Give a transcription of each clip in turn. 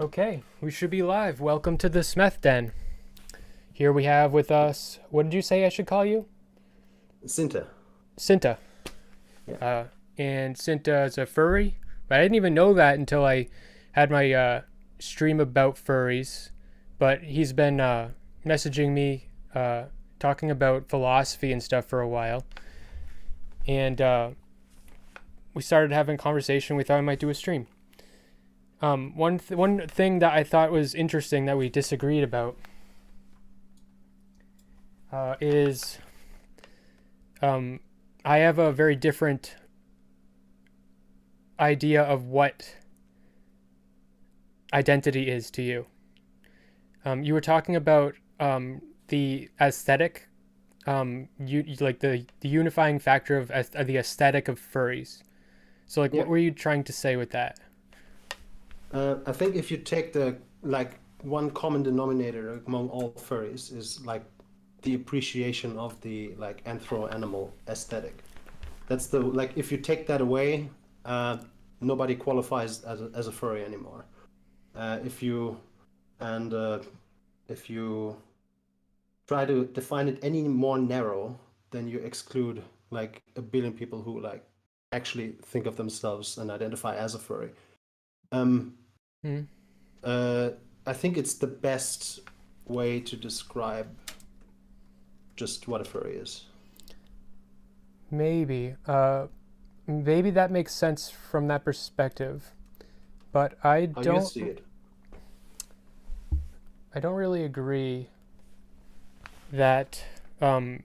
Okay, we should be live. Welcome to the Smeth Den. Here we have with us, what did you say I should call you? Cinta. Cinta. Yeah. And Cinta is a furry, but I didn't even know that until I had my stream about furries. But he's been messaging me, talking about philosophy and stuff for a while. And we started having a conversation. We thought I might do a stream. One thing that I thought was interesting that we disagreed about is I have a very different idea of what identity is to you. You were talking about the aesthetic, you like the unifying factor of the aesthetic of furries. So like, Yeah. what were you trying to say with that? I think if you take the one common denominator among all furries is like the appreciation of the like anthro animal aesthetic. That's the like if you take that away, nobody qualifies as a furry anymore. If you and if you try to define it any more narrow, then you exclude like a billion people who like actually think of themselves and identify as a furry. Um, Hmm. uh, I think it's the best way to describe just what a furry is. Maybe. Maybe that makes sense from that perspective, but I How you don't. see it. I don't really agree that. Um,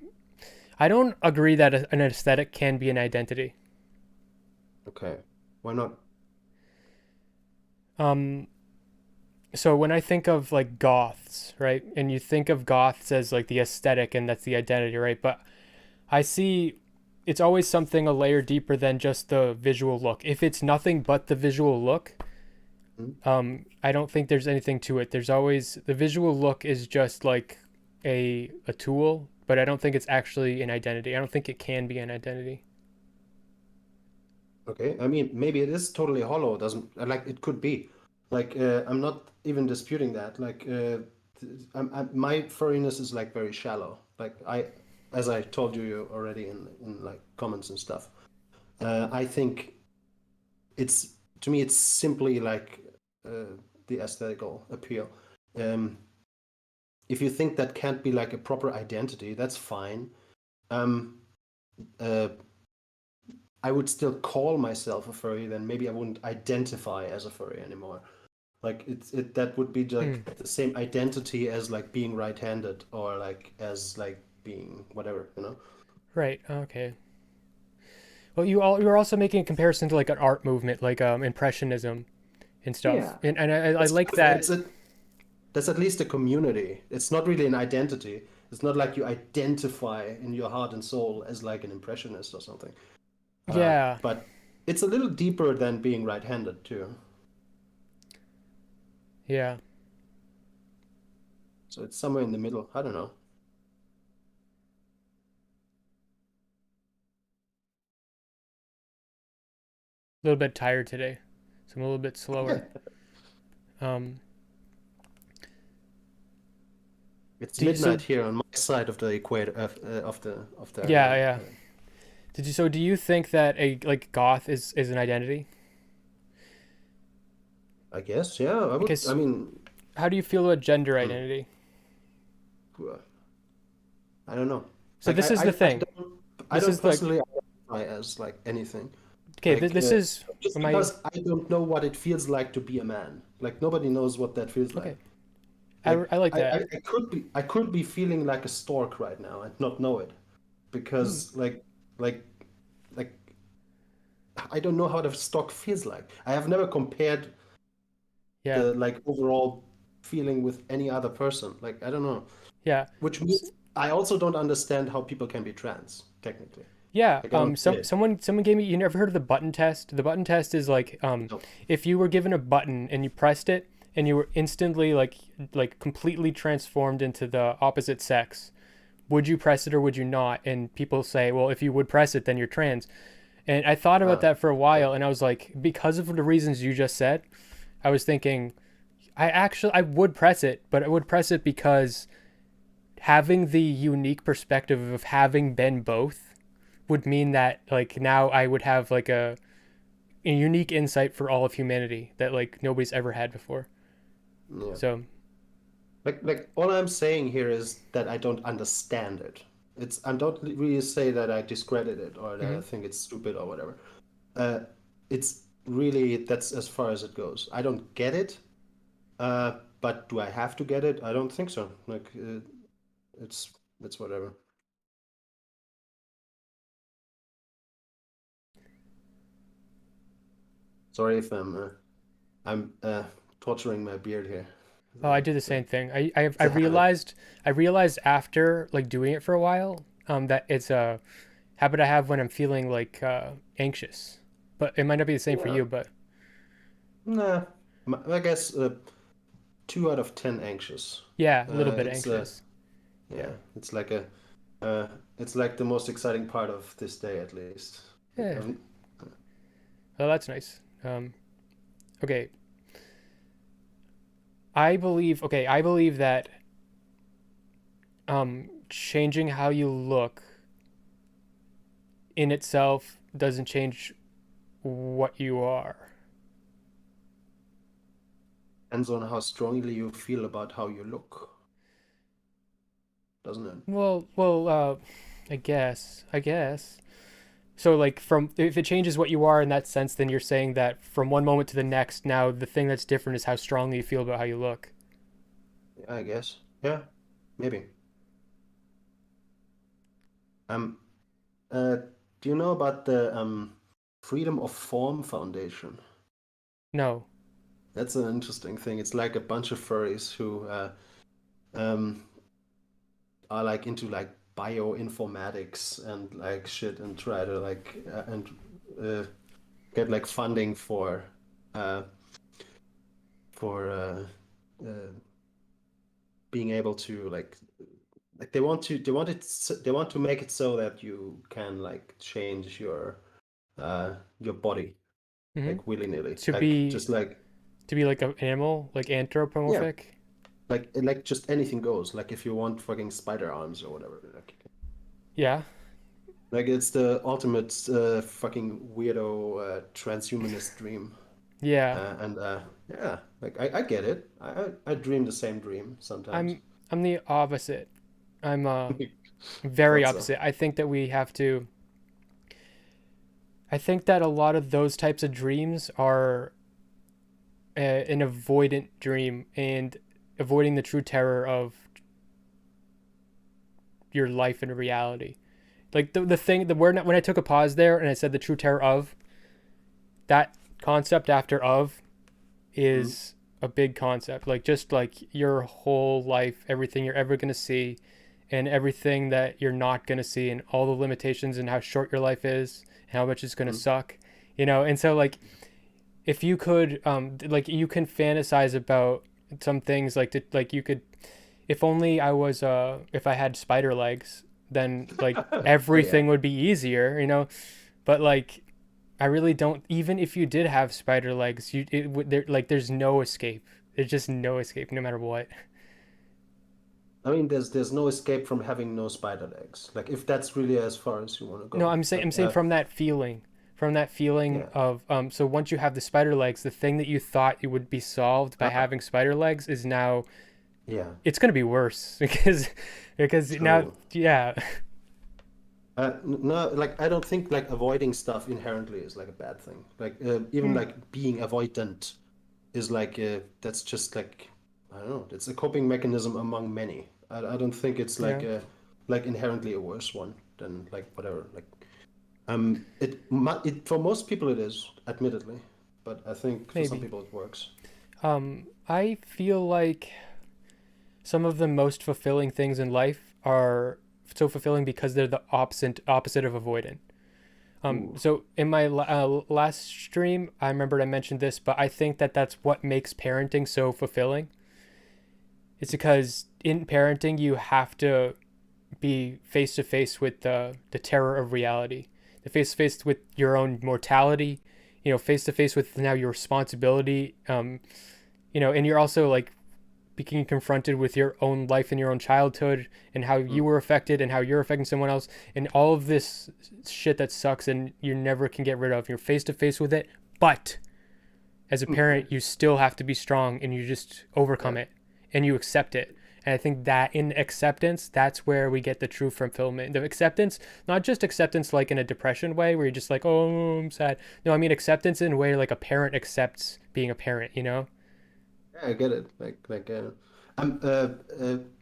I don't agree that an aesthetic can be an identity. Okay. Why not? Um, so when I think of like goths, right, and you think of goths as like the aesthetic and that's the identity, right? But I see it's always something a layer deeper than just the visual look. If it's nothing but the visual look, Hmm? I don't think there's anything to it. There's always the visual look is just like a tool, but I don't think it's actually an identity. I don't think it can be an identity. Okay. I mean, maybe it is totally hollow. Doesn't like it could be. Like I'm not even disputing that. Like my furriness is like very shallow. Like as I told you already in like comments and stuff. I think it's to me it's simply like the aesthetical appeal. Um, if you think that can't be like a proper identity, that's fine. Um, uh, I would still call myself a furry, then maybe I wouldn't identify as a furry anymore. Like it that would be Hmm. like the same identity as like being right-handed or like as like being whatever, you know? Right. Okay. Well, you're also making a comparison to like an art movement, like impressionism and stuff, Yeah. and I It's like that. it's a That's at least a community. It's not really an identity. It's not like you identify in your heart and soul as like an impressionist or something. Yeah. But it's a little deeper than being right-handed too. Yeah. So it's somewhere in the middle. I don't know. A little bit tired today, so I'm a little bit slower. Um. It's Do you, so midnight here on my side of the equator of the yeah, yeah. Do you think that a like goth is an identity? I guess, yeah. I would. I Because mean, how do you feel about gender hmm, identity? I don't know. So Like this is the I thing. I This don't is like personally identify as like anything. okay. Like This is just my because I don't know what it feels like to be a man. Like nobody knows what that feels okay. like. Like I like that. I could be feeling like a stork right now and not know it Hmm. because like like I don't know how the stork feels like. I have never compared Yeah. the like overall feeling with any other person. Like I don't know. Yeah. Which S- means I also don't understand how people can be trans, technically. Yeah. Like I don't get it. Someone gave me. You never heard of the button test? The button test is like No. if you were given a button and you pressed it and you were instantly like completely transformed into the opposite sex, would you press it or would you not? And people say, well, if you would press it, then you're trans. And I thought about Ah, that for a okay. while, and I was like, because of the reasons you just said, I was thinking I would press it, but I would press it because having the unique perspective of having been both would mean that like now I would have like a unique insight for all of humanity that like nobody's ever had before. Yeah. So, Like all I'm saying here is that I don't understand it. It's I don't really say that I discredit it or that I mhm. think it's stupid or whatever. Uh, it's really that's as far as it goes. I don't get it. But do I have to get it? I don't think so. Like it's it's whatever. Sorry if I'm torturing my beard here. Oh, I do the same Like thing. I it's a habit. I realized after like doing it for a while that it's a habit I have when I'm feeling like anxious. But it might not be the same for Yeah. you, but Nah. I guess 2 out of 10 anxious. yeah, a little bit It's anxious. Yeah. yeah. It's like a it's like the most exciting part of this day at least. Like Yeah. I've Oh, that's nice. Okay. I believe that changing how you look in itself doesn't change what you are. depends on how strongly you feel about how you look, doesn't it? I guess. So like from if it changes what you are in that sense, then you're saying that from one moment to the next, now the thing that's different is how strongly you feel about how you look. Yeah, I guess. Yeah, maybe. Um, uh, do you know about the Freedom of Form Foundation? No. That's an interesting thing. It's like a bunch of furries who um, are like into like bioinformatics and like shit and try to like and uh, get like funding uh, for being able to like they want to make it so that you can like change your body Mm-hmm. like willy-nilly To be like to be like an animal, like yeah anthropomorphic. like just anything goes like if you want fucking spider arms or whatever Yeah. like it's the ultimate fucking weirdo transhumanist dream Yeah. and yeah like I get it I dream the same dream sometimes. I'm the opposite. I'm very Thought so. opposite. I think that a lot of those types of dreams are an avoidant dream and avoiding the true terror of your life in reality. Like the thing the word when I took a pause there and I said the true terror of that concept after of Mhm. is a big concept. Like just like your whole life, everything you're ever gonna see, and everything that you're not gonna see, and all the limitations and how short your life is, and how much it's gonna Mhm. suck, you know. And so like if you could like you can fantasize about some things like you could if only I was if I had spider legs, then like Oh yeah. everything would be easier, you know. But like I really don't. Even if you did have spider legs, you it would there like there's no escape. There's just no escape, no matter what. I mean, there's no escape from having no spider legs. Like if that's really as far as you want to No, go. I'm Like saying from that feeling yeah, of so once you have the spider legs, the thing that you thought it would be solved by uh, having spider legs is now yeah, it's gonna be worse because now true. yeah No, like I don't think like avoiding stuff inherently is like a bad thing. Like even mm, like being avoidant is like that's just like I don't know. It's a coping mechanism among many. I don't think it's yeah like inherently a worse one than like whatever. Like it for most people it is, admittedly, but I think for some maybe people it works. I feel like some of the most fulfilling things in life are so fulfilling because they're the opposite of avoidant. Ooh. So in my last stream, I remembered I mentioned this, but I think that that's what makes parenting so fulfilling. It's because in parenting you have to be face to face with the terror of reality, the face to face with your own mortality, you know, face to face with now your responsibility, and you're also like being confronted with your own life and your own childhood and how you Mm. were affected and how you're affecting someone else and all of this shit that sucks and you never can get rid of. You're face to face with it, but as a parent, you still have to be strong and you just overcome Yeah. it and you accept it. And I think that in acceptance, that's where we get the true fulfillment. The acceptance, not just acceptance like in a depression way where you're just like, oh, I'm sad. No, I mean acceptance in a way like a parent accepts being a parent. Yeah, I get it. I'm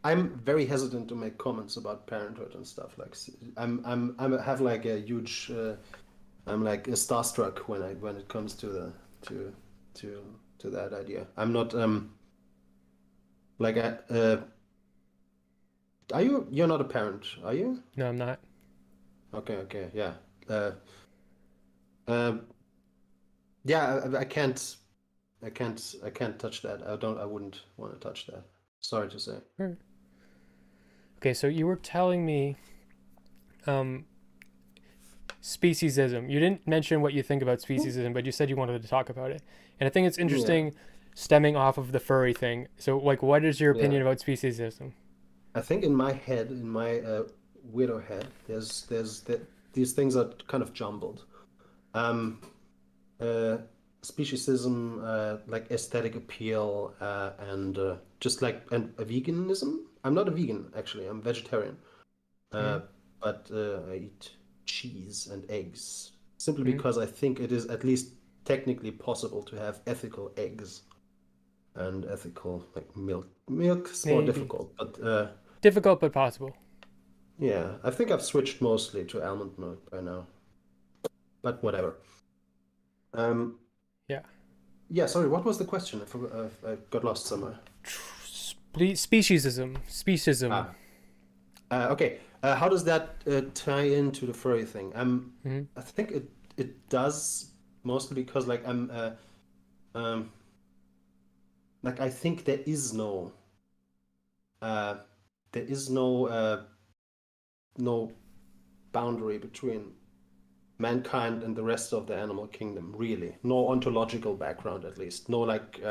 I'm very hesitant to make comments about parenthood and stuff. I have like a huge I'm like a starstruck when it comes to the to to to that idea. I'm not like I are you're not a parent, are you? No, I'm not. Okay, yeah. Uh um yeah, I can't touch that. I wouldn't want to touch that. Sorry to say. Okay, so you were telling me um, speciesism. You didn't mention what you think about speciesism, but you said you wanted to talk about it. And I think it's Yeah. interesting stemming off of the furry thing. So, like, what is your Yeah. opinion about speciesism? I think in my head, in my weirdo head, these things are kind of jumbled. Um, uh, Speciesism, like aesthetic appeal, and just like and a veganism. I'm not a vegan actually. I'm vegetarian. Mm-hmm. Uh, but I eat cheese and eggs simply Mm-hmm. because I think it is at least technically possible to have ethical eggs and ethical like milk. Milk's more Maybe. difficult, but Difficult, but possible. yeah, I think I've switched mostly to almond milk by now, but whatever. Um, Yeah. yeah, sorry, what was the question? I got lost somewhere. Speciesism. Speciesism. Ah, okay. How does that tie into the furry thing? Mm-hmm. I think it does mostly because um, like I think uh, there is no boundary between mankind and the rest of the animal kingdom, really. No ontological background, at least. No, like,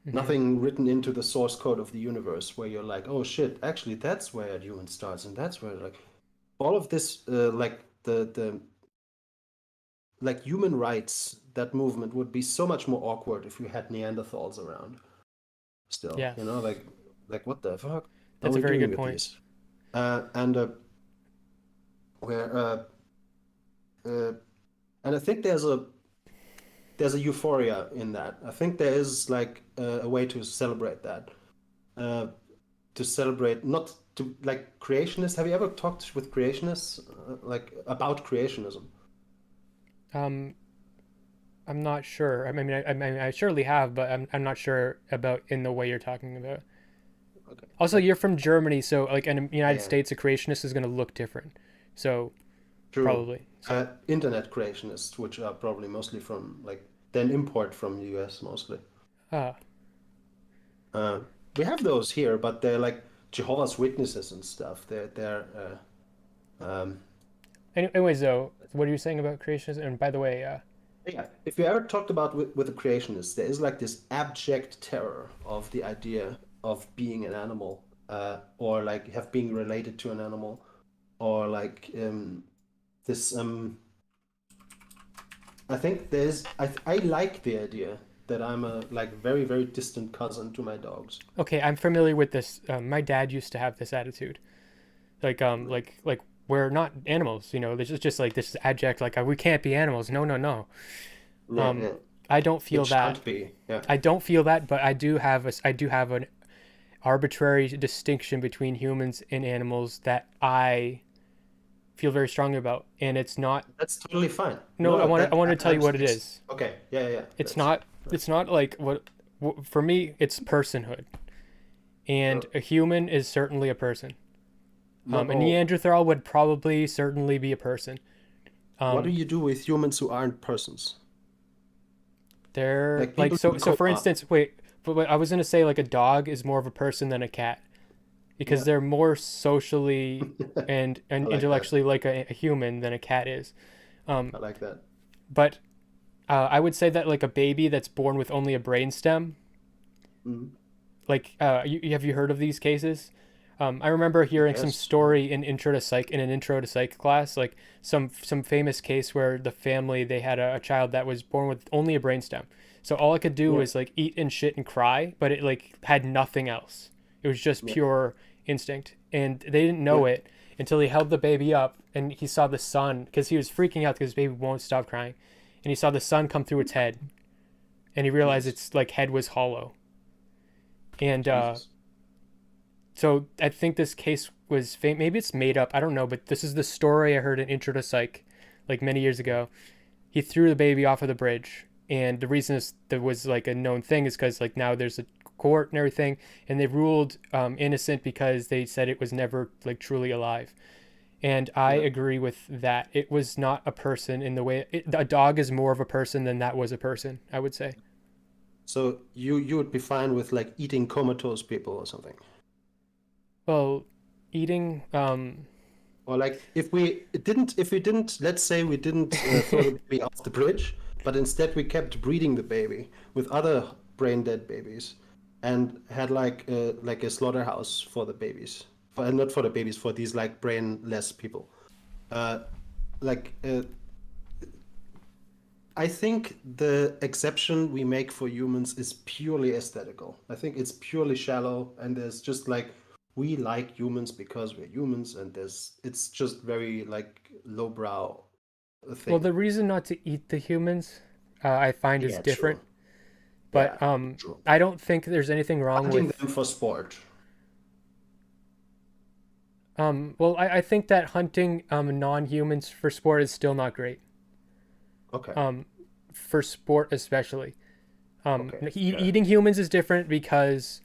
Mm-hmm. nothing written into the source code of the universe where you're like, oh shit, actually, that's where a human starts, and that's where, like, all of this, like, like, human rights, that movement would be so much more awkward if you had Neanderthals around still, Yeah. like, what the fuck are That's a we very doing good with point. these? And where, uh, and I think there's a euphoria in that. I think there is like a way to celebrate that. Uh, to celebrate not to like creationists. Have you ever talked with creationists like about creationism? Um, I'm not sure. I surely have, but I'm not sure about in the way you're talking about. Okay. Also, Like you're from Germany, so like in the United yeah, States, a creationist is going to look different. So true. probably. So Internet creationists, which are probably mostly from like then import from the US mostly. ah, Uh, we have those here, but they're like Jehovah's Witnesses and stuff. Um, anyways, though, what are you saying about creationism? And by the way, Yeah, if you ever talked about with a creationist, there is like this abject terror of the idea of being an animal, or like have being related to an animal, or like this. I think I like the idea that I'm a like very distant cousin to my dogs. okay, I'm familiar with this. My dad used to have this attitude, like we're not animals. This is just like this is abject. Like we can't be animals. No, no, no. Yeah, Um, yeah. I don't It feel that. shan't be. Yeah. I don't feel that, but I do have an arbitrary distinction between humans and animals that I feel very strongly about, and it's not. That's totally fine. No, No, I no, want to. I want to tell you what it it's is. okay. Yeah. It's not. It's not like for me. It's personhood, and No, a human is certainly a person. A no. Neanderthal would probably certainly be a person. What do Um, you do with humans who aren't persons? they're Like like people so. in a So for coma. instance, wait. But I was gonna say like a dog is more of a person than a cat because Yeah, they're more socially and I like that. intellectually like a human than a cat is. Um, I like that. but I would say that like a baby that's born with only a brainstem Mm. Like, have you heard of these cases? I remember hearing some Yes. story in an intro to psych class, like some famous case where the family they had a child that was born with only a brainstem, so all it could do Yeah. was like eat and shit and cry, but it like had nothing else. It was just Yeah. pure instinct, and they didn't Yeah. know it until he held the baby up and he saw the sun because he was freaking out because his baby won't stop crying, and he saw the sun come through its head, and he realized Jesus. its like head was hollow, and Jesus. so I think this case was maybe it's made up. I don't know, but this is the story I heard in Intro to Psych, like many years ago. He threw the baby off of the bridge, and the reason there was like a known thing is because like now there's a court and everything, and they ruled innocent because they said it was never like truly alive. And I Yeah. agree with that. It was not a person in the way a dog is more of a person than that was a person. I would say. So you would be fine with like eating comatose people or something. Well, eating. Or like if we didn't, let's say we didn't throw the baby off the bridge, but instead we kept breeding the baby with other brain dead babies, and had like a slaughterhouse for the babies, for not for the babies, for these like brainless people. Uh, like I think the exception we make for humans is purely aesthetical. I think it's purely shallow, and there's just like we like humans because we're humans, and there's it's just very like lowbrow Well, thing. the reason not to eat the humans, I find is Yeah, different. true. Yeah, But true. I don't think there's anything wrong Hunting with. them for sport. Well, I think that hunting non-humans for sport is still not great. Okay, Um, for sport especially. okay, fair. Eating humans is different because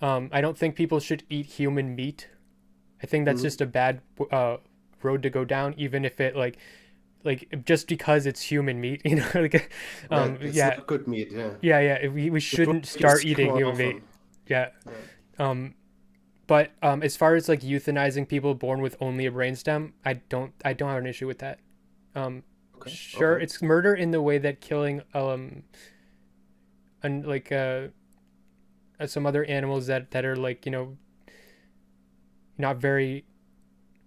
I don't think people should eat human meat. I think that's Hmm. just a bad road to go down, even if it like just because it's human meat, you know. Like, Yeah, it's yeah, not good meat. Yeah, we you should shouldn't wash your start skin eating more human meat. often. Yeah. Yeah, Um, but as far as like euthanizing people born with only a brainstem, I don't have an issue with that. Um, okay, sure, okay. it's murder in the way that killing and like some other animals that are like not very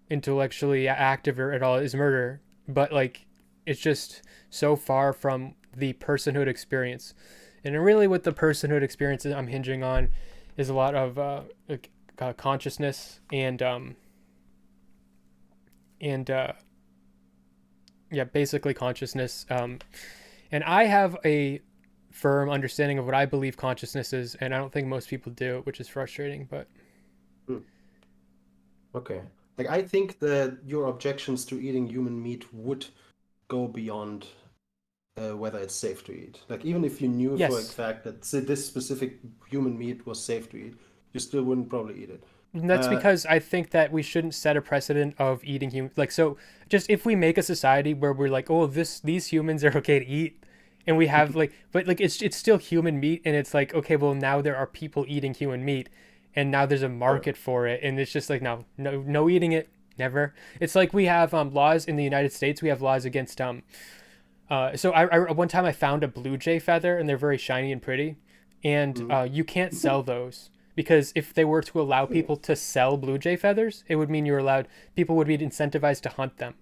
intellectually active or at all is murder, but like it's just so far from the personhood experience. And really, what the personhood experience I'm hinging on is a lot of like, consciousness and yeah, basically consciousness. And I have a firm understanding of what I believe consciousness is, and I don't think most people do, which is frustrating. But Hmm. Okay. Like I think that your objections to eating human meat would go beyond whether it's safe to eat. Like even if you knew for a yes, fact that say, this specific human meat was safe to eat, you still wouldn't probably eat it. and that's Uh, because I think that we shouldn't set a precedent of eating human. Like, so just if we make a society where we're like, oh, these humans are okay to eat, and we have like, but like it's still human meat, and it's like, okay, well now there are people eating human meat, and now there's a sure. market for it, and it's just like no eating it, never. It's like we have laws in the United States. We have laws against so I one time I found a blue jay feather, and they're very shiny and pretty, and Mm. you can't sell those because if they were to allow people to sell blue jay feathers, it would mean you're allowed people would be incentivized to hunt them.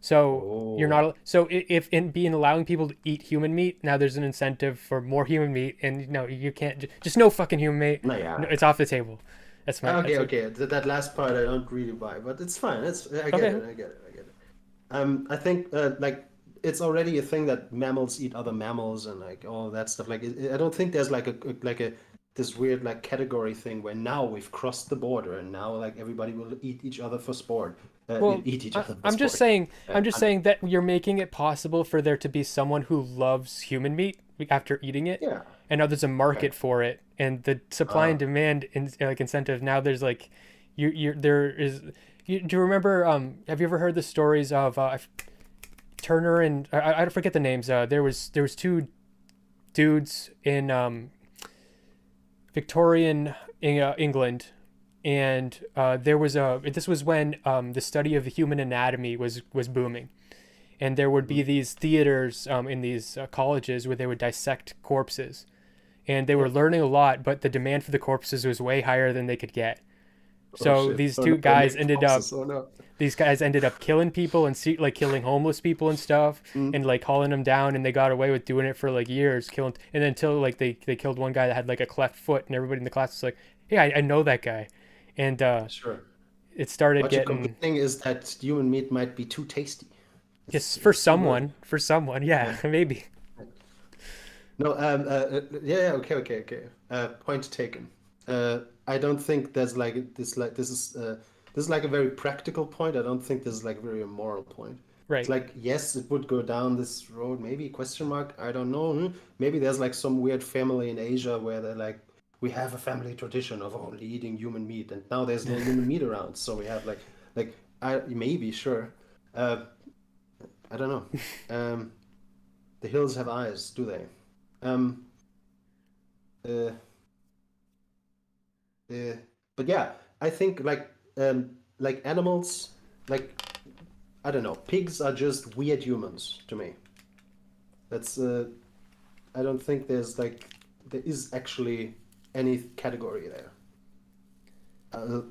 So you're Oh, not so if in being allowing people to eat human meat, now there's an incentive for more human meat, and no, you can't just no fucking human meat. no, No, yeah. it's off the table. Okay, That's like okay. That last part I don't really buy, but it's fine. It's I get okay. it. I get it. I get it. I think like it's already a thing that mammals eat other mammals and like all that stuff. Like I don't think there's like a this weird like category thing where now we've crossed the border and now like everybody will eat each other for sport. Well, Eat each other for I'm just sport. saying, Uh, I'm just I'm- saying that you're making it possible for there to be someone who loves human meat after eating it, yeah. and now there's a Okay. market for it, and the supply and Uh, demand like incentive. Now there's like, there is. Do you remember? Have you ever heard the stories of Turner and I forget the names. There was two dudes in Victorian England, and there was a this was when the study of the human anatomy was booming, and there would be mhm. these theaters in these colleges where they would dissect corpses, and they were Yeah. learning a lot, but the demand for the corpses was way higher than they could get. Oh So shit. these Oh no, two they guys make ended up corpses. Oh no. these guys ended up killing people and like killing homeless people and stuff, Mm. and like hauling them down, and they got away with doing it for like years, killing, and until like they killed one guy that had like a cleft foot, and everybody in the class was like, hey, I know that guy. And Sure. it started What you're getting, complaining is that human meat might be too tasty. just It's too good. for someone, yeah. Yeah. Maybe. No, yeah, yeah, okay, okay, okay. Point taken. I don't think there's like this is like a very practical point. I don't think this is like a very moral point. It's Right. like yes, it would go down this road, maybe question mark. I don't know. Maybe there's like some weird family in Asia where they're like, we have a family tradition of only eating human meat, and now there's no human meat around, so we have like I maybe sure. Uh, I don't know. Um, the hills have eyes, do they? Um, uh, uh, but yeah, I think like animals, like I don't know, pigs are just weird humans to me. That's I don't think there is actually any category there.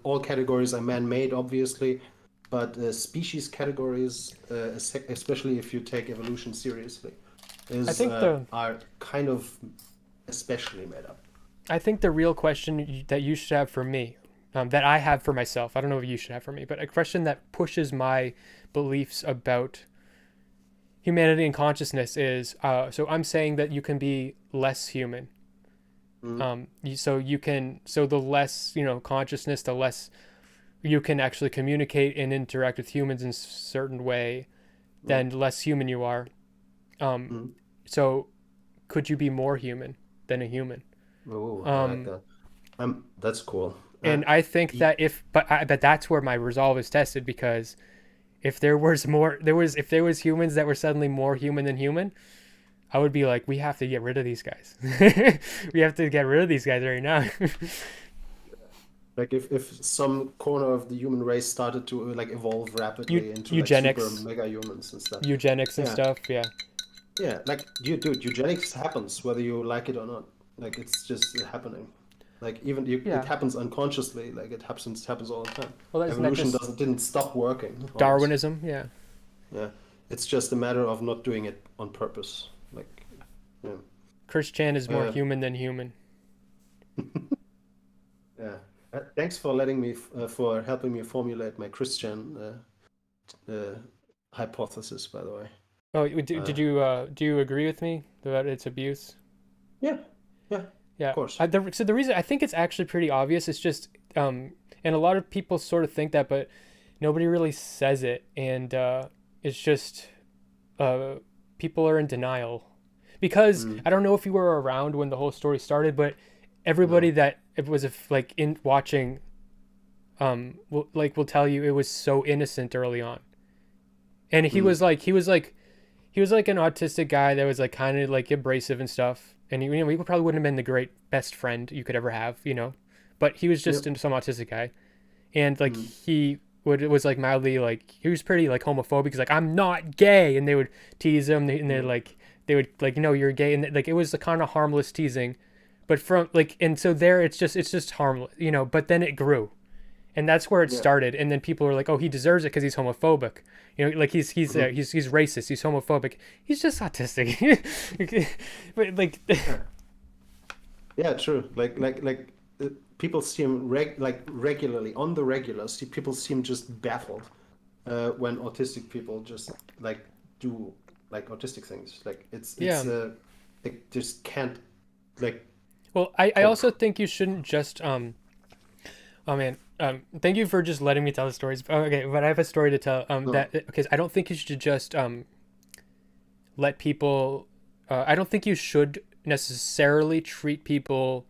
All categories are man-made, obviously, but species categories, especially if you take evolution seriously, I is think the are kind of especially made up. I think the real question that you should have for me, that I have for myself, I don't know if you should have for me, but a question that pushes my beliefs about humanity and consciousness is, so I'm saying that you can be less human. Mm, So you can, so the less, consciousness, the less you can actually communicate and interact with humans in a certain way, mm, then less human you are. Um, mm. so could you be more human than a human? Oh, I like Um, that. That's cool. and I think Y- that but that's where my resolve is tested, because if there was more, if there was humans that were suddenly more human than human, I would be like, we have to get rid of these guys. We have to get rid of these guys right now. like if some corner of the human race started to like evolve rapidly into like super Eugenics, mega humans and stuff. eugenics and Yeah, stuff. Yeah, yeah. Like dude, eugenics happens whether you like it or not. Like it's just happening. Like even it yeah. happens unconsciously. Like it happens all the time. Well, isn't that Evolution just didn't stop working on us. Darwinism? Yeah. Yeah, it's just a matter of not doing it on purpose. Like, yeah. Christian is more Uh, human than human. Yeah. Thanks for letting me for helping me formulate my Christian hypothesis, by the way. Oh, Uh, do you agree with me that it's abuse? yeah, yeah, of Yeah. course. So the reason I think it's actually pretty obvious. It's just and a lot of people sort of think that, but nobody really says it, and it's just uh, people are in denial, because Mm, I don't know if you were around when the whole story started, but everybody no. that it was like in watching will tell you it was so innocent early on, and Mm, he was like an autistic guy that was like kind of like abrasive and stuff, and he probably wouldn't have been the great best friend you could ever have, but he was just yep. some autistic guy, and like Mm, he would was like mildly, like he was pretty like homophobic. He's like, I'm not gay, and they would tease him, and they're mm, like they would like, no, you're gay, and like it was the kind of harmless teasing, but from like, and so there it's just harmless, but then it grew, and that's where it yeah. started, and then people were like, oh, he deserves it because he's homophobic, like Hmm. he's racist, he's homophobic, he's just autistic. But like Yeah. Yeah, true. People seem regularly on the regular. See, people seem just baffled when autistic people just like do like autistic things. Like yeah. they just can't like Well, I cope. also think you shouldn't just oh man, thank you for just letting me tell the stories. Okay, but I have a story to tell. No. Because I don't think you should just let people. I don't think you should necessarily treat people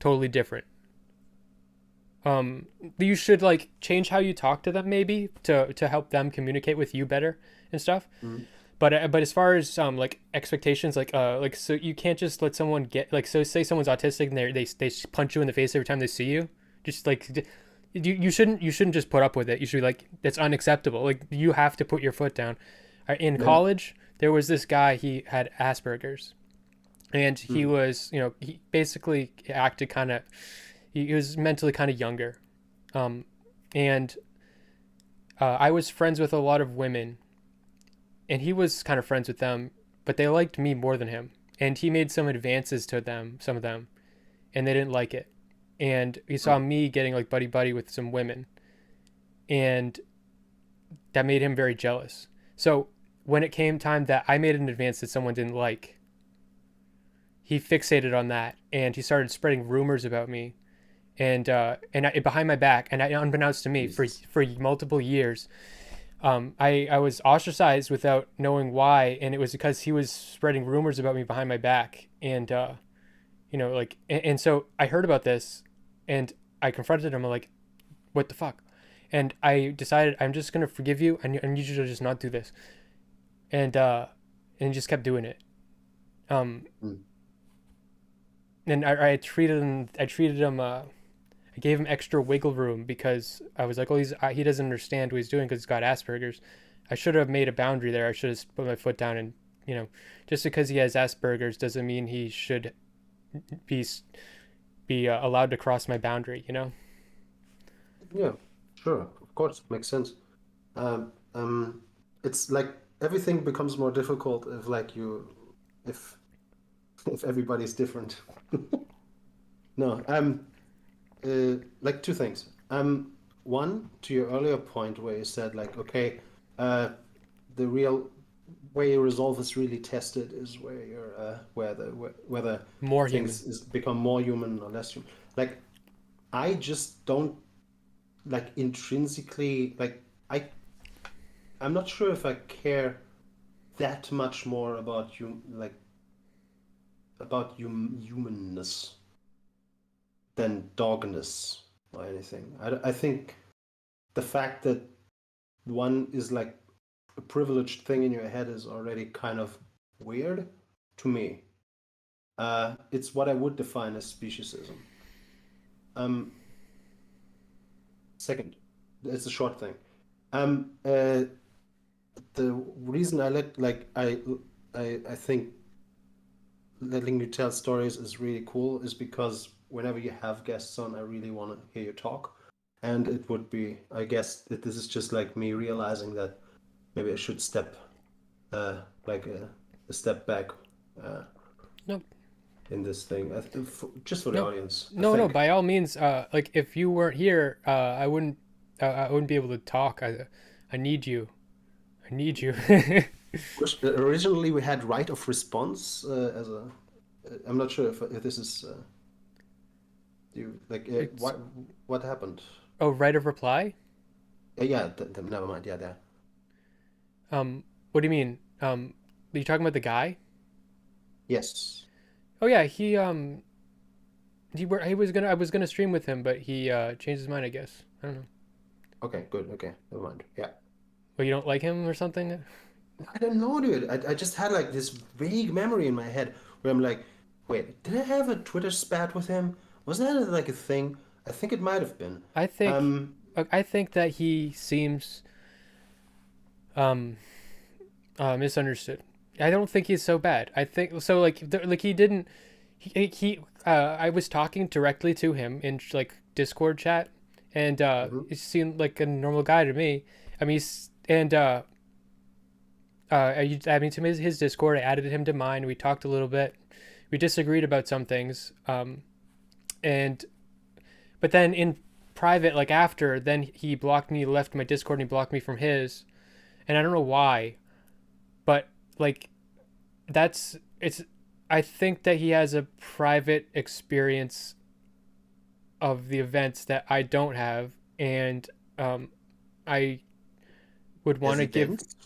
totally different. You should like change how you talk to them, maybe to help them communicate with you better and stuff. Mm, But as far as like expectations, like so you can't just let someone get like, so say someone's autistic and they punch you in the face every time they see you. Just like you shouldn't just put up with it. You should be like, that's unacceptable. Like you have to put your foot down. In yeah. college, there was this guy, he had Asperger's, and he Mm. was, he basically acted kind of, he was mentally kind of younger, um, and I was friends with a lot of women, and he was kind of friends with them, but they liked me more than him, and he made some advances to them, some of them, and they didn't like it, and he saw Mm. me getting like buddy buddy with some women, and that made him very jealous. So when it came time that I made an advance that someone didn't like, he fixated on that, and he started spreading rumors about me, and behind my back, and unbeknownst to me, for Jesus. multiple years, I was ostracized without knowing why, and it was because he was spreading rumors about me behind my back, and like, and so I heard about this, and I confronted him. I'm like, what the fuck? And I decided I'm just gonna forgive you. I need you to just not do this, and and he just kept doing it. Um, Mm. and I treated him. I treated him. I gave him extra wiggle room because I was like, oh, he doesn't understand what he's doing because he's got Asperger's. I should have made a boundary there. I should have put my foot down, and just because he has Asperger's doesn't mean he should be allowed to cross my boundary. Yeah, sure, of course, makes sense. Um, um, it's like everything becomes more difficult if if if everybody's different. No, like two things. One, to your earlier point where you said like, okay, uh, the real way you resolve is really tested is where you're whether More human. things is become more human or less human. Like I just don't like intrinsically like I I'm not sure if I care that much more about humanness than dogness or anything. I think the fact that one is like a privileged thing in your head is already kind of weird to me. It's what I would define as speciesism. Um, Second, it's a short thing. The reason I let like I think letting you tell stories is really cool is because whenever you have guests on, I really want to hear you talk. And it would be, I guess, that this is just like me realizing that maybe I should step uh, like a step back uh, No, in this thing, just for the no, audience, I no. think. By all means, like if you weren't here, I wouldn't be able to talk. I need you. I need you. Originally, we had right of response as a. I'm not sure if this is you like It's what happened. oh, right of reply. Yeah, never mind. Yeah, there. What do you mean? Are you talking about the guy? Yes. Oh yeah, he was gonna I was gonna stream with him, but he changed his mind. I guess I don't know. Okay, good. Okay, never mind. Yeah. Well, you don't like him or something? I don't know, dude. I just had like this vague memory in my head where I'm like, wait, did I have a Twitter spat with him? Was that like a thing? I think it might have been. I think Um, I think that he seems um misunderstood. I don't think he's so bad. I think so. Like he didn't. He I was talking directly to him in like Discord chat, and mhm. he seemed like a normal guy to me. I mean, you added me to his Discord. I added him to mine. We talked a little bit. We disagreed about some things. And but then in private, like after, then he blocked me, left my Discord, and he blocked me from his. And I don't know why, but like that's it's. I think that he has a private experience of the events that I don't have, and I would Has want to he give. danced?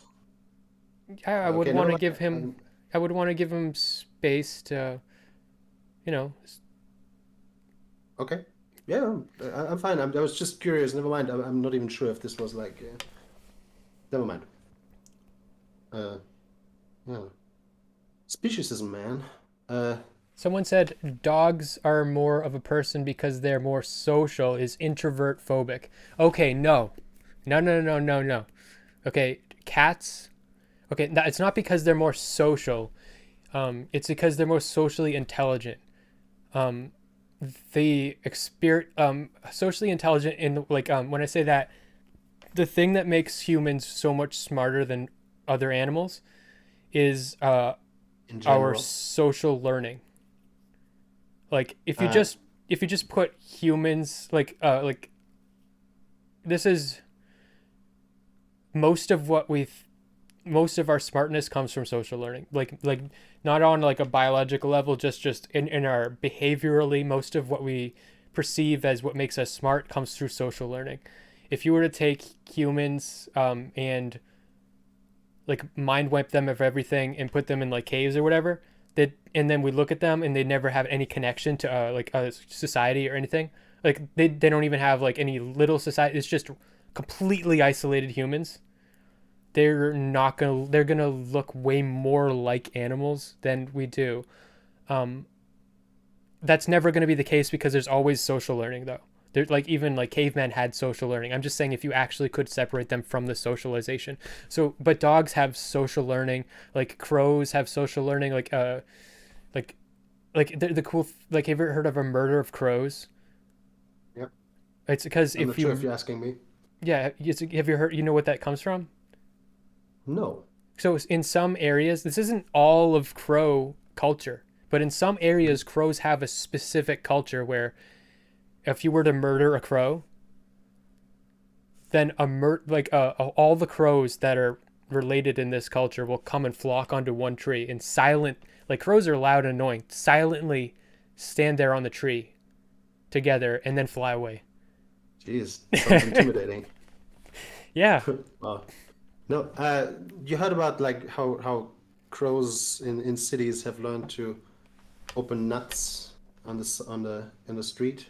I would Okay, want never to give mind. him. I would want to give him space to, you know. Okay. Yeah, I'm fine. I was just curious. Never mind. I'm not even sure if this was like. Never mind. Uh, yeah. Speciesism, man. Uh, Someone said dogs are more of a person because they're more social. Is introvert phobic? Okay, no, no. Okay, cats. Okay, it's not because they're more social. It's because they're most socially intelligent. Um, the socially intelligent in like when I say that, the thing that makes humans so much smarter than other animals is in our general. social learning. Like Uh, if you just put humans like this is most of what we've most of our smartness comes from social learning, like not on like a biological level, just in our behaviorally, most of what we perceive as what makes us smart comes through social learning. If you were to take humans and like mind wipe them of everything and put them in like caves or whatever, that and then we look at them and they never have any connection to like a society or anything, like they don't even have like any little society, it's just completely isolated humans. They're gonna look way more like animals than we do. Um, that's never gonna be the case because there's always social learning though. They're like even like cavemen had social learning. I'm just saying if you actually could separate them from the socialization. So, but dogs have social learning. Like crows have social learning. Like like the cool like have you ever heard of a murder of crows? yeah, It's because I'm if not sure if you you're asking me. have you heard, you know what that comes from? No. So in some areas, this isn't all of crow culture, but in some Mhm. areas, crows have a specific culture where if you were to murder a crow, then all the crows that are related in this culture will come and flock onto one tree and silent, like crows are loud and annoying, silently stand there on the tree together and then fly away. Jeez, sounds intimidating. Yeah. Wow. No, you heard about like how crows in cities have learned to open nuts on the in the street,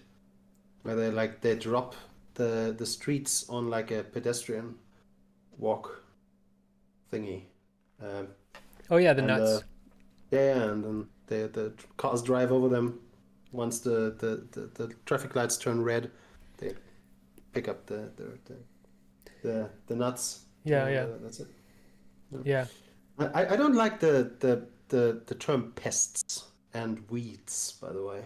where they drop the streets on like a pedestrian walk thingy, um, Oh yeah, the and nuts. yeah, yeah, and then the cars drive over them. Once the traffic lights turn red, they pick up the nuts, Yeah, and yeah, that's it. Yeah. yeah. I don't like the term pests and weeds, by the way.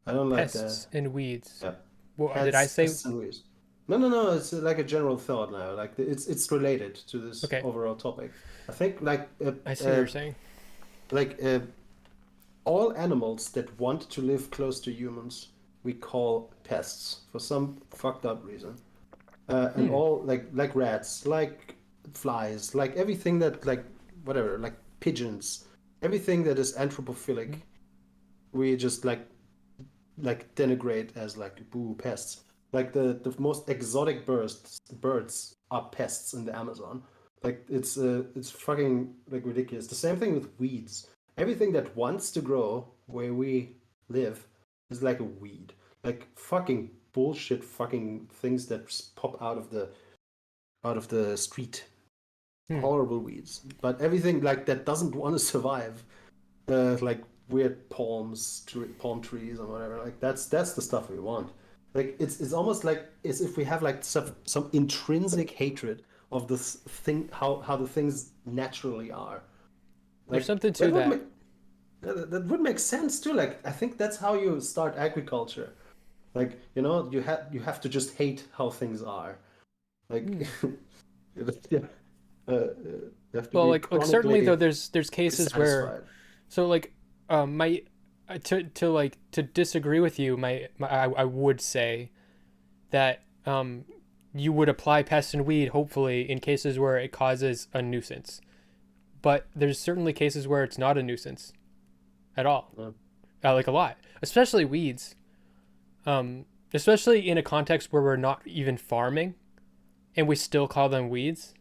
I don't like that. Pests and weeds. Yeah, What did I say? pests and weeds. No, no, no. It's like a general thought now. Like it's related to this Okay, overall topic. I think I see what you're saying. like all animals that want to live close to humans, we call pests for some fucked up reason. And Hmm. all like rats, like flies, like everything that like whatever, like pigeons, everything that is anthropophilic, we just like denigrate as like boo pests. Like the most exotic birds are pests in the Amazon. Like it's fucking like ridiculous. The same thing with weeds. Everything that wants to grow where we live is like a weed. Like fucking bullshit fucking things that just pop out of the street. Hmm. Horrible weeds. But everything like that doesn't want to survive, like weird palm trees or whatever. Like that's the stuff we want. Like it's almost like as if we have like some intrinsic hatred of this thing, how the things naturally are. There's Like something to that. that would make sense too. Like I think that's how you start agriculture. Like you have to just hate how things are. Like Hmm. yeah, you have to Well, be like certainly though, chronically there's cases where dissatisfied. so like my to like to disagree with you, I would say that you would apply pest and weed hopefully in cases where it causes a nuisance, but there's certainly cases where it's not a nuisance at all, Uh, like a lot, especially weeds, especially in a context where we're not even farming and we still call them weeds.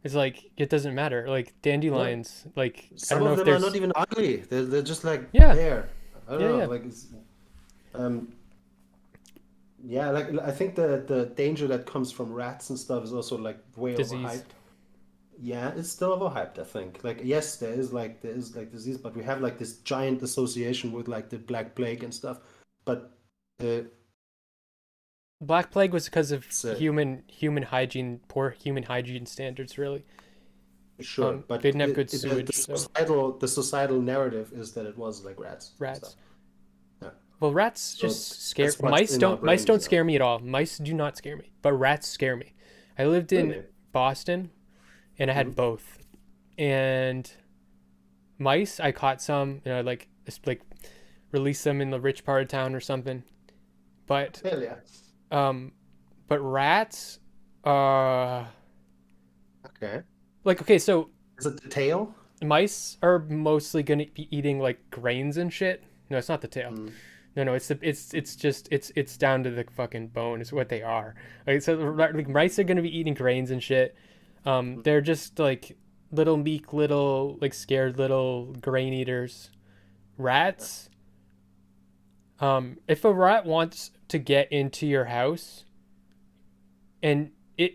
It's like it doesn't matter. Like yeah. dandelions, like I Some don't know of if them are not there's even ugly. They're just like yeah, there. I don't yeah, know. yeah. Like it's um yeah, like I think the danger that comes from rats and stuff is also like way Disease. overhyped. Yeah, it's still overhyped, I think. Like yes, there is like disease, but we have like this giant association with like the Black Plague and stuff. But uh, Black plague was because of it's human hygiene, poor human hygiene standards, really. Sure, They but didn't have good the sewage, so societal narrative is that it was like rats and stuff. rats. Yeah. Well, rats So just scare that's what's mice. in our Mice brains don't now. scare me at all. Mice do not scare me, but rats scare me. I lived in Really? Boston, and I had Hmm. both. And mice, I caught some, like release them in the rich part of town or something. But Hell yeah. um, but rats, uh, Okay. like okay, so Is it the tail? mice are mostly gonna be eating like grains and shit. No, it's not the tail. Mm. No, it's just it's down to the fucking bone. Is what they are. Like so, like mice are gonna be eating grains and shit. They're just like little meek, little like scared little grain eaters. Rats. If a rat wants to get into your house, and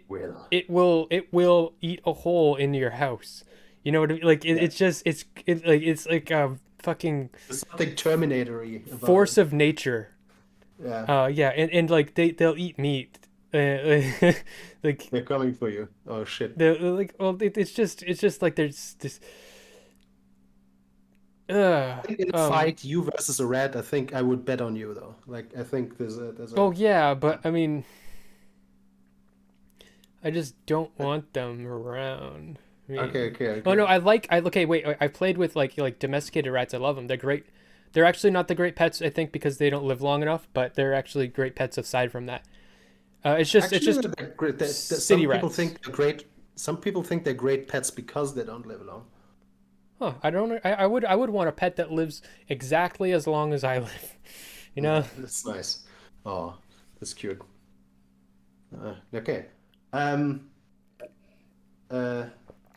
Will. it will eat a hole in your house. You know what I mean? Like Yeah. it's just it's like a fucking There's something Terminatory about it. force of nature. Yeah. Yeah, and like they'll eat meat. Like They're coming for you. Oh shit. they're like well it's just like there's this I think in a um fight, you versus a rat, I think I would bet on you though. Like I think there's a oh yeah, uh, but I mean I just don't want them around okay, me. okay, Oh no, okay. I okay wait I played with like domesticated rats. I love them. They're great. They're actually not the great pets I think because they don't live long enough, but they're actually great pets aside from that. It's Actually, just they're great. city Some people rats. think they're great. Some people think they're great pets because they don't live long. Huh? I don't. I would want a pet that lives exactly as long as I live. You know? Yeah, that's nice. Oh, that's cute. Okay. Um.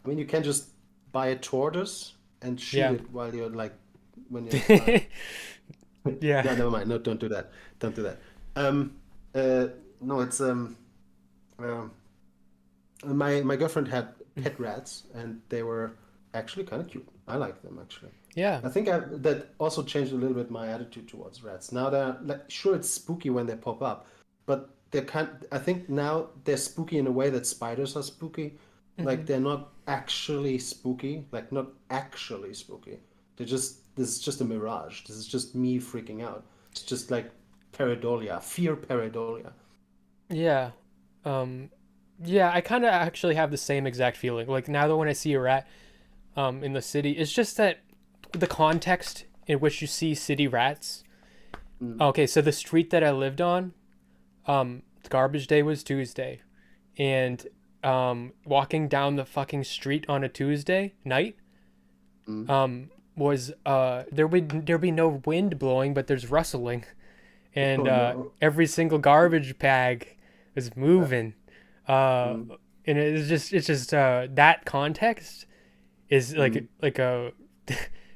I mean, you can just buy a tortoise and shoot Yeah. it while you're like when you're flying. Yeah. No, never mind. No, don't do that. Don't do that. Um. Uh. No, it's um. My girlfriend had pet rats, and they were actually kind of cute. I like them actually. Yeah. I think that also changed a little bit my attitude towards rats. Now they're like, sure, it's spooky when they pop up, but they're kind. I think now they're spooky in a way that spiders are spooky. Hmm. Like they're not actually spooky. Like not actually spooky. They're just this is just a mirage. This is just me freaking out. It's just like pareidolia, fear pareidolia. Yeah. Um. Yeah. I kind of actually have the same exact feeling. Like now that when I see a rat, in the city, it's just that the context in which you see city rats. Mm. Okay, so the street that I lived on, garbage day was Tuesday, and walking down the fucking street on a Tuesday night, Mm. was there be no wind blowing, but there's rustling, and Oh no. every single garbage bag is moving, uh, Mm. and it's just that context is Mm. like a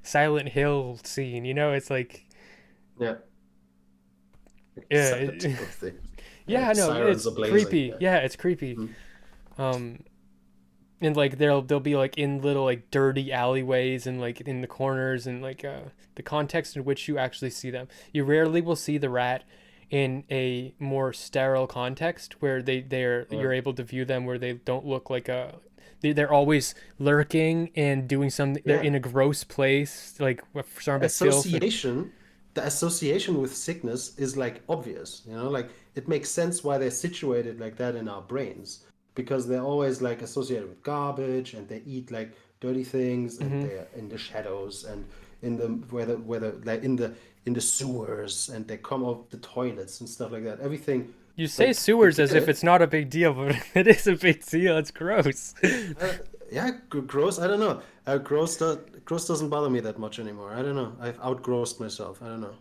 Silent Hill scene, you know? It's like Yeah. yeah, Such a typical thing. Yeah, yeah, no, sirens it's are blazing. creepy. Yeah. Yeah, it's creepy. Mm. Um, and like they'll be like in little like dirty alleyways and like in the corners and like the context in which you actually see them. You rarely will see the rat in a more sterile context where they're Yeah. you're able to view them where they don't look like a they're always lurking and doing something. They're Yeah. in a gross place, like surrounded by filth and Association, the association with sickness is like obvious, like it makes sense why they're situated like that in our brains because they're always like associated with garbage and they eat like dirty things and hmm. they're in the shadows and in the whether like in the sewers and they come off the toilets and stuff like that. Everything You say like I sewers get as if it. it's not a big deal, but it is a big deal. It's gross. Uh, yeah, gross. I don't know. Gross doesn't bother me that much anymore. I don't know. I've outgrossed myself. I don't know.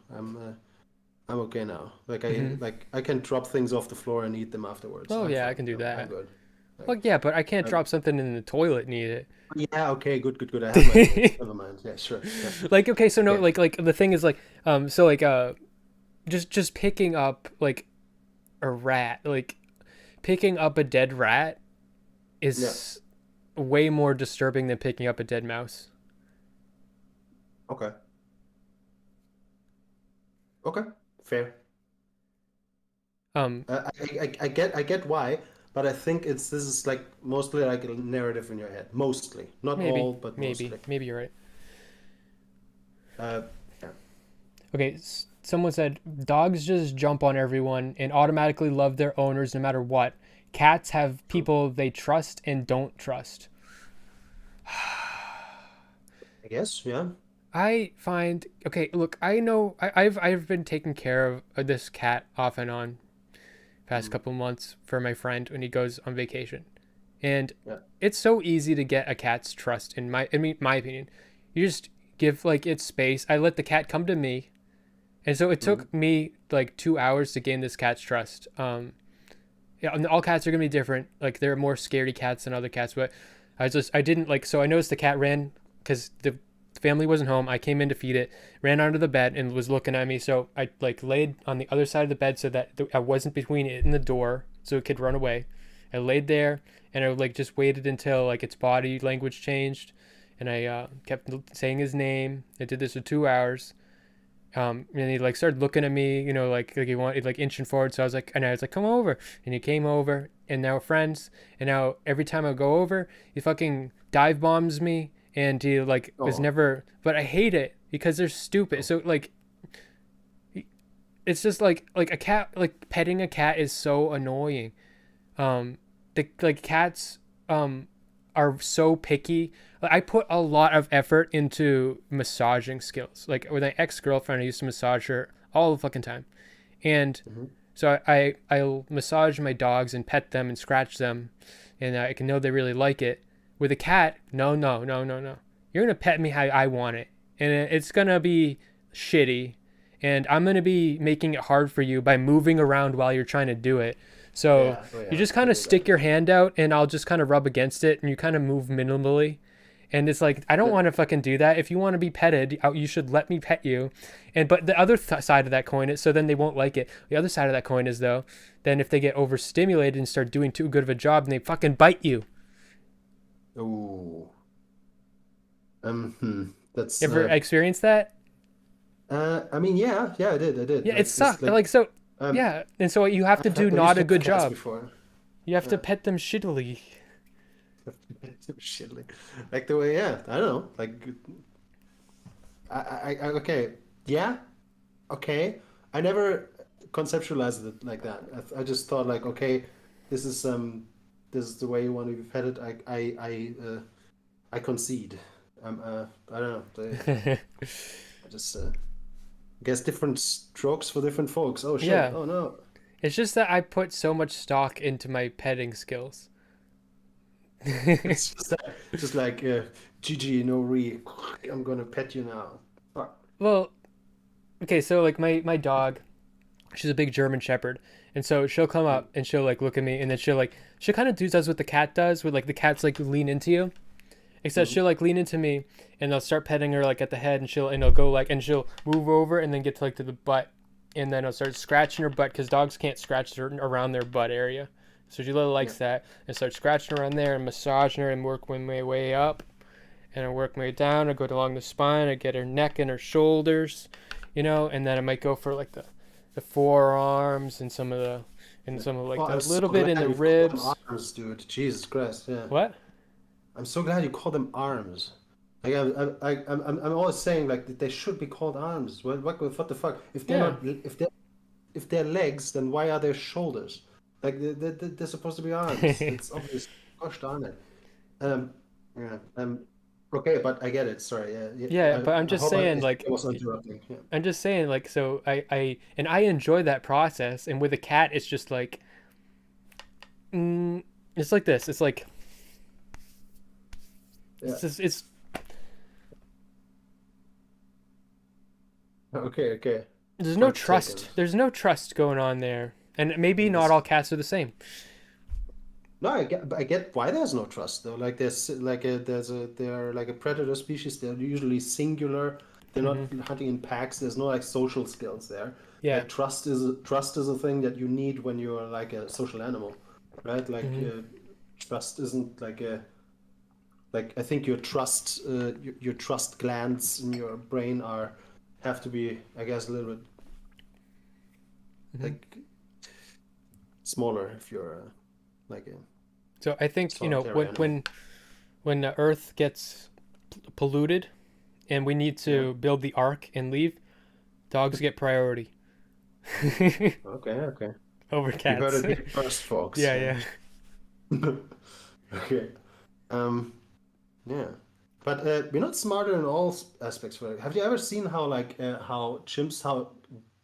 I'm okay now. Like I Hmm. like I can drop things off the floor and eat them afterwards. Oh I'm yeah, I fine. can do I'm that. good. Well, Like yeah, but I can't um, drop something in the toilet and eat yeah, okay, good, good, good. I have my limits. it. Never mind. Yeah, sure. Yeah. Like okay, so no, Okay. like the thing is like so like just picking up like a rat, like picking up a dead rat Yeah. is way more disturbing than picking up a dead mouse. Okay. Okay. Fair. Um I get why, but I think this is like mostly like a narrative in your head. Mostly, not Maybe, all, but maybe, mostly. maybe you're right. Uh, yeah. Okay, someone said dogs just jump on everyone and automatically love their owners no matter what. Cats have True. people they trust and don't trust. I guess. Yeah. I find okay. Look, I know I've been taking care of this cat off and on past Mm, couple months for my friend when he goes on vacation, and yeah. it's so easy to get a cat's trust. My opinion, you just give like its space. I let the cat come to me, and so it Mm, took me like 2 hours to gain this cat's trust. Yeah, and all cats are gonna be different. Like there are more scaredy cats than other cats, but I didn't like. So I noticed the cat ran because the family wasn't home. I came in to feed it, ran under the bed and was looking at me. So I like laid on the other side of the bed so that I wasn't between it and the door, so it could run away. I laid there and I like just waited until like its body language changed, and I kept saying his name. I did this for 2 hours, and he like started looking at me, like he wanted like inching forward. So I was like, come over, and he came over, and now we're friends. And now every time I go over, he fucking dive bombs me, and he like was oh. never. But I hate it because they're stupid. Oh. So like, it's just like a cat, like petting a cat is so annoying. Um, the like cats are so picky. Like, I put a lot of effort into massaging skills. Like with my ex girlfriend, I used to massage her all the fucking time, and Mhm. so I'll massage my dogs and pet them and scratch them, and I can know they really like it. With a cat, no, no, no, no, no. You're gonna pet me how I want it, and it's gonna be shitty, and I'm gonna be making it hard for you by moving around while you're trying to do it. So Yeah. Oh you yeah. just kind I of do stick that. your hand out, and I'll just kind of rub against it, and you kind of move minimally. And it's like I don't That want to fucking do that. If you want to be petted, you should let me pet you. And but the other side of that coin is so then they won't like it. The other side of that coin is though, then if they get overstimulated and start doing too good of a job, and they fucking bite you. Ooh. That's Ever experienced that? I mean, yeah, yeah, I did. Yeah, it Like this, sucked. like Like so, um, yeah. And so you have to do I used not to a have good cats job. before. You have to Yeah. pet them shittily. Shit, like the way, yeah, I don't know. Like, okay, yeah, okay. I never conceptualized it like that. I just thought like, okay, this is this is the way you want to be petted. I concede. I don't know. I just guess different strokes for different folks. Oh shit. Yeah. Oh no. It's just that I put so much stock into my petting skills. It's just that, just like Gigi no re. I'm gonna pet you now. Fuck. Well, okay, so like my dog, she's a big German Shepherd, and so she'll come Mm, up and she'll like look at me, and then she'll kind of does what the cat does, where like the cat's like lean into you, except mm, she'll like lean into me, and I'll start petting her like at the head, and I'll go like and she'll move over and then get to like to the butt, and then I'll start scratching her butt because dogs can't scratch around their butt area, so she really yeah. likes that, and start scratching around there and massaging her and work my way up, and I work my way down. I go along the spine. I get her neck and her shoulders, and then I might go for like the forearms and Yeah. some of Oh, like I'm the so little bit glad in the you call them ribs. arms, dude. Jesus Christ. Yeah. What? I'm so glad you call them arms. Like I'm always saying like that they should be called arms. What the fuck? If they're Yeah. not, if they're legs, then why are they shoulders? Like they're supposed to be arms. It's obvious. Gosh darn it. Um, yeah. Okay, but I get it. Sorry. Yeah. Yeah. Yeah, but I hope I was I interrupting. Yeah. I'm just saying like so I enjoy that process, and with a cat it's just like it's like this. It's like Yeah. it's Okay. Okay. there's no Point taken. trust. There's no trust going on there, and maybe not Yes. all cats are the same. No, I get why there's no trust though. Like they're like a predator species. They're usually singular. They're not Hmm. hunting in packs. There's no like social skills there. Yeah. Like trust is a thing that you need when you're like a social animal, right? Like Hmm. trust isn't like I think your trust glands in your brain are have to be I guess a little bit Hmm. like smaller if you're like a So I think, solitary animal. when the Earth gets polluted and we need Yeah. to build the ark and leave, dogs get priority Okay. Okay. over You heard cats. it here first, folks. Yeah, Yeah. yeah. Okay. Um. Yeah. But we're not smarter in all aspects. Right? Have you ever seen how how chimps how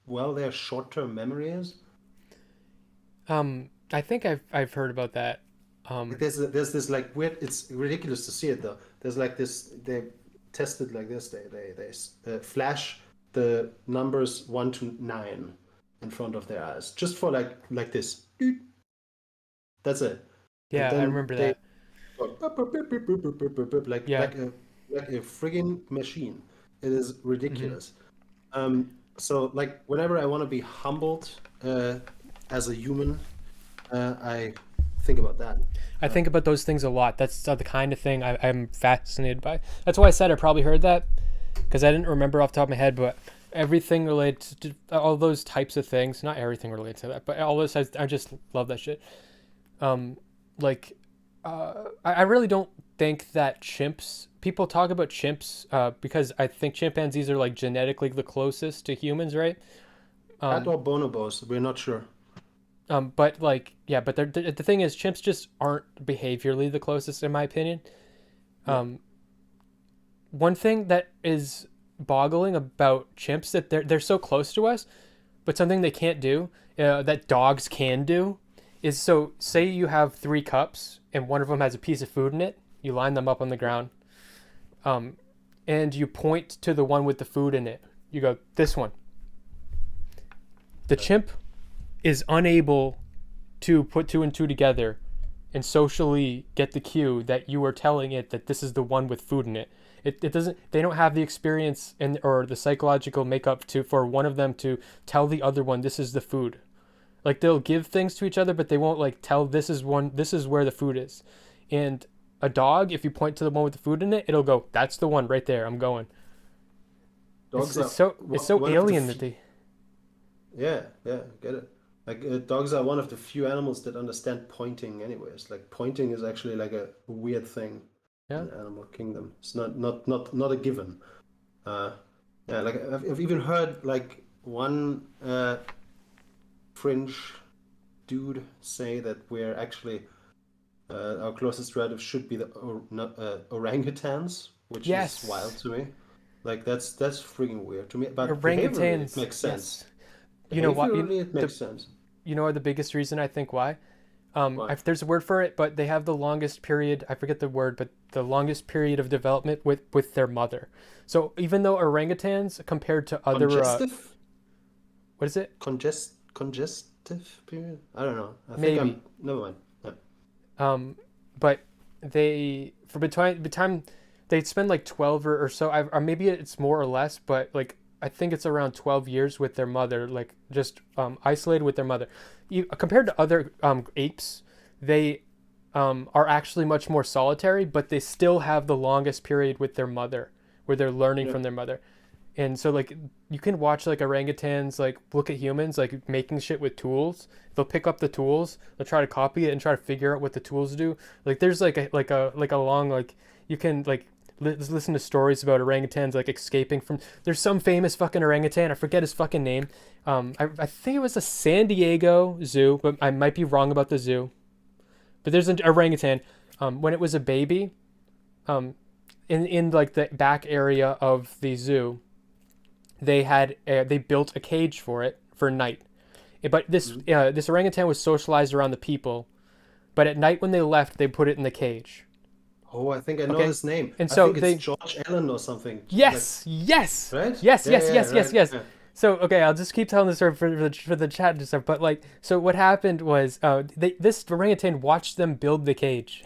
well their short-term memory is? I think I've heard about that. Like Um, there's this like weird. It's ridiculous to see it though. There's like this. They tested like this. They flash the numbers 1 to 9 in front of their eyes just for like this. Doot. That's it. And yeah, I then remember they that. go bup, bup, bup, bup, bup, bup, bup, bup, bup, Yeah. like a friggin' machine. It is Hmm. ridiculous. So like whenever I want to be humbled as a human, I think about that. I Uh, think about those things a lot. That's the kind of thing I'm fascinated by. That's why I said I probably heard that because I didn't remember off the top of my head, but everything related to all those types of things, not everything related to that, but all this, I just love that shit. Um, like, I really don't think that people talk about chimps, because I think chimpanzees are like genetically the closest to humans, right? Cat Um, or bonobos, we're not sure. but like, yeah, but the thing is, chimps just aren't behaviorally the closest, in my opinion. Yeah. Um, One thing that is boggling about chimps that they're so close to us, but something they can't do, that dogs can do, is so say you have 3 cups and one of them has a piece of food in it. You line them up on the ground, um, and you point to the one with the food in it. You go, this one. The chimp is unable to put two and two together and socially get the cue that you are telling it that this is the one with food in it. It doesn't, they don't have the experience and or the psychological makeup to for one of them to tell the other one this is the food. Like they'll give things to each other, but they won't like tell this is where the food is. And a dog, if you point to the one with the food in it, it'll go, that's the one right there. I'm going. Dogs It's are so it's so one of the alien that few. they. Yeah, yeah, get it. Like dogs are one of the few animals that understand pointing anyways. Like pointing is actually like a weird thing Yeah. in the animal kingdom. It's not a given. Uh, yeah, like I've even heard like one fringe dude say that we're actually our closest relative should be the orangutans, which is wild Yes. to me. Like that's freaking weird to me. But behaviorally, it Orangutans. makes sense. Yes. You know what? Behaviorally, it The makes sense. you know the biggest reason I think why. Why? There's a word for it, but they have the longest period. I forget the word, but the longest period of development with their mother. So even though orangutans compared to other, Congestive? what is it? Congestive period? I don't know. I think Maybe. I'm. Never mind. Yeah. But they for between they'd spend like 12 or so, or maybe it's more or less, but like I think it's around 12 years with their mother, like just isolated with their mother. Compared to other apes, they are actually much more solitary, but they still have the longest period with their mother, where they're learning Yeah. from their mother. And so like you can watch like orangutans like look at humans like making shit with tools. They'll pick up the tools, they'll try to copy it and try to figure out what the tools do. Like there's like a long like you can like listen to stories about orangutans like escaping from. There's some famous fucking orangutan. I forget his fucking name. I think it was a San Diego zoo, but I might be wrong about the zoo. But there's an orangutan. When it was a baby, um, in like the back area of the zoo, they built a cage for it for night. But Mhm. this orangutan was socialized around the people. But at night when they left, they put it in the cage. Oh, I think I know Okay, his name. and I so think it's they George Allen or something. Like, yes, yes, right? yes, Yeah, yes, yeah, yes, yes, right. yes. Yeah. So okay, I'll just keep telling the story for the chat and stuff. But like, so what happened was, this orangutan watched them build the cage.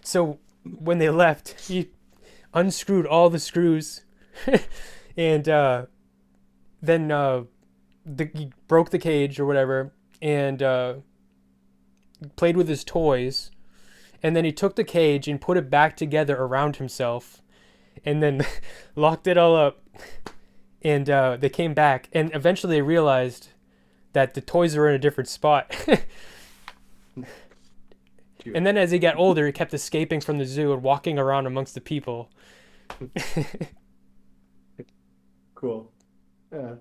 So when they left, he unscrewed all the screws, and then he broke the cage or whatever, and played with his toys, and then he took the cage and put it back together around himself, and then locked it all up. And they came back, and eventually they realized that the toys were in a different spot. And cute. then as he got older, he kept escaping from the zoo and walking around amongst the people. Cool. Yeah.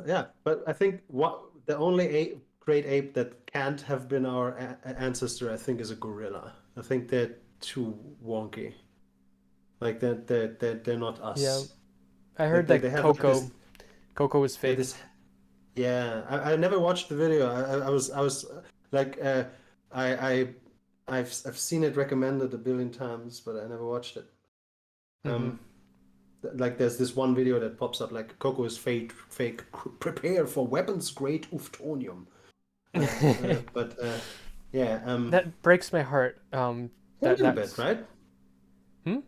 Yeah, but I think what the only great ape that can't have been our ancestor, I think, is a gorilla. I think they're too wonky. Like they're not Yeah, us. I Like heard they that have like this Coco was they have fake. this yeah. I never watched the video. I was like I I've seen it recommended a billion times, but I never watched it. Hmm. Um, like there's this one video that pops up like Coco is prepare for weapons grade euphonium. But yeah, That breaks my heart. a That little bit, that's right? hmm?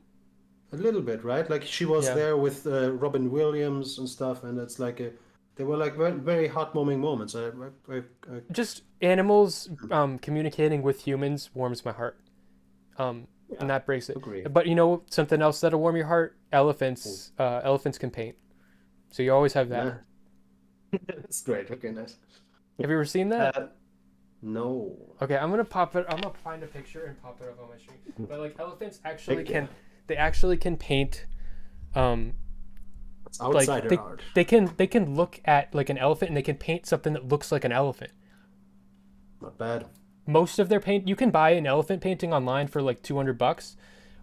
A little bit, right? Like she was Yeah. there with Robin Williams and stuff, and it's like they were like very, very heartwarming moments. I Just animals communicating with humans warms my heart. And yeah, that breaks it. agree. But you know something else that'll warm your heart? Elephants. Elephants can paint. So you always have that. Nah, it's great. Okay, nice. Have you ever seen that? Uh, no, Okay, I'm gonna pop it. I'm gonna find a picture and pop it up on my screen. But like elephants actually like can, they actually can paint. Um, it's like outsider art. they can look at like an elephant and they can paint something that looks like an elephant. Not bad. Most of their paint, you can buy an elephant painting online for like $200.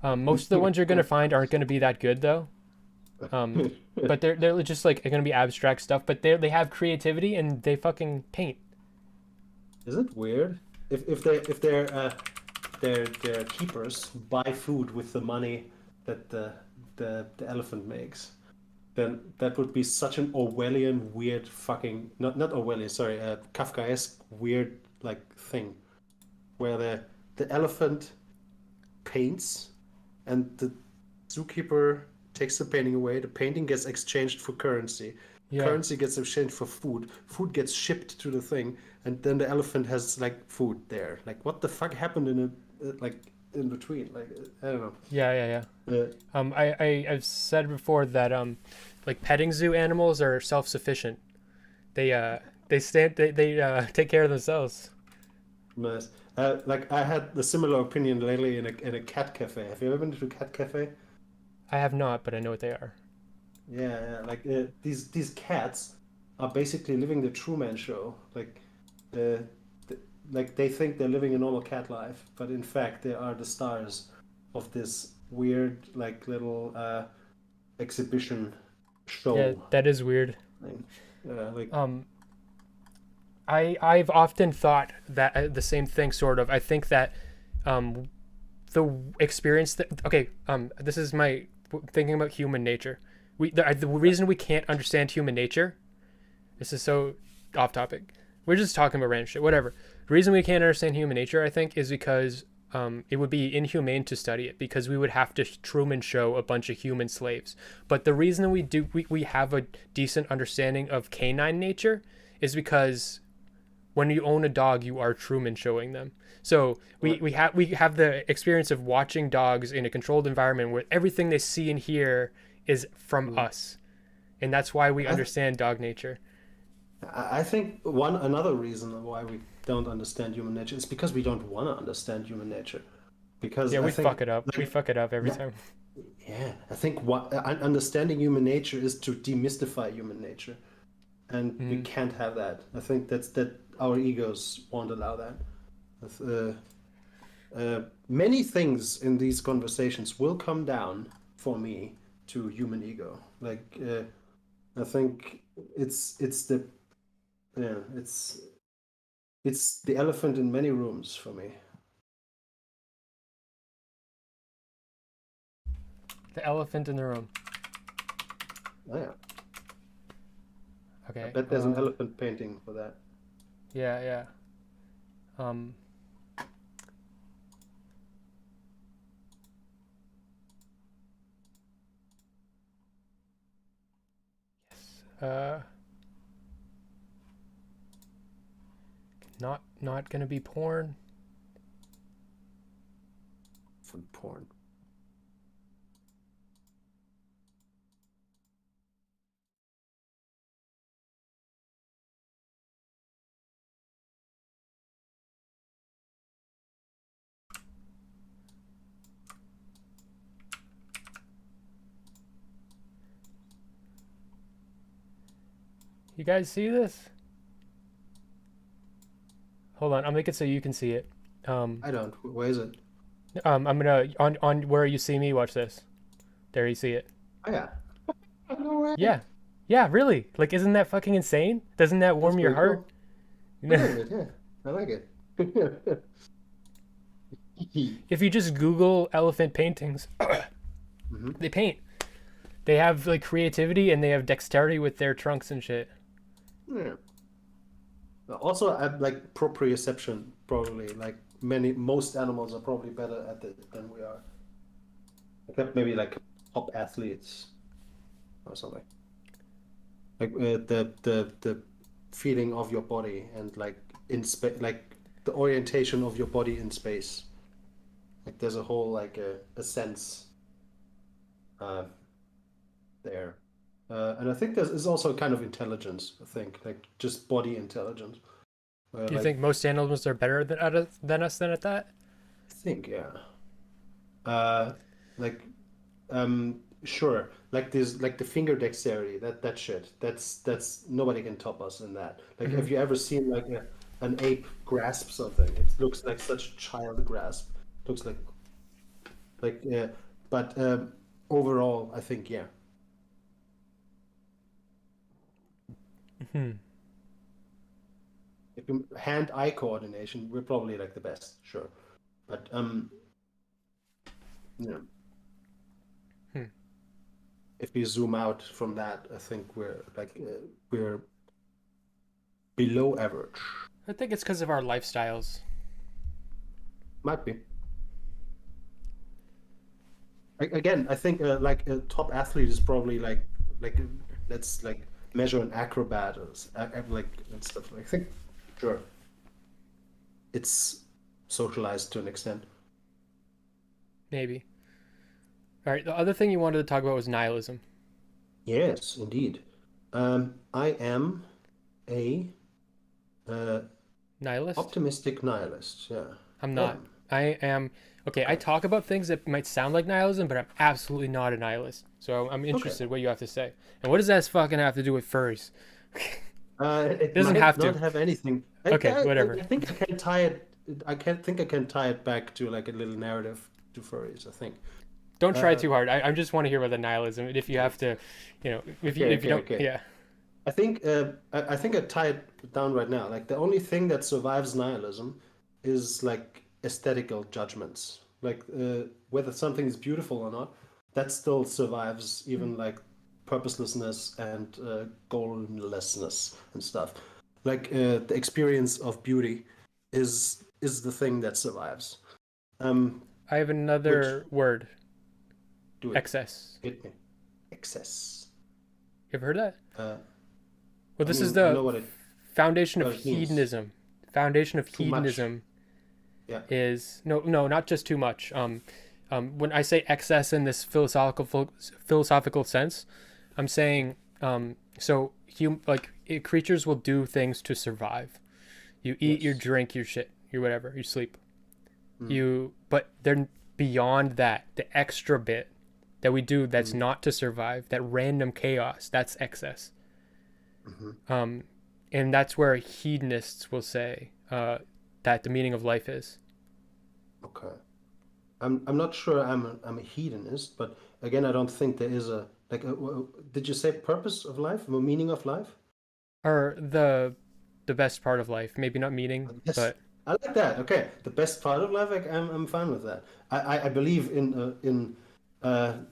Most of the ones you're gonna find aren't gonna be that good though. Um, but they're just like gonna be abstract stuff. But they have creativity and they fucking paint. Is it weird if their keepers buy food with the money that the elephant makes? Then that would be such an Orwellian weird fucking not Orwellian, sorry, Kafkaesque weird like thing where the elephant paints and the zookeeper takes the painting away. The painting gets exchanged for currency. Yeah. Currency gets exchanged for food. Food gets shipped to the thing, and then the elephant has like food there. Like what the fuck happened in it like in between? Like I don't know. Yeah, yeah, yeah. Uh, I've said before that like petting zoo animals are self-sufficient. They take care of themselves. nice. Like I had the similar opinion lately in a cat cafe. Have you ever been to a cat cafe? I have not, but I know what they are. Yeah, yeah. Like these cats are basically living the Truman Show. Uh, like they think they're living a normal cat life, but in fact they are the stars of this weird like little exhibition Yeah, show that is weird. thing. Like Um, I've often thought that the same thing, sort of. I think that um, the experience that okay, this is my thinking about human nature. The reason we can't understand human nature. This is so off topic. We're just talking about random shit. Whatever. The reason we can't understand human nature, I think, is because it would be inhumane to study it because we would have to Truman Show a bunch of human slaves. But the reason we have a decent understanding of canine nature is because when you own a dog, you are Truman showing them. So what? we have the experience of watching dogs in a controlled environment where everything they see and hear is from Mm. us, and that's why we I understand dog nature. I think one another reason why we don't understand human nature is because we don't want to understand human nature. Because Yeah, I we fuck think it up. We like fuck it up every yeah, time. yeah, I think what understanding human nature is to demystify human nature, and we Mm. can't have that. I think that our egos won't allow that. Many things in these conversations will come down for me to human ego. I think it's the yeah it's the elephant in many rooms for me. The elephant in the room. Oh, yeah, I Okay. bet there's an elephant painting for that. Yeah, yeah. Um. Uh. Not gonna be porn. For porn. You guys see this? Hold on, I'll make it so you can see it. Um, I don't. Where is it? I'm gonna on where you see me. Watch this. There, you see it. Oh yeah. No way. Yeah, yeah, really. Like, isn't that fucking insane? Doesn't that That's warm your pretty heart? cool. A little bit, yeah. I like it. If you just Google elephant paintings, Hmm. they paint. They have like creativity and they have dexterity with their trunks and shit. Yeah. Also, I like proprioception, probably. Like most animals are probably better at it than we are. Except maybe like top athletes or something. Like the feeling of your body and like in space, like the orientation of your body in space. Like there's a whole like a sense uh, there. And I think there's also kind of intelligence, I think, like just body intelligence. Where Do you like think most animals are better than us than at that? I think, yeah. Uh, like sure. Like this like the finger dexterity, that shit. That's nobody can top us in that. Like Hmm. have you ever seen like an ape grasp something? It looks like such a child grasp. Looks like but overall I think yeah. Hmm. If you hand-eye coordination, we're probably like the best, sure. But you know, Hmm. if you zoom out from that, I think we're below average. I think it's because of our lifestyles. Might be. Again, I think like a top athlete is probably like let's like measure an acrobat or like and stuff. I think sure it's socialized to an extent. Maybe. All right. The other thing you wanted to talk about was nihilism. Yes, indeed. I am a uh, Nihilist? optimistic nihilist. Yeah, I'm I not. am. I am. Okay, I Okay. talk about things that might sound like nihilism, but I'm absolutely not a nihilist. So I'm Okay. interested what you have to say. And what does that fucking have to do with furries? It Doesn't might have not to. have anything. Okay, whatever. I think I can tie it. I can think I can tie it back to like a little narrative to furries. I think. Don't try Uh, too hard. I just want to hear about the nihilism. And if you have to, okay, if you okay, don't, okay. yeah. I think I tie it down right now. Like the only thing that survives nihilism is like aesthetical judgments. Like whether something is beautiful or not, that still survives even like purposelessness and goallessness and stuff. Like the experience of beauty is the thing that survives. Um, I have which another word. do it. Excess. Hit me. Excess. You ever heard that? Uh, Well, I this is mean, I the know foundation of what it means. hedonism. Foundation of Too much. hedonism Yeah. is no, not just too much. When I say excess in this philosophical sense, I'm saying creatures will do things to survive. You eat, you Yes. drink, your shit, you whatever, you sleep. Mm, But they're beyond that. The extra bit that we do that's mm, not to survive, that random chaos, that's excess. mhm. Um, and that's where hedonists will say that the meaning of life is. Okay. I'm not sure I'm a hedonist, but again, I don't think there is a like did you say purpose of life, the meaning of life? Or the best part of life. Maybe not meaning, Yes. but I like that. Okay. The best part of life, I'm fine with that. I believe in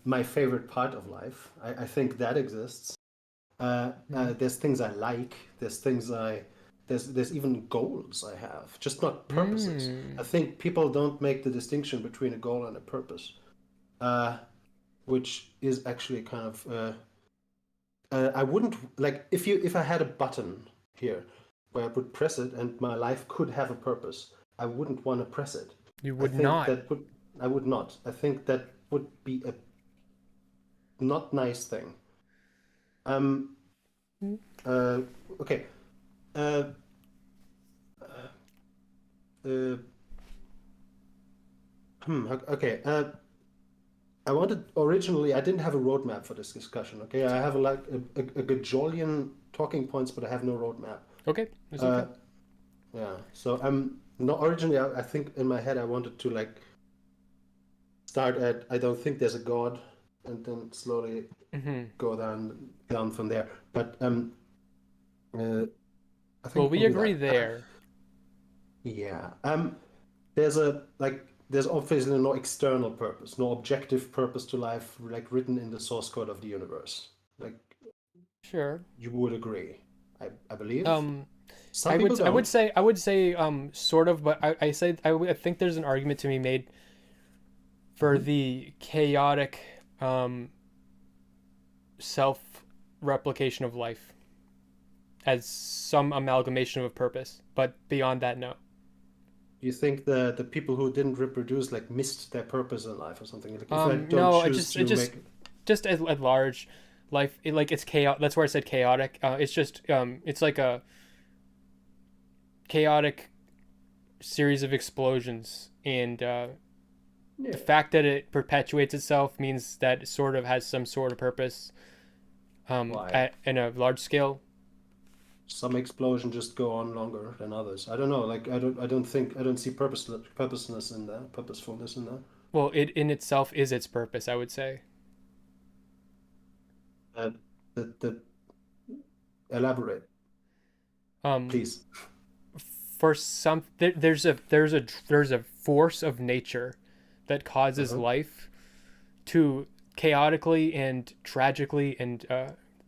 my favorite part of life. I think that exists. mm, There's things I like. There's even goals I have, just not purposes. I mm, think people don't make the distinction between a goal and a purpose, uh, which is actually kind of. I wouldn't like if I had a button here where I would press it and my life could have a purpose. I wouldn't want to press it. you I would think not. that would I would not. I think that would be a not nice thing. Um. Uh. Okay. Uh. Uh. Okay. I wanted originally, I didn't have a roadmap for this discussion. Okay, I have like a gajillion talking points, but I have no roadmap. Okay, it's okay. Uh, yeah. So I'm not originally. I think in my head I wanted to like start at I don't think there's a God, and then slowly Hmm. go down from there. But uh, I think Well, we can we do agree that. there. Yeah. There's a like there's obviously no external purpose, no objective purpose to life, like written in the source code of the universe. Like Sure. you would agree, I believe. Um, Some people don't. I would say, sort of, but I think there's an argument to be made for Mhm. the chaotic, um, self-replication of life as some amalgamation of a purpose, but beyond that, no. You think the people who didn't reproduce like missed their purpose in life or something? Like if I don't No, choose it to just make at large, life like it's chaos. That's where I said chaotic. It's just it's like a chaotic series of explosions, and the yeah, fact that it perpetuates itself means that it sort of has some sort of purpose why in a large scale. some explosion just go on longer than others. I don't know. Like I don't see purposeness in that, purposefulness in that. Well, it in itself is its purpose, I would say. Uh, the elaborate, Um, please. for some, there's a force of nature that causes Uh-huh. life to chaotically and tragically and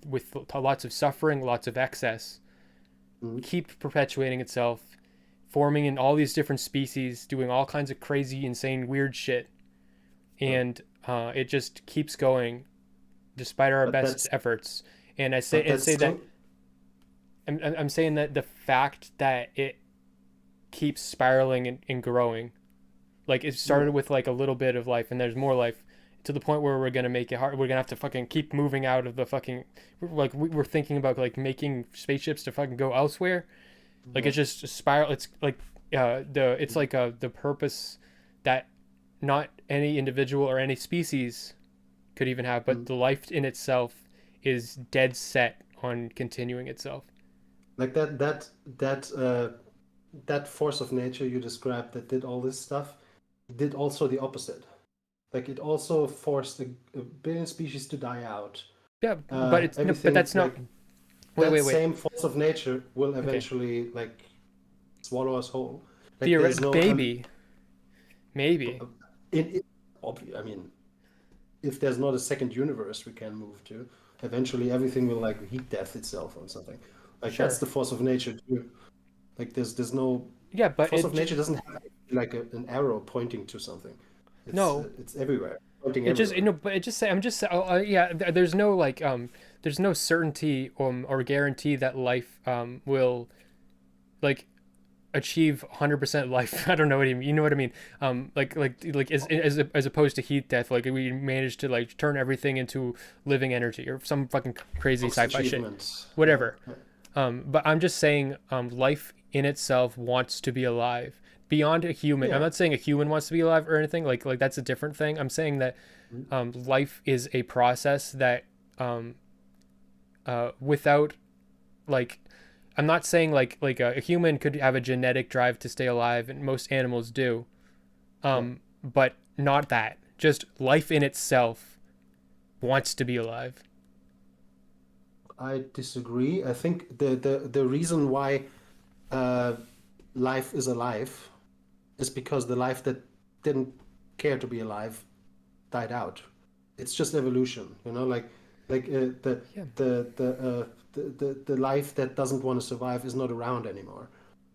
with lots of suffering, lots of excess, Mhm. keep perpetuating itself, forming in all these different species, doing all kinds of crazy, insane, weird shit, Sure. and it just keeps going despite our But best that's efforts. And I that's say that still I'm saying that the fact that it keeps spiraling and growing, like it yeah. started with like a little bit of life, and there's more life to the point where we're gonna make it hard. We're gonna have to fucking keep moving out of the fucking like we're thinking about like making spaceships to fucking go elsewhere. Like Yeah. it's just a spiral. It's like it's like the purpose that not any individual or any species could even have, but Mhm. the life in itself is dead set on continuing itself. Like that force of nature you described that did all this stuff did also the opposite. Like it also forced a billion species to die out. Yeah, but it's no, but Everything that's not. like that Wait. same force of nature will Okay, eventually like swallow us whole. Like there's no maybe. in I mean, if there's not a second universe we can move to, eventually everything will like heat death itself or something. Like that's Sure. the force of nature too. Like there's no Yeah, but force it of just nature doesn't have like an arrow pointing to something. no. It's everywhere, pointing It just everywhere. but it just say I'm just yeah. There's no like there's no certainty or guarantee that life will like achieve 100% life. I don't know what you mean. You know what I mean? Like as opposed to heat death. Like we managed to like turn everything into living energy or some fucking crazy Books sci-fi shit. achievements. Yeah. Whatever. But I'm just saying, life in itself wants to be alive beyond a human. I'm Yeah. not saying a human wants to be alive or anything. Like that's a different thing. I'm saying that Mhm. life is a process that without like I'm not saying like a human could have a genetic drive to stay alive, and most animals do. Yeah. But not that. Just life in itself wants to be alive. I disagree. I think the reason why uh, life is alive is because the life that didn't care to be alive died out. It's just evolution, you know, like Yeah. the life that doesn't want to survive is not around anymore.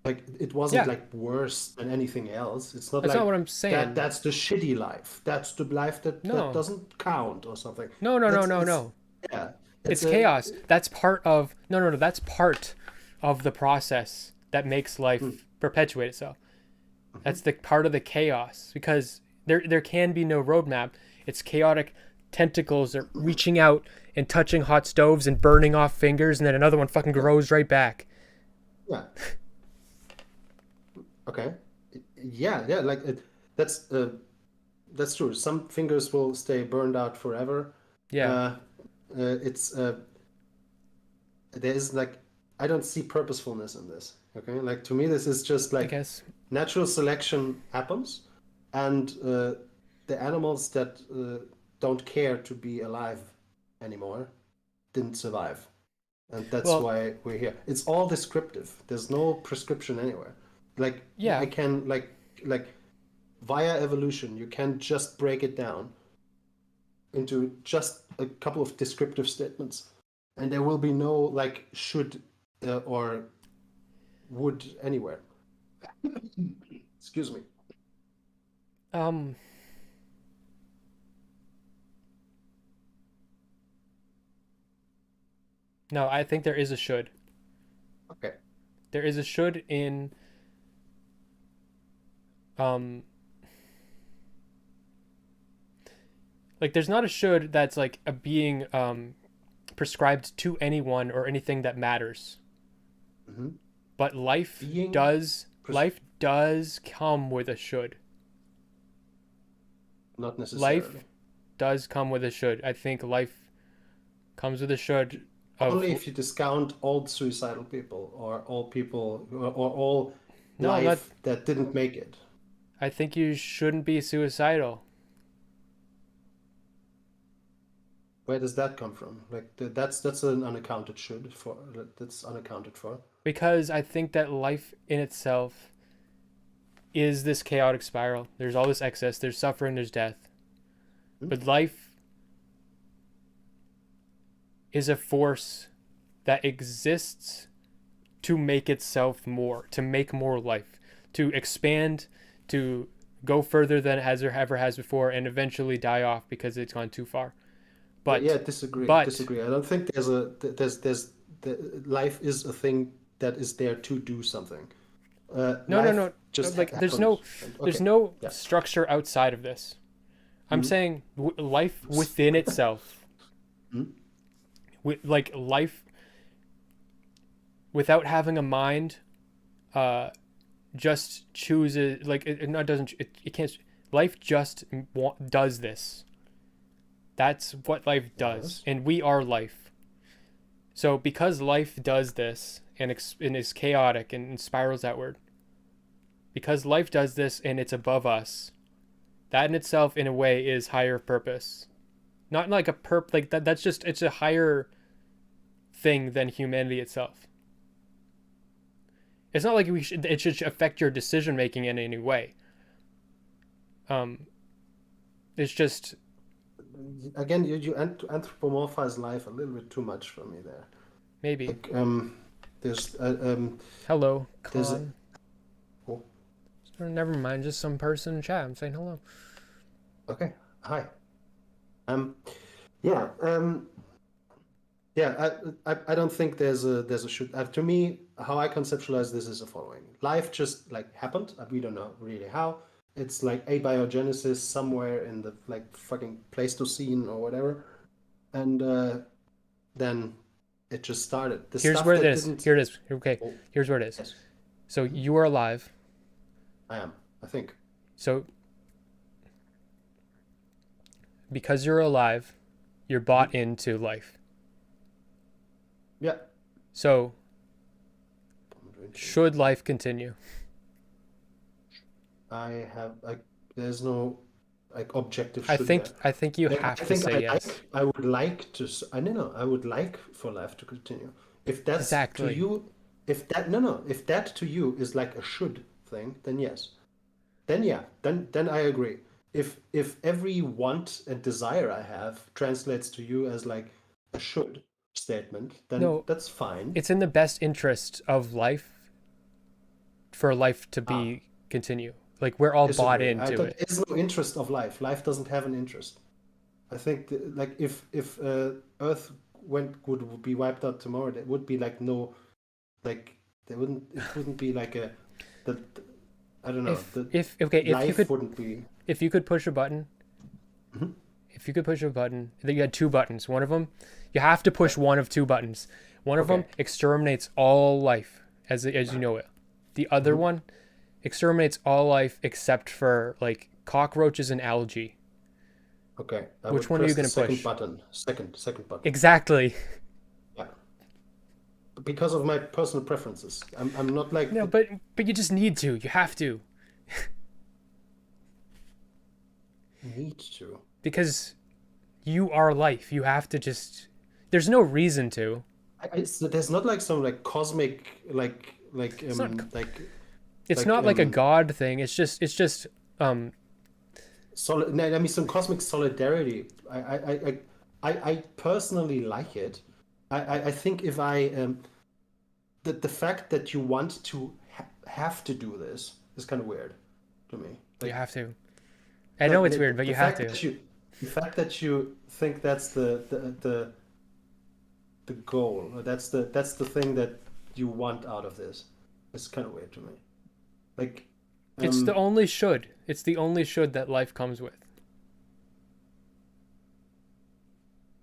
Like it wasn't Yeah. like worse than anything else. It's not That's not like what I'm saying. that's the shitty life. That's the life that No. doesn't count or something. It's No. yeah. It's It's a chaos. That's part of no. That's part of the process that makes mm, life perpetuate itself. mhm. That's the part of the chaos because there can be no roadmap. It's chaotic. Tentacles are reaching out and touching hot stoves and burning off fingers, and then another one fucking Yeah, grows right back. yeah. Okay. Yeah, yeah. Like it. That's That's true. Some fingers will stay burned out forever. Yeah, Uh, it's there is like I don't see purposefulness in this. Okay, like to me, this is just I like guess. natural selection happens, and the animals that don't care to be alive anymore didn't survive, and that's Well, why we're here. It's all descriptive. There's no prescription anywhere. Like I yeah. can like via evolution, you can just break it down into just a couple of descriptive statements, and there will be no like should or would anywhere. Excuse me. Um, no, I think there is a should. Okay. There is a should in um like there's not a should that's like a being prescribed to anyone or anything that matters. Hmm. But Being pres- life does come with a should. not Life necessarily. does come with a should. I think life comes with a should of Only if you discount all suicidal people or all people or all no, I'm not. life that didn't make it. I think you shouldn't be suicidal Where does that come from? Like that's an unaccounted should for that's unaccounted for. because I think that life in itself is this chaotic spiral. There's all this excess, there's suffering, there's death. Hmm? But life is a force that exists to make itself more, to make more life, to expand, to go further than it has or ever has before, and eventually die off because it's gone too far. Yeah, But, disagree. but, Disagree. I don't think there's life is a thing that is there to do something. no, no, Life no, just like happens. And, there's okay. no Yeah. structure outside of this. I'm Mhm. saying life within itself, Mhm. like life without having a mind, uh, just chooses like it not doesn't it can't. Life just does this. That's what life does, Yes. and we are life. So because life does this and is chaotic and spirals outward, because life does this and it's above us, that in itself, in a way, is higher purpose. Not like a like that. That's just it's a higher thing than humanity itself. It's not like it should affect your decision making in any way. Um, it's just Again, you anthropomorphize life a little bit too much for me there. maybe. Like there's Hello, there's Con. oh, Or never mind, just some person in chat. I'm saying hello. okay. Hi. Um yeah yeah I don't think there's a should to me how I conceptualize this is the following. Life just like happened. We don't know really how. It's like abiogenesis somewhere in the like fucking Pleistocene or whatever, and then it just started. The Here's stuff where it that is. didn't. Here it is. Okay, Oh, here's where it is. yes. So Mhm. you are alive. I am. I think. So because you're alive, you're Mhm. bought into life. Yeah. So Pondering to- should life continue? I have like. There's no like objective should there. I think you Like, have I to think say yes. I would like to. I don't know. I would like for life to continue. If that's to Exactly. you, if that no no, if that to you is like a should thing, then yes. Then yeah, then I agree. If every want and desire I have translates to you as like a should statement, then No, that's fine. it's in the best interest of life for life to Ah, be continue. Like we're all bought disagree. into There it. is no interest of life. Life doesn't have an interest. I think like if Earth would be wiped out tomorrow, there would be like no like there wouldn't it wouldn't be like a the I don't know the If okay, life wouldn't be. if you could push a button, Mhm. if you could push a button, then you had two buttons. One of them, you have to push one of two buttons. One of them Okay. exterminates all life as you know it. The other Mhm. one exterminates all life except for like cockroaches and algae. Okay, I Which would one are you press the gonna second push? button. Second button. Exactly. Yeah, because of my personal preferences. I'm not like No, but you just need to. You have to need to. because you are life. You have to just. There's no reason to. There's not like some like cosmic It's not. It's like not like a god thing. It's just. Um. solid. No, I mean some cosmic solidarity. I personally like it. I think if I the fact that you want to have to do this is kind of weird to me. You Like have to. I know it's weird, but the you have fact to. that you think that's the goal, or that's the thing that you want out of this, is kind of weird to me. Like, It's the um, only should. It's the only should that life comes with.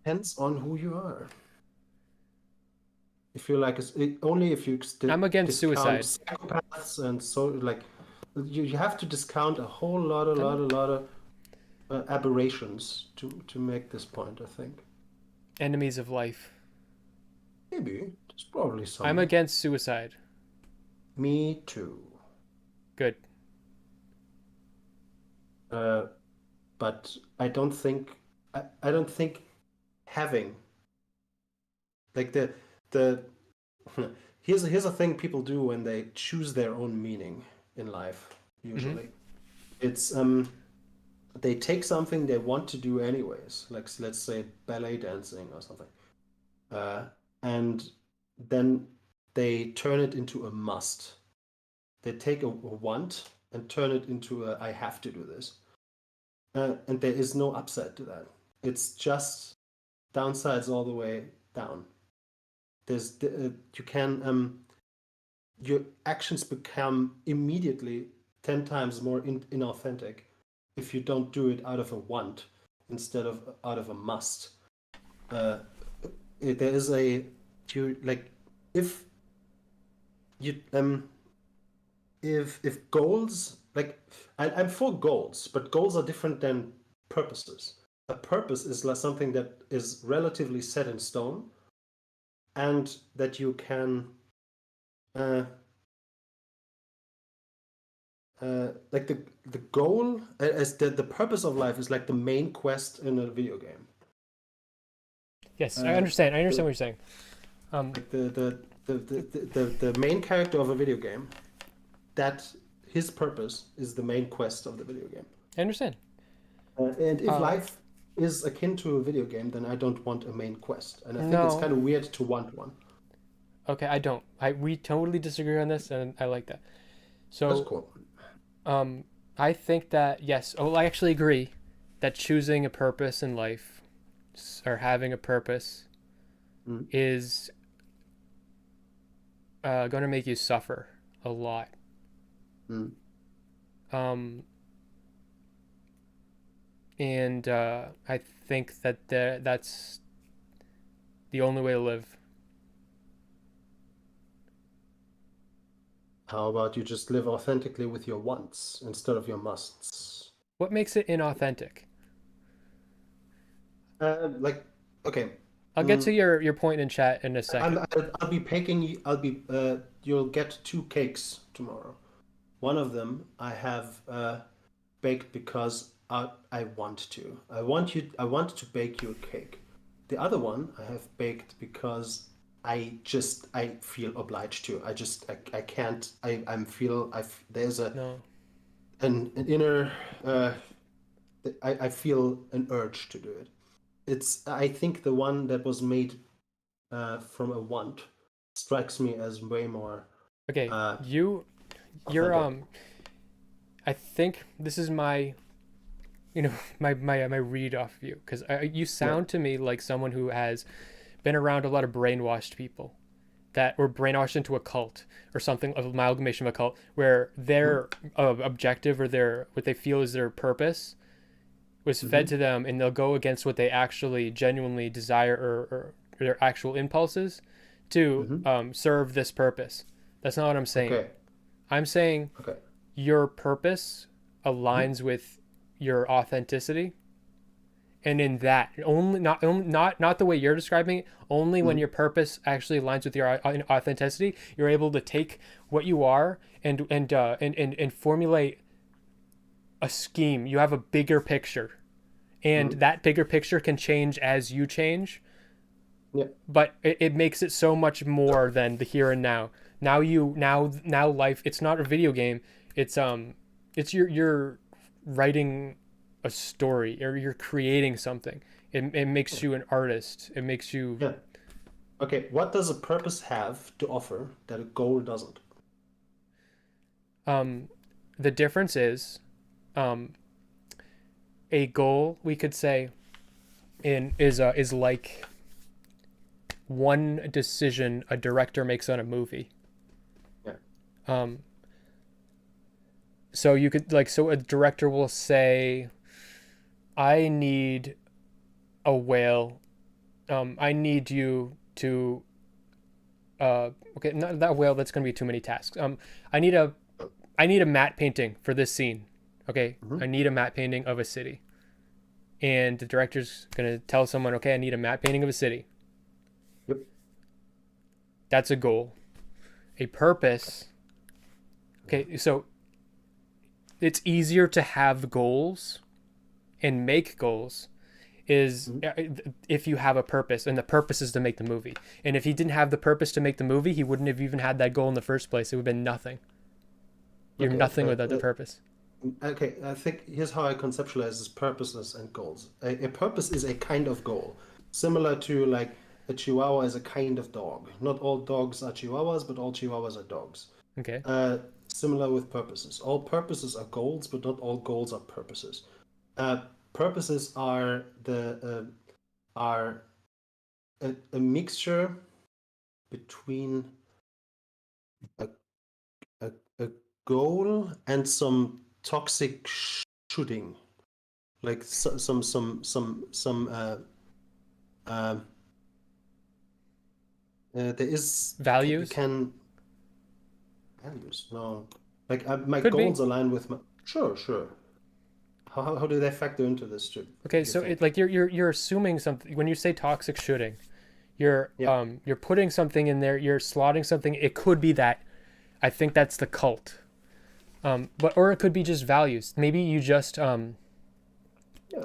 depends on who you are. If you like, only if you I'm against discount suicide. psychopaths and so like, you have to discount a whole lot, I know. a lot of aberrations to make this point. I think Enemies of life. maybe there's probably I'm some. against suicide. Me too. Good. Uh, but I don't think having like the here's a thing people do when they choose their own meaning in life. Mm-hmm. Usually, it's they take something they want to do anyways, like let's say ballet dancing or something, uh, and then they turn it into a must. They take a want and turn it into a I have to do this. And there is no upside to that. It's just downsides all the way down. You can your actions become immediately 10 times more inauthentic if you don't do it out of a want instead of out of a must. Uh, there is a you like if you if goals like I'm for goals, but goals are different than purposes. A purpose is like something that is relatively set in stone and that you can uh, like the goal as the purpose of life is like the main quest in a video game. Yes, I Uh, understand. I the, understand what you're saying. like the main character of a video game, that his purpose is the main quest of the video game. I understand. And if Uh, life is akin to a video game, then I don't want a main quest. And I think it's no. kind of weird to want one. Okay, I don't. We totally disagree on this, and I like that. That's So, cool. um, I think that yes. Oh, I actually agree that choosing a purpose in life or having a purpose Mm, is going to make you suffer a lot. mm. Um, and I think that that's the only way to live. How about you just live authentically with your wants instead of your musts? What makes it inauthentic? Like, okay. I'll get to Mm, your point in chat in a second. I'll be picking. You'll get two cakes tomorrow. One of them I have baked because I want to. I want to bake you a cake. The other one I have baked because I feel obliged to. I can't. I'm feel there's No. an inner I feel an urge to do it. It's I think the one that was made from a want strikes me as way more Okay, uh, you're authentic. I think this is my my read off of you because you Yeah. sound to me like someone who has been around a lot of brainwashed people that were brainwashed into a cult or something, of amalgamation of a cult, where Mm-hmm. their objective or their what they feel is their purpose was fed Mm-hmm. to them, and they'll go against what they actually genuinely desire or their actual impulses to Mm-hmm. serve this purpose. That's not what I'm saying. Okay. I'm saying Okay. your purpose Mm-hmm. aligns with your authenticity. And in that, only not the way you're describing it, only when Mhm. your purpose actually aligns with your authenticity, you're able to take what you are and formulate a scheme. You have a bigger picture, and Mhm. that bigger picture can change as you change, Yeah. but it makes it so much more than the here and now. Now life, it's not a video game. It's you're writing a story, or you're creating something. It makes you an artist. It makes you Yeah. Okay. What does a purpose have to offer that a goal doesn't? um the difference is, um a goal, we could say, in is like one decision a director makes on a movie. Yeah. um so you could, like, so a director will say, I need a whale. I need you to okay, not that whale, that's going to be too many tasks. I need a I need a matte painting for this scene. Okay, Hmm. I need a matte painting of a city. And the director's going to tell someone, okay, I need a matte painting of a city. Yep. That's a goal. A purpose. Okay, so it's easier to have goals and make goals is Mhm. if you have a purpose, and the purpose is to make the movie. And if he didn't have the purpose to make the movie, he wouldn't have even had that goal in the first place. It would have been nothing. You're Okay. nothing without the purpose. Okay. I think here's how I conceptualize this purposes and goals. A purpose is a kind of goal, similar to like a Chihuahua is a kind of dog. Not all dogs are Chihuahuas, but all Chihuahuas are dogs. Okay. Uh, Similar with purposes. All purposes are goals, but not all goals are purposes. Uh, Purposes are a mixture between a, a, a goal and some toxic shooting, like some uh, there is Values? can values no like my Could be. goals align with my sure. How do they factor into this too, Okay, you so it, think? like, you're assuming something when you say toxic shooting. Yeah. You're putting something in there, you're slotting something. It could be that. I think that's the cult. But or it could be just values. Maybe you just Yeah.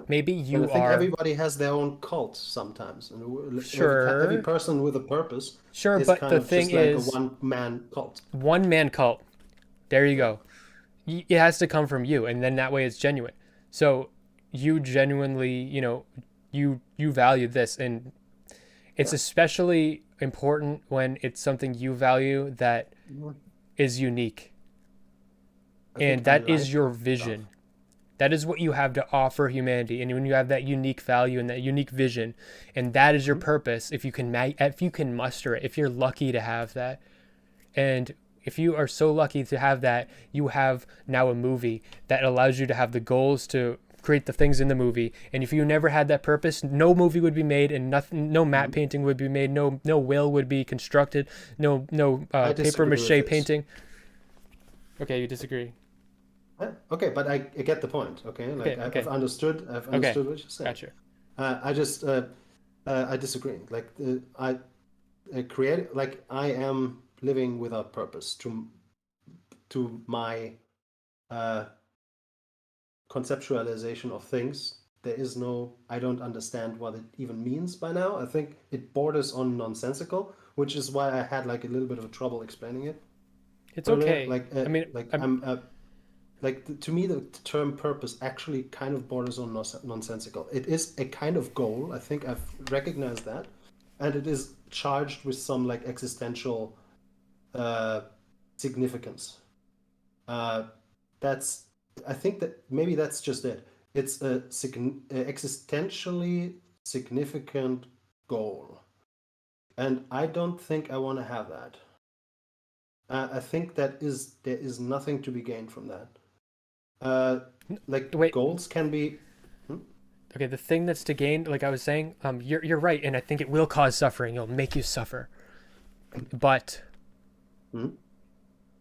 maybe And I you think are everybody has their own cult sometimes, and every sure. person with a purpose Sure, is but kind the of thing just like a is, one-man cult. one man cult. There you Yeah. go. It has to come from you, and then that way it's genuine. So you genuinely, you value this, and it's Yeah. especially important when it's something you value that Mhm. is unique, I and think I that is like your stuff. vision. That is what you have to offer humanity, and when you have that unique value and that unique vision, and that is your Mhm. purpose. If you can muster it, if you're lucky to have that, and if you are so lucky to have that, you have now a movie that allows you to have the goals to create the things in the movie. And if you never had that purpose, no movie would be made, and nothing, no matte Mhm. painting would be made, no whale would be constructed, no I paper disagree with mache this. painting. Okay, you disagree. Okay, but I get the point. Okay, like Okay, I've okay, understood. I've okay, understood what you're saying. gotcha. I just I disagree. Like I create like I am living without purpose to my uh, conceptualization of things. There is no, I don't understand what it even means by now. I think it borders on nonsensical, which is why I had like a little bit of trouble explaining it It's earlier. okay. I mean, Like I'm to me, the term purpose actually kind of borders on nonsensical. It is a kind of goal. I think I've recognized that, and it is charged with some like existential uh, significance. Uh, that's I think that maybe that's just it. It's a existentially significant goal, and I don't think I want to have that. I think there is nothing to be gained from that. Uh, like wait. goals can be. Hmm? Okay, the thing that's to gain, like I was saying, you're right, and I think it will cause suffering. It'll make you suffer, but Hmm?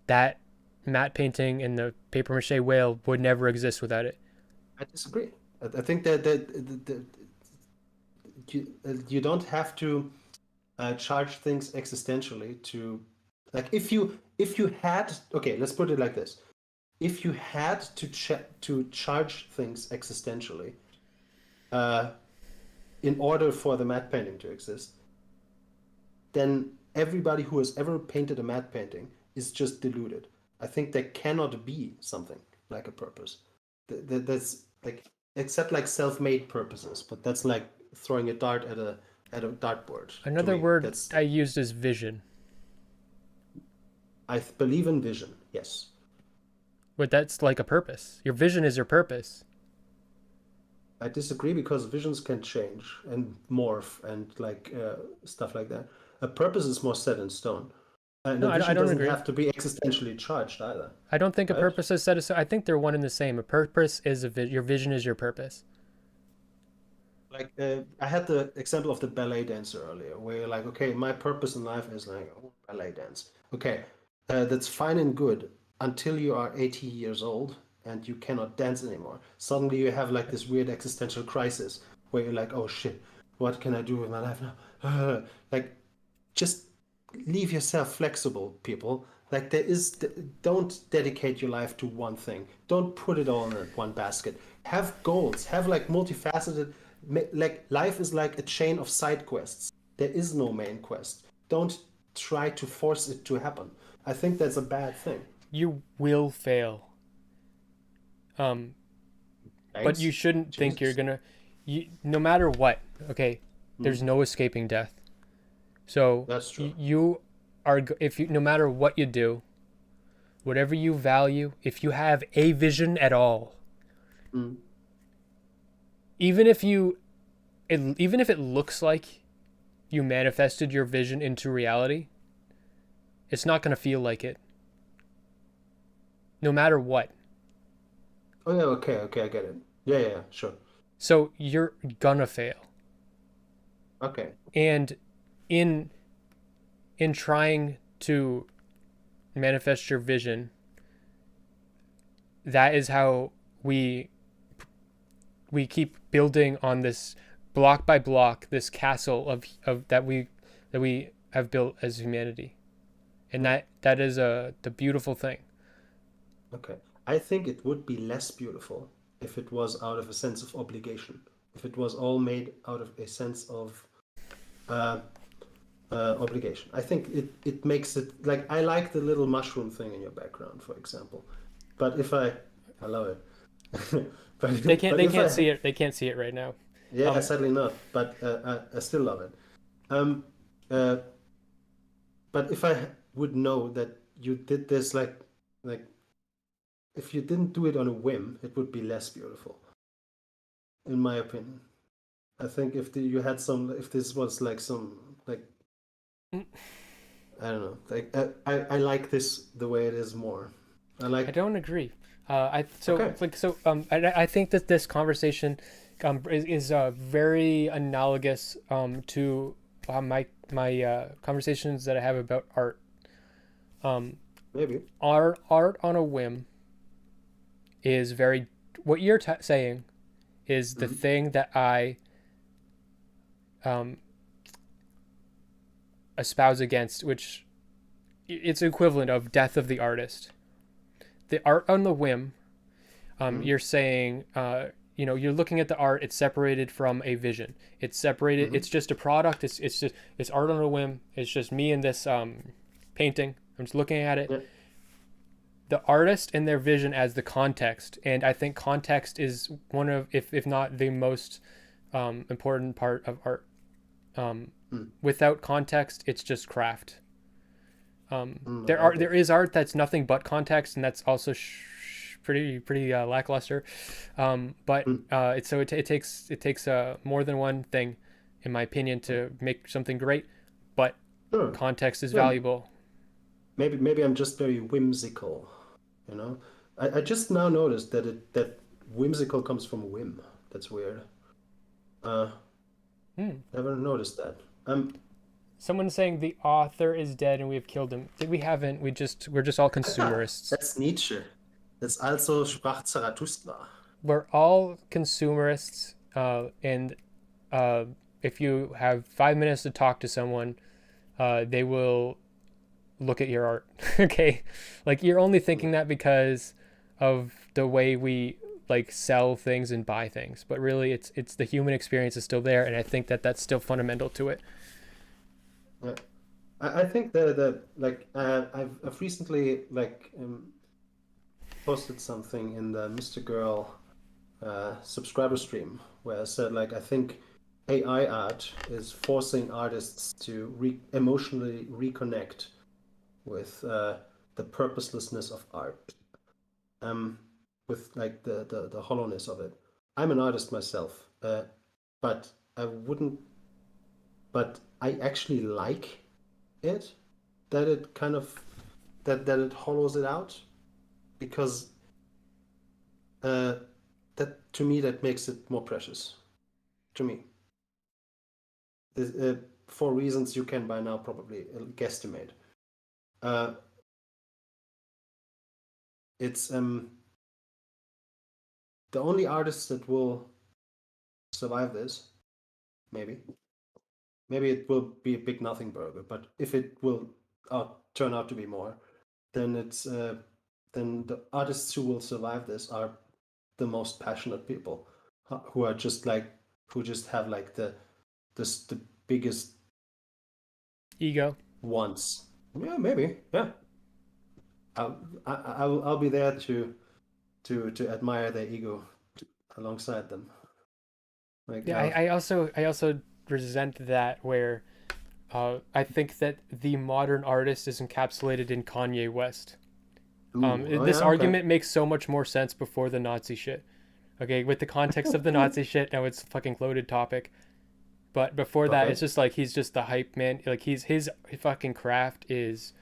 that matte painting and the paper mache whale would never exist without it. I disagree. I think that you don't have to charge things existentially to, like, if you had, okay, let's put it like this. If you had to charge things existentially, uh, in order for the matte painting to exist, then everybody who has ever painted a matte painting is just deluded. I think there cannot be something like a purpose. That's like, except like self-made purposes, but that's like throwing a dart at a dartboard to Another me. word That's, I used is vision, I believe in vision, yes. but that's like a purpose. Your vision is your purpose. I disagree because visions can change and morph and like stuff like that. A purpose is more set in stone. And No, a I vision don't doesn't agree. have to be existentially charged either, I don't think a right? purpose is set aside. I think they're one and the same. A purpose is your vision is your purpose. Like I had the example of the ballet dancer earlier, where you're like, okay, my purpose in life is like, oh, ballet dance. Okay, that's fine and good until you are 80 years old and you cannot dance anymore. Suddenly you have like this weird existential crisis where you're like, oh shit, what can I do with my life now? Like, just leave yourself flexible, people. Like, don't dedicate your life to one thing. Don't put it all in one basket. Have goals. Have like multifaceted. Like, life is like a chain of side quests. There is no main quest. Don't try to force it to happen. I think that's a bad thing. You will fail. Um, but you Thanks. shouldn't think you're Jesus. gonna. No matter what. Okay, Hmm. there's no escaping death. So That's true. you are if you no matter what you do, whatever you value, if you have a vision at all, Hmm. even if even if it looks like you manifested your vision into reality, it's not going to feel like it no matter what. Oh yeah. Okay. Okay. I get it. Yeah. Yeah. Yeah, sure. So you're gonna fail. Okay. And in trying to manifest your vision, that is how we keep building on this block by block this castle of that we have built as humanity. And that is the beautiful thing. Okay. I think it would be less beautiful if it was out of a sense of obligation. If it was all made out of a sense of uh, obligation. I think it makes it like, I like the little mushroom thing in your background, for example. But if I love it. But They if can't I, see it. They can't see it right now. yeah, Um sadly not. But I still love it. Um, uh, but if I would know that you did this like if you didn't do it on a whim, it would be less beautiful, in my opinion. I think you had some, if this was like some, like, I don't know, like I like this the way it is more. I I like, don't agree. I so okay. like so I think that this conversation is very analogous to my conversations that I have about art. Um, Maybe. art on a whim is very what you're saying is the Hmm. thing that I um, espouse against, which it's equivalent of death of the artist. The art on the whim, Hmm. you're saying, you're looking at the art. It's separated from a vision. It's separated. Hmm. It's just a product. It's art on a whim. It's just me and this painting. I'm just looking at it. Yeah. The artist and their vision as the context, and I think context is one of, if not the most important part of art. Mm. Without context, it's just craft. I like There it. is art that's nothing but context, and that's also pretty lackluster. But Mm. it takes more than one thing, in my opinion, to make something great. But Sure. context is Yeah. valuable. Maybe I'm just very whimsical, you know. I just now noticed that whimsical comes from whim. That's weird. Uh, Hmm. Never noticed that. Someone saying the author is dead and we have killed him. We haven't. We're just all consumerists. That's Nietzsche. That's also sprach Zarathustra. we're all consumerists, and uh, if you have 5 minutes to talk to someone, they will look at your art. Okay, like you're only thinking that because of the way we like sell things and buy things, but really it's the human experience is still there, and I think that that's still fundamental to it. Yeah. I think the like I've recently like posted something in the Mr. Girl subscriber stream where I said like I think AI art is forcing artists to emotionally reconnect with the purposelessness of art, um, with like the hollowness of it. I'm an artist myself, but I wouldn't. But I actually like it that it kind of that it hollows it out because uh, that to me that makes it more precious to me. For reasons you can by now probably guesstimate. Uh, it's the only artists that will survive this. Maybe it will be a big nothing burger, but if it will turn out to be more, then it's then the artists who will survive this are the most passionate people who are just like who just have like the biggest Ego. wants. Yeah, maybe. Yeah, I'll be there to admire their ego alongside them. Like Yeah, I also resent that where I think that the modern artist is encapsulated in Kanye West. oh This yeah, okay. argument makes so much more sense before the Nazi shit. Okay, with the context of the Nazi shit, now it's a fucking loaded topic. But before that, Okay. it's just like he's just the hype man. Like his fucking craft is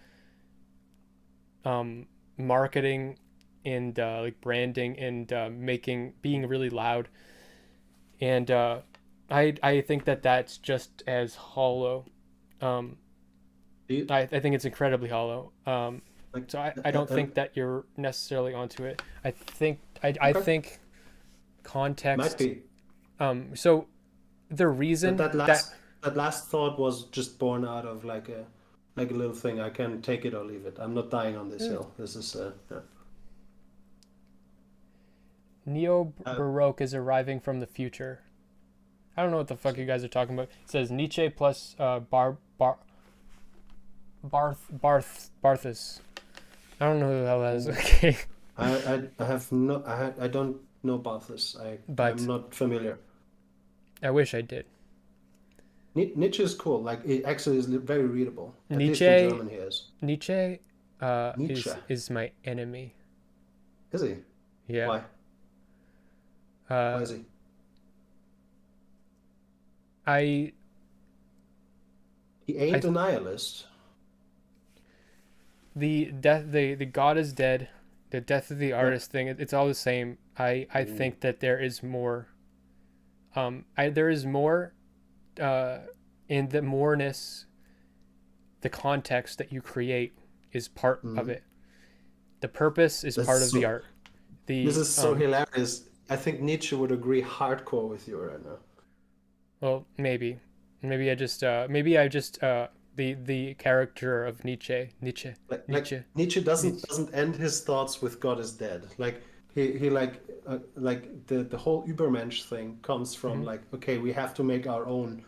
um, marketing and like branding and making being really loud. And I think that that's just as hollow. Um, Do you I think it's incredibly hollow. like So I don't think that you're necessarily onto it. I okay? think Might context. be. So the That reason that that last that last thought was just born out of like a little thing. I can take it or leave it. I'm not dying on this hill. This is yeah. neo Uh, baroque is arriving from the future. I don't know what the fuck you guys are talking about. It says Nietzsche plus Barthus. I don't know who the hell that is. ooh. Okay, I have no I don't know about this. I'm but not familiar. I wish I did. Nietzsche is cool. Like it actually is very readable. At least in Nietzsche German, he is. Nietzsche Nietzsche. is my enemy. Is he? Yeah. Why? Why Uh, is he? I He I ain't a nihilist. the God is dead. The death of the Yeah. artist thing. It's all the same. I Ooh. think that there is more. There is more. Uh, in the moreness, the context that you create is part of Mhm. it. The purpose is That's part of the so. art. This The is so hilarious. I think Nietzsche would agree hardcore with you right now. well, maybe I just the character of Like Nietzsche, Nietzsche doesn't Nietzsche. doesn't end his thoughts with God is dead. Like he like the whole Übermensch thing comes from Hmm. like okay we have to make our own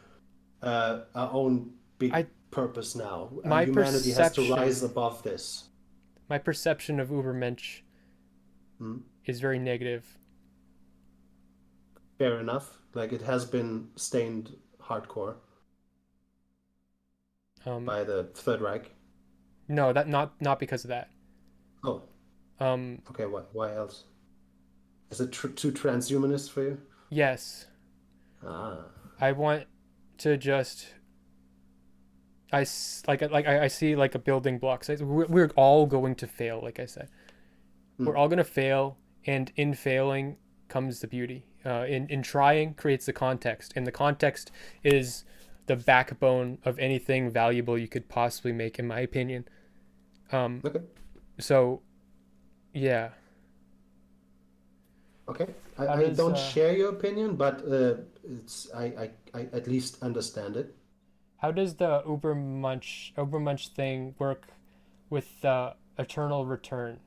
big I purpose now. my Humanity has to rise perception above this. my perception of Ubermensch Hmm? is very negative. Fair enough. Like it has been stained hardcore Um, by the Third Reich. no, that not because of that. Oh, Um, okay. Why else? Is it too transhumanist for you? yes, Ah, I want to just I see like a building blocks. We're all going to fail. Like I said, we're hmm. all gonna fail, and in failing comes the beauty. In trying creates the context, and the context is the backbone of anything valuable you could possibly make, in my opinion. Um, Okay. so yeah, Okay, How I does don't share your opinion, but I at least understand it. the Ubermunch thing work with eternal return?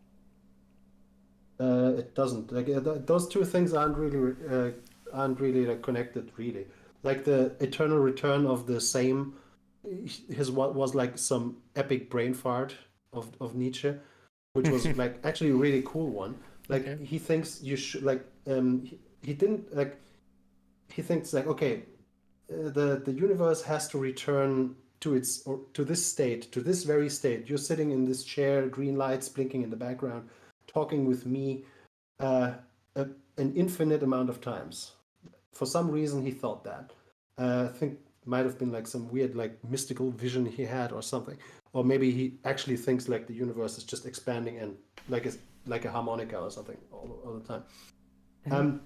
It doesn't. Like those two things aren't really like, connected really. Like the eternal return of the same, his what was like some epic brain fart of Nietzsche, which was like actually a really cool one. Like Okay. he thinks you should like he didn't like he thinks like okay, the universe has to return to its or to this state, to this very state. You're sitting in this chair, green lights blinking in the background, talking with me uh, a, an infinite amount of times. For some reason, he thought that. I think might have been like some weird like mystical vision he had or something, or maybe he actually thinks like the universe is just expanding and like a harmonica or something all the time. Mhm. Um,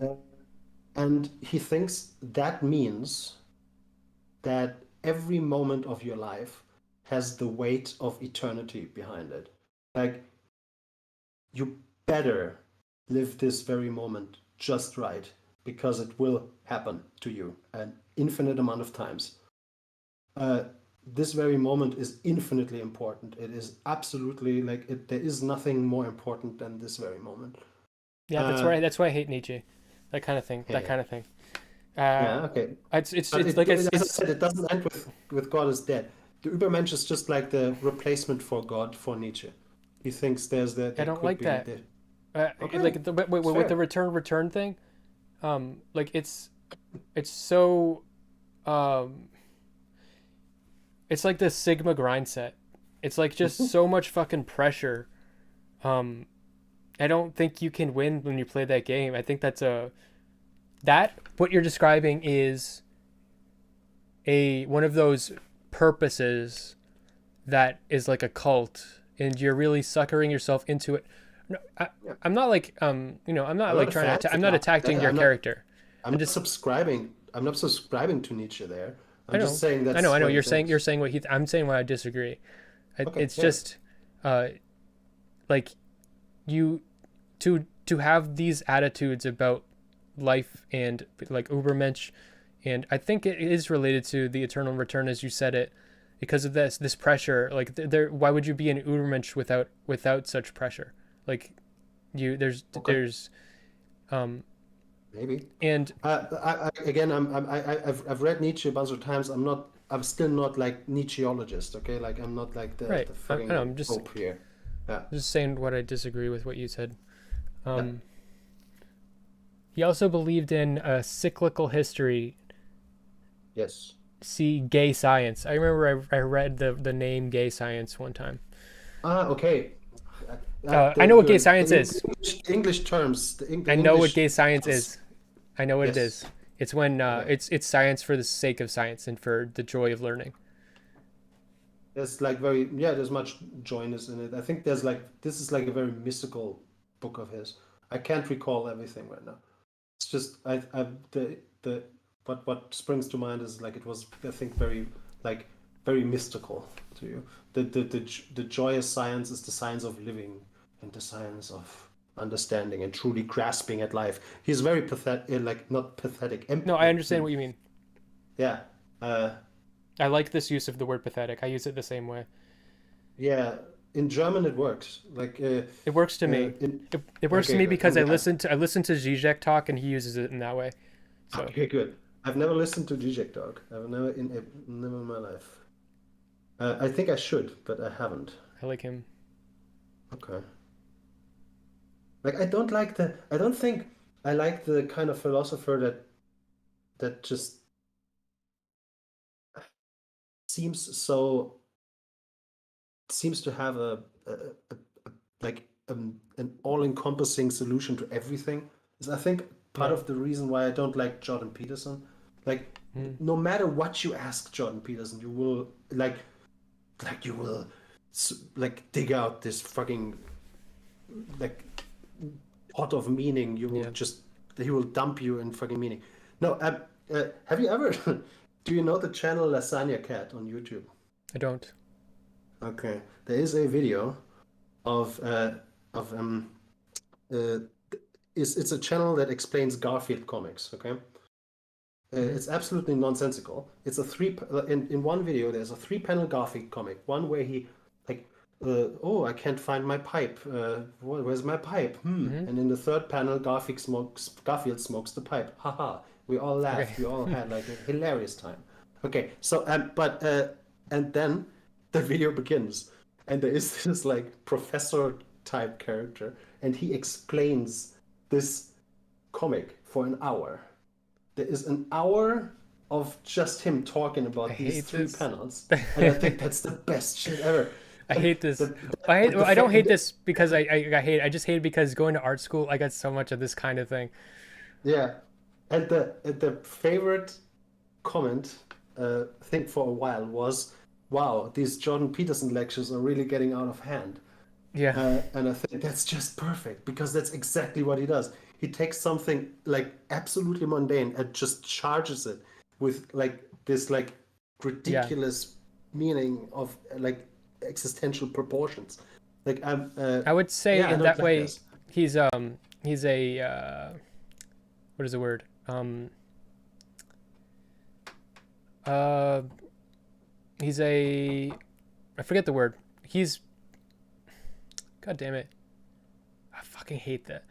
uh, and he thinks that means that every moment of your life has the weight of eternity behind it. Like you better live this very moment just right because it will happen to you an infinite amount of times. Uh, this very moment is infinitely important. It is absolutely like it, there is nothing more important than this very moment. Yeah, Uh, that's why I hate Nietzsche. That kind of thing. That yeah, kind of thing. Uh, yeah, okay. But it's like as I said, it doesn't end with God is dead. The Übermensch is just like the replacement for God for Nietzsche. He thinks I there don't could like be that. there. Okay, Like it's with the fair. return thing. Like it's so um it's like the Sigma grind set. It's like just so much fucking pressure. Um, I don't think you can win when you play that game. I think that what you're describing is a one of those purposes that is like a cult, and you're really suckering yourself into it. No, Yeah. I'm not like I'm not I'm not like a trying fan to. of I'm it. not attacking your character. I'm I'm not just subscribing. I'm not subscribing to Nietzsche there. I I'm just know saying I that's know what he you're thinks. saying what he. I'm saying why I disagree. Okay, It's yeah. just uh like you to have these attitudes about life and like Ubermensch, and I think it is related to the eternal return as you said it, because of this pressure. Like there, why would you be an Ubermensch without such pressure? Like you, Okay, there's um maybe. and Again, I've read Nietzsche a bunch of times. I'm still not like Nietzscheologist. Okay, like I'm not like right. the I know, fucking I'm pope here. Yeah, just saying what I disagree with what you said. yeah, Um, he also believed in a cyclical history. yes. See gay science. I remember I read the name gay science one time. Okay. I know what gay science is. English terms, the I know what English gay science puns. is. I know what it Yes. is. It's when Okay. it's science for the sake of science and for the joy of learning. There's like very yeah, there's much joyness in it. I think there's like this is like a very mystical book of his. I can't recall everything right now. It's just I the what springs to mind is like it was I think very like very mystical to you. The joyous science is the science of living and the science of understanding and truly grasping at life. He's very pathetic, like not pathetic, No, I understand what you mean. yeah. Uh, I like this use of the word pathetic. I use it the same way. yeah, in German it works. Like It works to me. in It works to okay, me good. because I'm glad. I listen to Zizek talk and he uses it in that way. So Okay, good. I've never listened to Zizek Dog. Never in my life. I think I should, but I haven't. I like him. Okay. Like I don't think I like the kind of philosopher that just seems so seems to have a like an all-encompassing solution to everything. Is I think part Yeah. of the reason why I don't like Jordan Peterson. Like Mm. no matter what you ask Jordan Peterson, you will you will like dig out this fucking like pot of meaning. You will Yeah. just he will dump you in fucking meaning. No, have you ever do you know the channel Lasagna Cat on YouTube? I don't. Okay, there is a video of of uh, it's a channel that explains Garfield comics. Okay, Hmm. it's absolutely nonsensical. It's a in one video. There's a three-panel Garfield comic. One where he like, oh, I can't find my pipe. Where's my pipe? Hmm. And in the third panel, Garfield smokes the pipe. Haha. We all Okay. laughed. We all had like a hilarious time. Okay, so and then the video begins, and there is this like professor type character, and he explains this comic for an hour. There is an hour of just him talking I about these hate three this. panels, and I think that's the best shit ever. I And hate this. the I hate, and well, the I don't fa- hate and the, this because I just hate it because going to art school I got so much of this kind of thing. yeah, and the favorite comment I think for a while was, "Wow, these Jordan Peterson lectures are really getting out of hand." Yeah. And I think that's just perfect because that's exactly what he does. He takes something like absolutely mundane and just charges it with like this like Yeah. ridiculous meaning of like existential proportions. Like I would say yeah, I in don't that like way this. he's a what is the word? Uh he's a I forget the word. He's God damn it. I fucking hate that.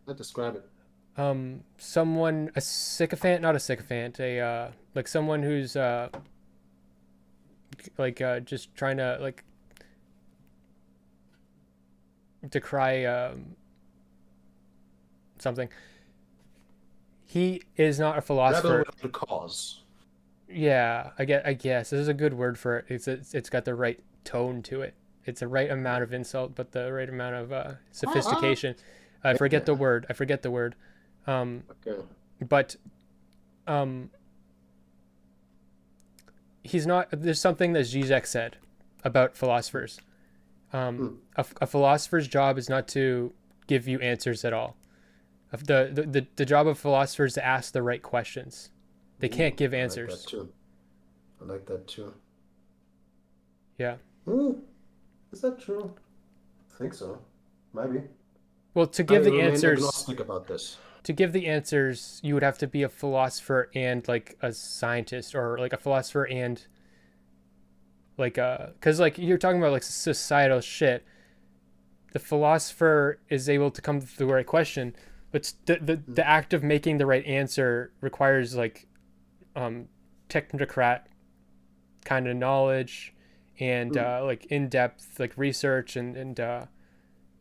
I describe it. Someone a sycophant, not a sycophant, a like someone who's just trying to like decry something. He is not a Rebel philosopher. without a cause. Yeah, I guess this is a good word for it. It's got the right tone to it. It's the right amount of insult, but the right amount of Ah, sophistication. I forget the yeah. word. I forget the word. Um, Okay. but um, he's not. There's something that Zizek said about philosophers. Hmm. A philosopher's job is not to give you answers at all. The job of philosophers is to ask the right questions. They can't Ooh, give I like that answers. too. I like that too. Yeah. Hmm. Is that true? I think so. Maybe. Well, to I give the remain answers, agnostic about this. to give the answers, you would have to be a philosopher and like a scientist, or like a philosopher and because like you're talking about like societal shit. The philosopher is able to come to the right question, but the Mm, act of making the right answer requires like um, technocrat kind of knowledge and mm, like in-depth like research and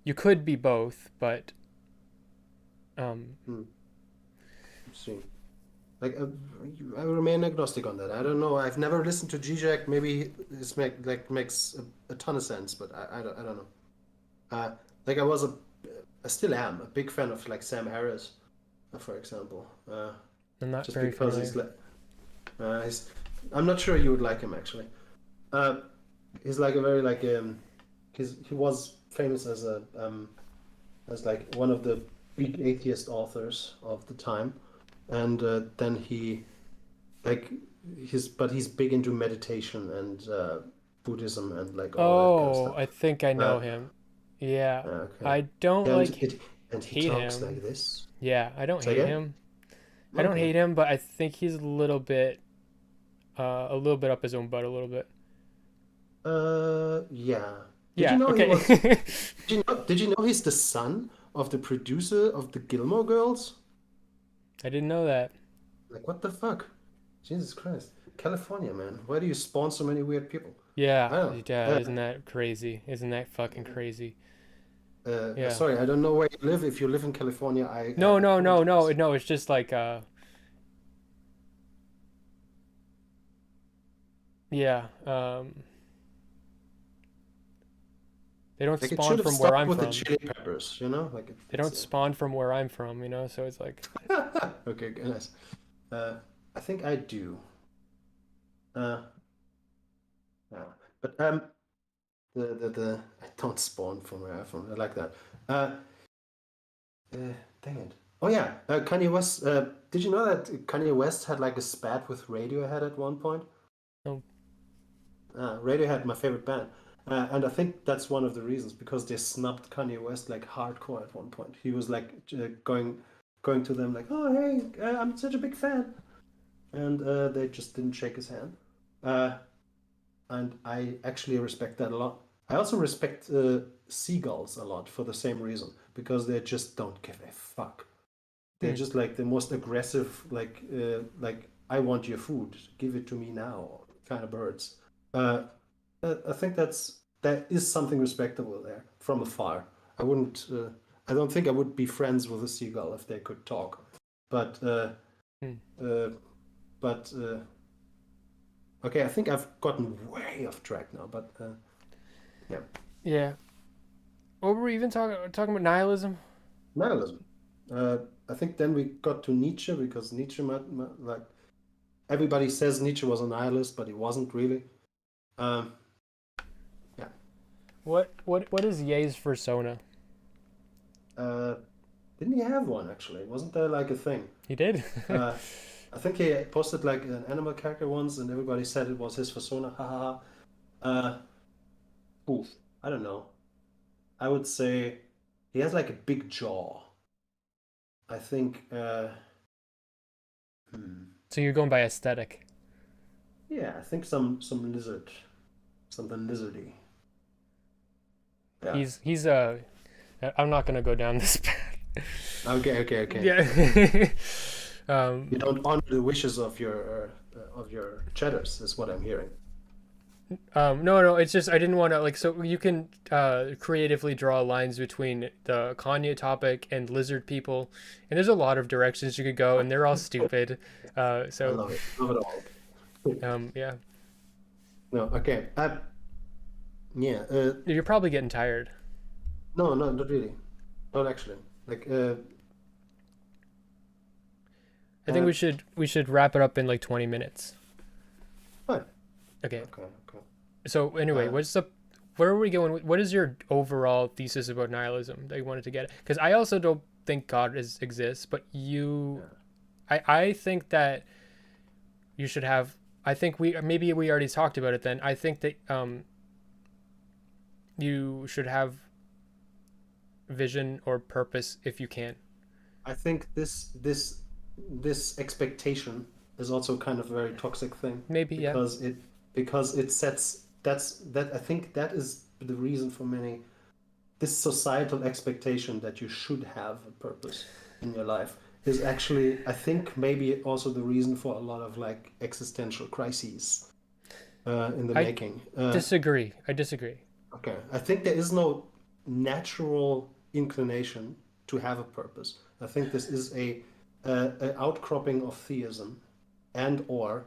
you could be both, but um, mm. See, like I remain agnostic on that. I don't know. I've never listened to Zizek. Maybe this makes a ton of sense, but I don't know. Uh, like I still am a big fan of like Sam Harris, for example. I'm not Just very because familiar. he's, I'm not sure you would like him actually. Uh, he's like a very like he was famous as like one of the big atheist authors of the time, and then he like he's big into meditation and Buddhism and like all that kind of Oh, stuff. I think I Uh, know him. Yeah. okay, I don't and like it and he hate talks like him. this. Yeah, I don't Say hate again? him. I don't Okay. hate him, but I think he's a little bit up his own butt a little bit. Yeah. Did you Yeah, know he was? okay. Did you know he's the son of the producer of the Gilmore Girls? I didn't know that. Like, what the fuck? Jesus Christ. California, man. Why do you spawn so many weird people? Yeah, I don't yeah, know. isn't that crazy? Isn't that fucking crazy? Yeah. Sorry, I don't know where you live. If you live in California, I No, no, no, no, apologize. no, it's just like yeah, they don't Like, it spawn should have from where stopped I'm with the from. chili peppers, you know? Like, They don't spawn from where I'm from, you know, so it's like okay, nice. Uh, I think I do. Uh, yeah. But the I don't spawn from where I'm from. I like that. Uh, dang it. Oh yeah, Kanye West. Did you know that Kanye West had like a spat with Radiohead at one point? no. Radiohead, my favorite band, And I think that's one of the reasons because they snubbed Kanye West like hardcore at one point. He was like going to them like, "Oh hey, I'm such a big fan," and they just didn't shake his hand. Uh, and I actually respect that a lot. I also respect seagulls a lot for the same reason because they just don't give a fuck. They're Hmm. just like the most aggressive, like I want your food, give it to me now, kind of birds. Uh, I think that is something respectable there from afar. I wouldn't. I don't think I would be friends with a seagull if they could talk, but Hmm. uh, but okay. I think I've gotten way off track now, but yeah, Yeah. What were we even talking about? Nihilism. nihilism. Uh, I think then we got to Nietzsche because Nietzsche, like everybody says Nietzsche was a nihilist, but he wasn't really. Um, yeah. What is Ye's persona? Uh, didn't he have one actually? Wasn't there like a thing? He did. Uh, I think he posted like an animal character once, and everybody said it was his persona. Ha ha ha. Oof. I don't know. I would say he has like a big jaw. I think. Hmm. So you're going by aesthetic. Yeah, I think some lizard, something lizardy. Yeah. He's. I'm not gonna go down this path. Okay. Okay. Okay. Yeah. You um. don't honor the wishes of your cheddars, is what I'm hearing. No, no, it's just I didn't want to like so you can creatively draw lines between the Kanye topic and lizard people, and there's a lot of directions you could go, and they're all stupid. I So love it. Love it all. yeah, No. Okay. Yeah. you're probably getting tired. No. No. Not really. Not actually. Like. I think Uh, we should wrap it up in like 20 minutes. fine. Okay. Okay. Okay. So anyway, Uh, where are we going? What is your overall thesis about nihilism that you wanted to get? Because I also don't think God exists, but yeah. I think that you should have. I think maybe we already talked about it. Then I think that you should have vision or purpose if you can. I think this expectation is also kind of a very toxic thing Maybe yeah. because it sets that I think that is the reason for many this societal expectation that you should have a purpose in your life is actually I think maybe also the reason for a lot of like existential crises in the I making. disagree. I disagree. Okay, I think there is no natural inclination to have a purpose. I think this is a outcropping of theism and or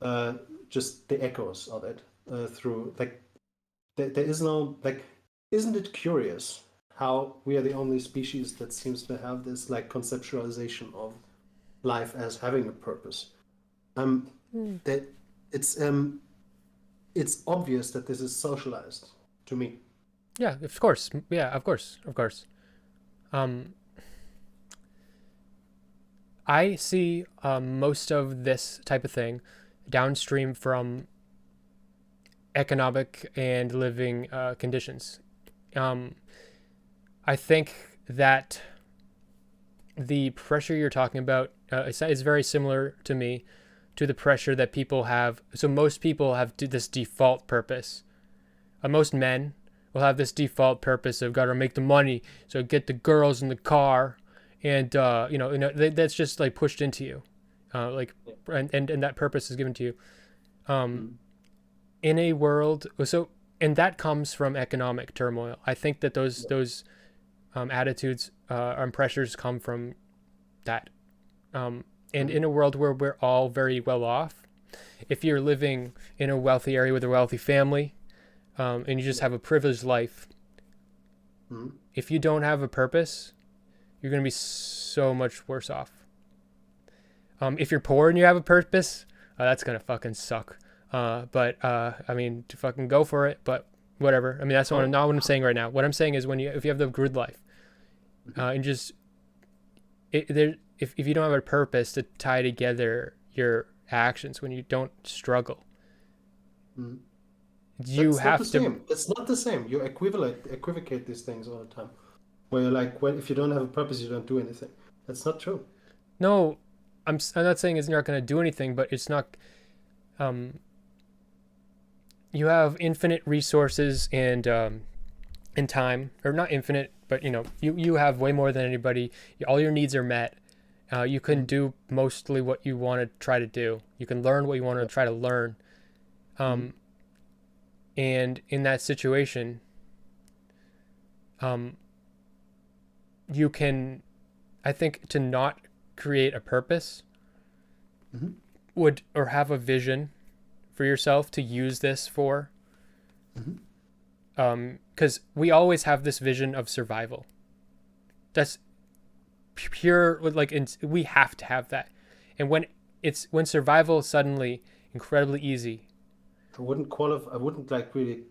uh, just the echoes of it through like there is no like isn't it curious how we are the only species that seems to have this like conceptualization of life as having a purpose um Hmm. that it's obvious that this is socialized to me. Yeah, of course. Yeah, of course, of course. Um, I see most of this type of thing downstream from economic and living conditions. Um, I think that the pressure you're talking about is very similar to me to the pressure that people have. So most people have this default purpose. Most men will have this default purpose of gotta make the money, so get the girls in the car, and that's just like pushed into you, like, Yeah. and that purpose is given to you. Um, Mm. in a world, so and that comes from economic turmoil. I think that those Yeah. those attitudes and pressures come from that. And Mhm. in a world where we're all very well off, if you're living in a wealthy area with a wealthy family, and you just Yeah. have a privileged life, Mhm. if you don't have a purpose, you're going to be so much worse off. If you're poor and you have a purpose, that's going to fucking suck. But I mean, to fucking go for it, but whatever. I mean, that's Oh, not what I'm saying right now. What I'm saying is if you have the good life, mhm. and just, if you don't have a purpose to tie together your actions when you don't struggle, Mhm. You That's not the have to. same. It's not the same. You equivocate these things all the time. Where you're like, when if you don't have a purpose, you don't do anything. That's not true. No, I'm not saying it's not going to do anything, but it's not. Um, you have infinite resources and time, or not infinite, but you have way more than anybody. All your needs are met. You can Mhm. do mostly what you want to try to do. You can learn what you want to Yeah. try to learn. Mhm. Um, and in that situation, um, you can, I think, to not create a purpose Mhm. would, or have a vision for yourself to use this for, Mhm. because we always have this vision of survival. That's pure, like, we have to have that. And when survival is suddenly incredibly easy, I wouldn't qualify. I wouldn't like really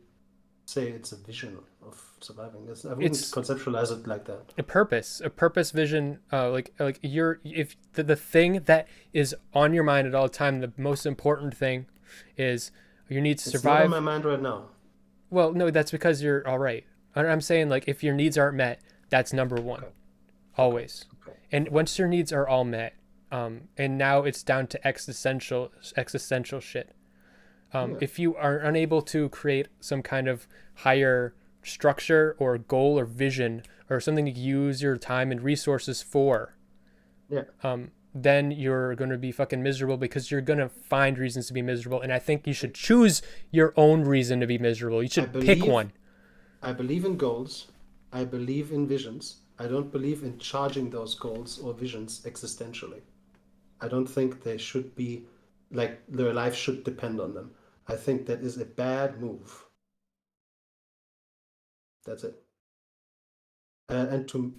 say it's a vision of surviving. I wouldn't it's conceptualize it like that. a purpose vision, like you're, if the thing that is on your mind at all time, the most important thing is your need to It's not on my survive. mind right now. Well, no, that's because you're all right. I'm saying, like, if your needs aren't met, that's number one, Okay. Okay. always. Okay. And Okay. once your needs are all met, and now it's down to existential shit. Yeah. If you are unable to create some kind of higher structure or goal or vision or something to use your time and resources for, Yeah. then you're going to be fucking miserable, because you're going to find reasons to be miserable. And I think you should choose your own reason to be miserable. You I should pick believe one. I believe in goals. I believe in visions. I don't believe in charging those goals or visions existentially. I don't think they should be like their life should depend on them. I think that is a bad move. That's it. And to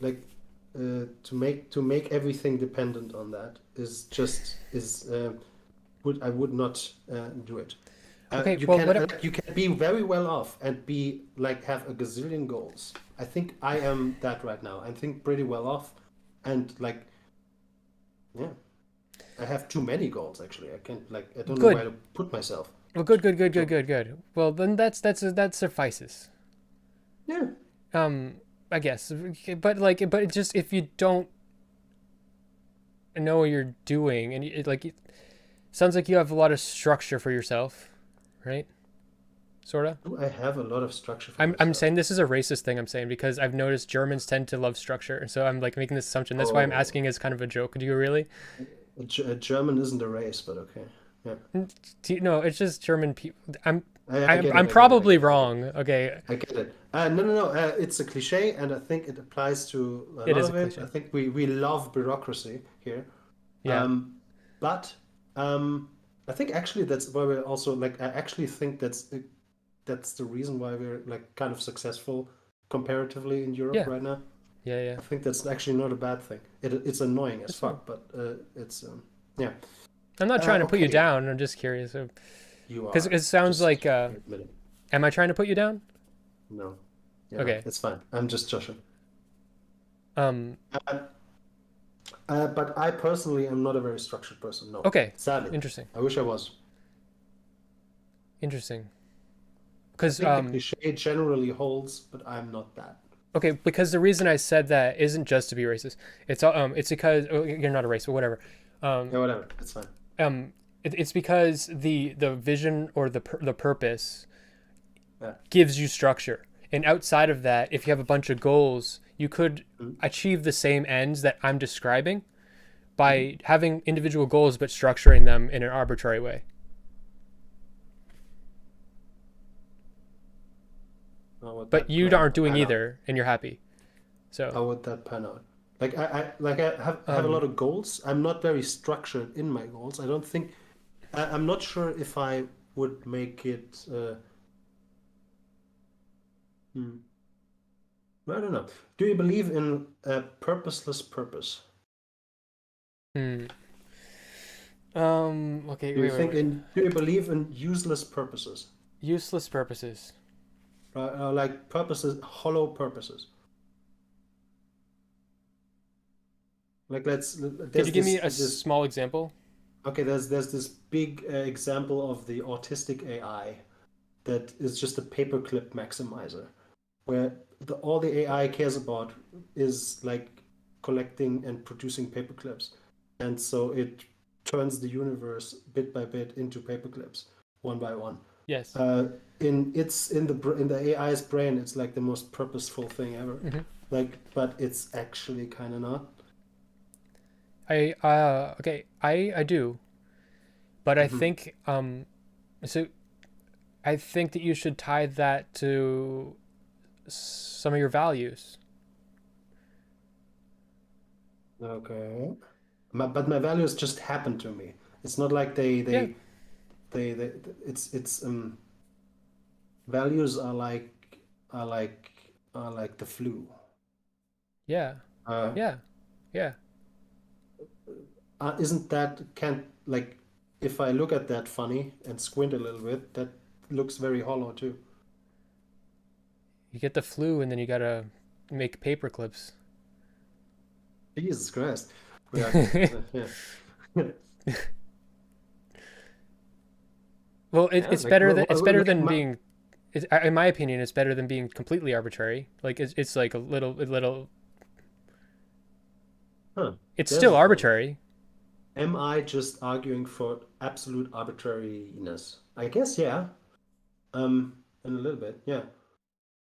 make everything dependent on that is just is would I would not do it. Okay, You well, can what? you can be very well off and be like have a gazillion goals. I think I am that right now. I think pretty well off, and like yeah, I have too many goals actually. I can't like I don't know where Good. to put myself. Well, good, So good, good. Well, then that suffices. yeah, Um, I guess, but it just, if you don't know what you're doing, and it sounds like you have a lot of structure for yourself, right? Sorta. do I have a lot of structure for I'm myself? saying this is a racist thing I'm saying, because I've noticed Germans tend to love structure, and so I'm like making this assumption. That's why I'm Oh, asking as kind of a joke. Do you really? a German isn't a race, but okay. Yeah, No, it's just German people. I'm I I'm get it. I'm I get it. I probably get it. I get it. wrong. Okay, I get it. No, no, no. It's a cliche, and I think it applies to a it lot is a of it. I cliche. think we love bureaucracy here. Yeah. Um, but I think actually that's why we're also like. I actually think that's the reason why we're like kind of successful comparatively in Europe Yeah. right now. Yeah. Yeah. I think that's actually not a bad thing. It's annoying as That's fine. fuck, but it's yeah. I'm not trying to put you Okay, down. I'm just curious. you Because are it sounds just like, admit it. am I trying to put you down? No, you're not. Okay. It's fine. I'm just joshing. Um. Uh, but I personally am not a very structured person. No, Okay. sadly, Interesting. I wish I was. Interesting. I Because think the cliche generally holds, but I'm not that. okay. Because the reason I said that isn't just to be racist. It's because, oh, you're not a race, but whatever. Um. Yeah, whatever. It's fine. Um. It's because the vision or the purpose Yeah. gives you structure. And outside of that, if you have a bunch of goals, you could Mhm. achieve the same ends that I'm describing Mhm. by having individual goals but structuring them in an arbitrary way. How would But that you plan aren't doing pan out? either, and you're happy. So, How would that pan out? Like I have a lot um, of goals. I'm not very structured in my goals. I don't think I'm not sure if I would make it. Hmm, I don't know. Do you believe in a purposeless purpose? hmm. Okay, Do you wait, think wait. in? Do you believe in useless purposes? Useless purposes. Like purposes, hollow purposes. Like Could you there's give me a this small example? okay there's this big example of the autistic AI that is just a paperclip maximizer, where all the AI cares about is like collecting and producing paperclips, and so it turns the universe bit by bit into paperclips, one by one. Yes. Uh, in the AI's brain, it's like the most purposeful thing ever. Hmm. Like, but it's actually kind of not. I do, but I Hmm. think so I think that you should tie that to some of your values. Okay. But my values just happen to me. It's not like Yeah. they it's values are like are like the flu. Yeah. Uh, Yeah. Yeah. isn't that can't like if I look at that funny and squint a little bit, that looks very hollow too. You get the flu and then you gotta make paper clips. Jesus Christ. We are yeah. Well, Yeah, it's like better than like my being. In my opinion, it's better than being completely arbitrary. Like it's like a little. huh. It's There's still a thought. arbitrary. Am I just arguing for absolute arbitrariness? I guess yeah. In a little bit, yeah.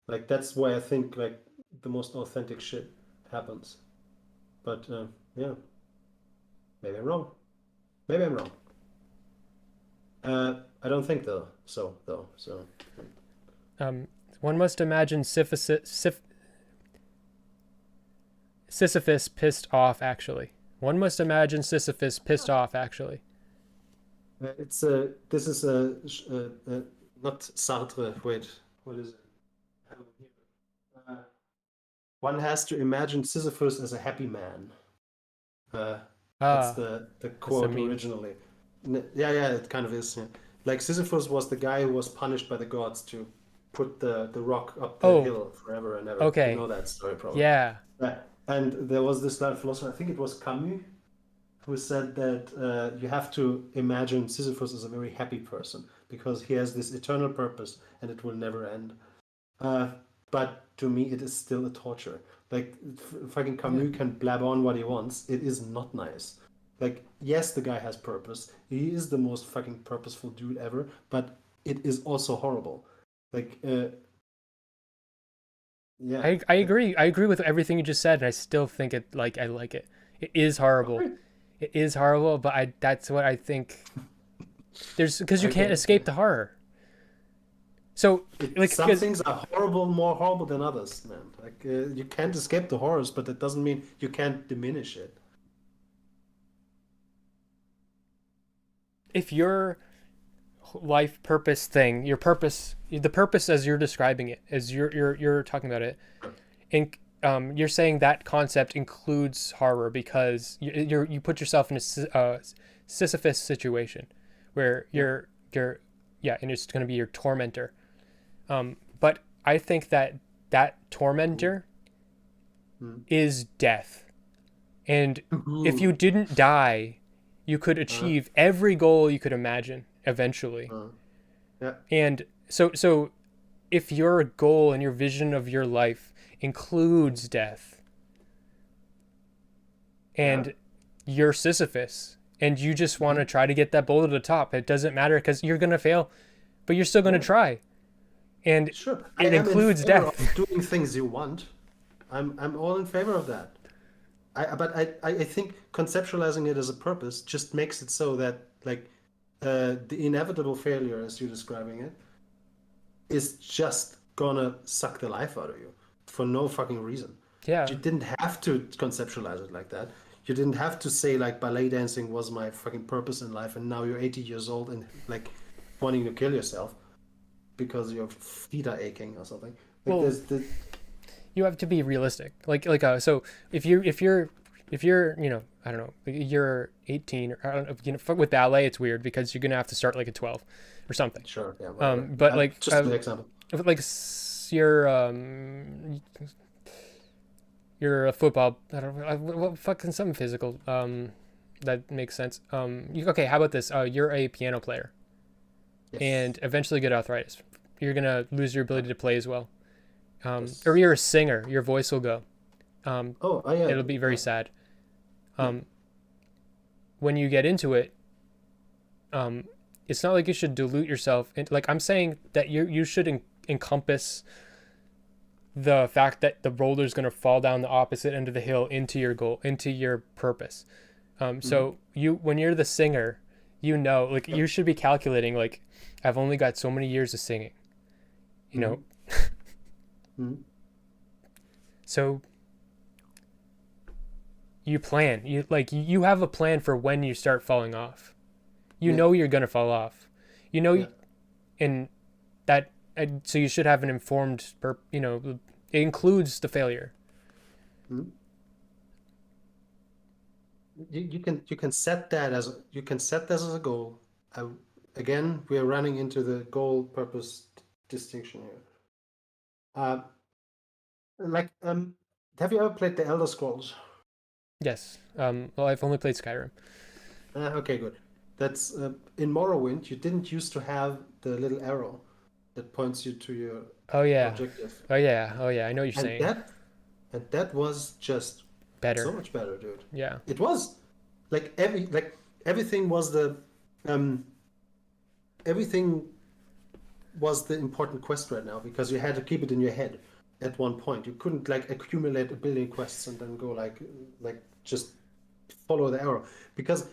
Like that's why I think like the most authentic shit happens. But yeah, maybe I'm wrong. Maybe I'm wrong. I don't think though. So though. So Um, One must imagine Sisyphus pissed off. Actually, one must imagine Sisyphus pissed off. Actually. it's a this is a not Sartre. Wait, what is it? Uh, one has to imagine Sisyphus as a happy man. Uh, that's Ah, the that's a quote meme. originally. Yeah, yeah, it kind of is. Yeah. Like Sisyphus was the guy who was punished by the gods to put the rock up the Oh, hill forever and ever. You okay. know that story probably. Yeah. Yeah. And there was this philosopher, I think it was Camus, who said that you have to imagine Sisyphus as a very happy person because he has this eternal purpose and it will never end. Uh, but to me, it is still a torture. Like fucking Yeah. Camus can blab on what he wants. It is not nice. Like, yes, the guy has purpose. He is the most fucking purposeful dude ever, but it is also horrible. Like, yeah. I agree. I agree with everything you just said, and I still think it like I like it. It is horrible. Okay. It is horrible, but I that's what I think. There's because you can't Okay. escape the horror. So like Some because things are horrible, more horrible than others, man. Like, you can't escape the horrors, but that doesn't mean you can't diminish it. if your life purpose thing, your purpose, the purpose as you're describing it, as you're talking about it, and you're saying that concept includes horror because you put yourself in a Sisyphus situation where Yeah. you're yeah, and it's going to be your tormentor. But I think that that tormentor is death, and if you Mm. didn't die, you could Uh, achieve every goal you could imagine eventually. uh, yeah. And so if your goal and your vision of your life includes death Yeah. and you're Sisyphus and you just want Mhm. to try to get that boulder to the top, it doesn't matter because you're going to fail, but you're still going to Yeah. try. And Sure. I it am in includes favor of death. doing things you want. I'm all in favor of that. But I think conceptualizing it as a purpose just makes it so that like the inevitable failure, as you're describing it, is just gonna suck the life out of you for no fucking reason. Yeah. You didn't have to conceptualize it like that. You didn't have to say like ballet dancing was my fucking purpose in life, and now you're 80 years old and like wanting to kill yourself because your feet are aching or something. Like Well, there's the you have to be realistic. So if you're I don't know, you're 18 or I don't know, with ballet it's weird because you're gonna have to start like at 12 or something. sure, yeah, whatever. But like Just an example. if like you're a football, I don't know, fucking something physical. That makes sense. Okay, how about this? You're a piano player Yes. and eventually get arthritis. you're gonna lose your ability to play as well. Or Yes. you're a singer, your voice will go. Oh, oh yeah, It'll be very yeah, sad. yeah. Um, when you get into it, um, it's not like you should dilute yourself. Like I'm saying that you should encompass the fact that the boulder is going to fall down the opposite end of the hill into your goal, into your purpose. Hmm. So you, when you're the singer, like Yep. you should be calculating, like, I've only got so many years of singing, you know. Hmm. Hmm. So you plan, you have a plan for when you start falling off. You Yeah, know you're going to fall off. You know, yeah. and that, so you should have an informed, it includes the failure. Hmm. You can set that as a goal. I, Again, we are running into the goal purpose distinction here. Uh, like have you ever played the Elder Scrolls? Yes. Well, I've only played Skyrim. Okay, good. That's in Morrowind. You didn't used to have the little arrow that points you to your Oh yeah. objective, Oh yeah. Oh yeah. I know what you're and saying. that was just so Better. much better, dude. Yeah. It was everything was um everything was the important quest right now because you had to keep it in your head at one point. You couldn't like accumulate a billion quests and then go like just follow the arrow because